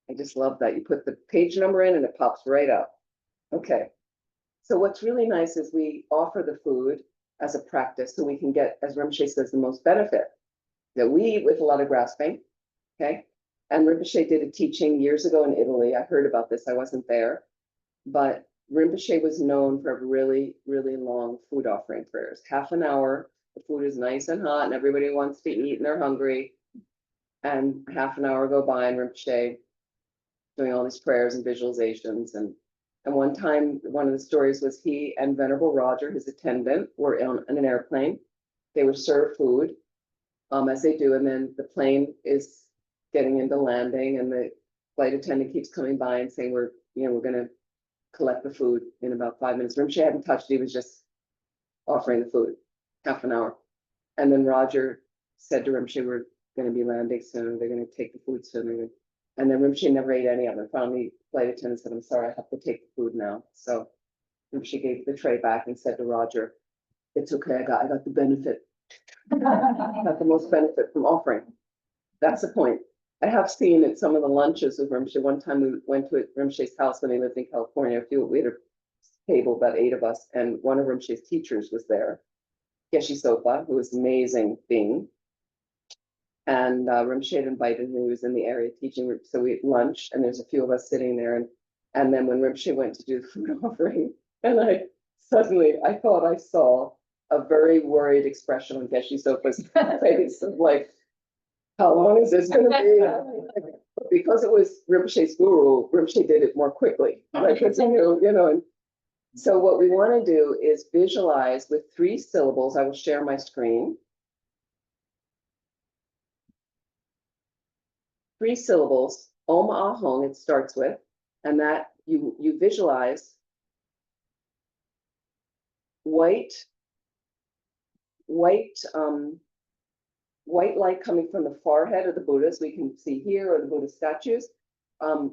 I just love that. You put the page number in and it pops right up. Okay. So what's really nice is we offer the food as a practice so we can get, as Rinpoche says, the most benefit. That we eat with a lot of grasping, okay? And Rinpoche did a teaching years ago in Italy. I heard about this, I wasn't there. But Rinpoche was known for really, really long food offering prayers. Half an hour, the food is nice and hot and everybody wants to eat and they're hungry. And half an hour go by and Rinpoche doing all these prayers and visualizations. And one time, one of the stories was he and Venerable Roger, his attendant, were on an airplane. They were served food, as they do, and then the plane is getting into landing, and the flight attendant keeps coming by and saying, we're going to collect the food in about 5 minutes. Rinpoche hadn't touched it, he was just offering the food, half an hour. And then Roger said to Rinpoche, we're going to be landing soon, they're going to take the food soon. And then Rinpoche never ate any of it. Finally, flight attendant said, I'm sorry, I have to take the food now. So Rinpoche gave the tray back and said to Roger, it's okay, I got the benefit. Got the most benefit from offering. That's the point. I have seen at some of the lunches with Rinpoche. One time we went to Rinpoche's house when he lived in California. We had a table, about 8 of us, and one of Rinpoche's teachers was there, Geshe Sopa, who was an amazing being. And Rinpoche had invited him. He was in the area teaching. So we had lunch, and there's a few of us sitting there. And then when Rinpoche went to do the food offering, and I thought I saw a very worried expression on Geshe Sopa's face of like, how long is this going to be? Because it was Rinpoche's guru, Rinpoche did it more quickly. Like, and so what we want to do is visualize with 3 syllables. I will share my screen. 3 syllables, Om Ahong, it starts with, and that you visualize white light coming from the forehead of the Buddhas, we can see here, or the Buddha statues,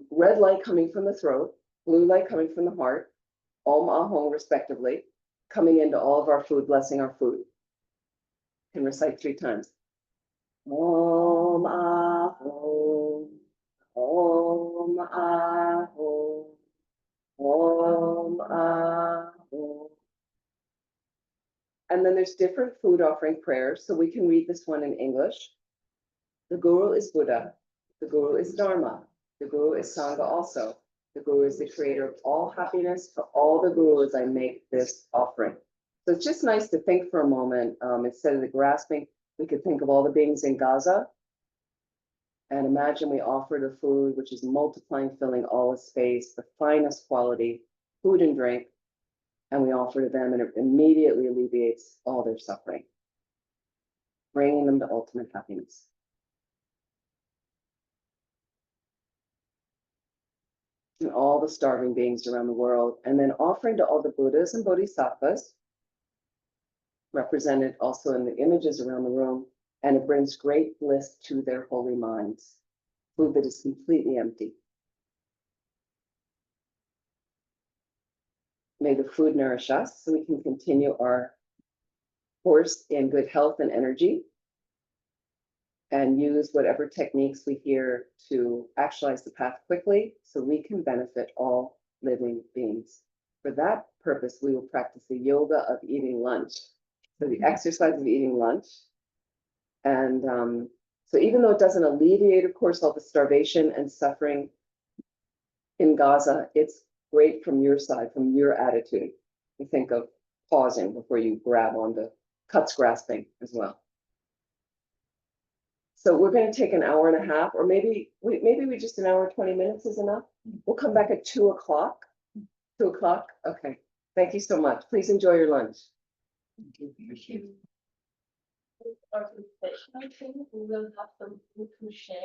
red light coming from the throat, blue light coming from the heart, Om Ahong respectively, coming into all of our food, blessing our food. You can recite 3 times. Om Ahong, Om Ahong, Om Ahong. And then there's different food offering prayers, so we can read this one in English. The Guru is Buddha. The Guru is Dharma. The Guru is Sangha also. The Guru is the creator of all happiness. To all the Gurus, I make this offering. So it's just nice to think for a moment, instead of the grasping, we could think of all the beings in Gaza. And imagine we offer the food, which is multiplying, filling all the space, the finest quality, food and drink, and we offer to them, and it immediately alleviates all their suffering, bringing them to ultimate happiness. And all the starving beings around the world, and then offering to all the Buddhas and Bodhisattvas, represented also in the images around the room, and it brings great bliss to their holy minds. Food that is completely empty. May the food nourish us so we can continue our course in good health and energy, and use whatever techniques we hear to actualize the path quickly so we can benefit all living beings. For that purpose, we will practice the yoga of eating lunch. So the exercise of eating lunch. And so even though it doesn't alleviate, of course, all the starvation and suffering in Gaza, it's great from your side, from your attitude. You think of pausing before you grab onto cuts grasping as well. So we're going to take an hour and a half, or maybe we just an hour, 20 minutes is enough. We'll come back at 2 o'clock. 2 o'clock. Okay. Thank you so much. Please enjoy your lunch. Organizational thing, we will have some food to share.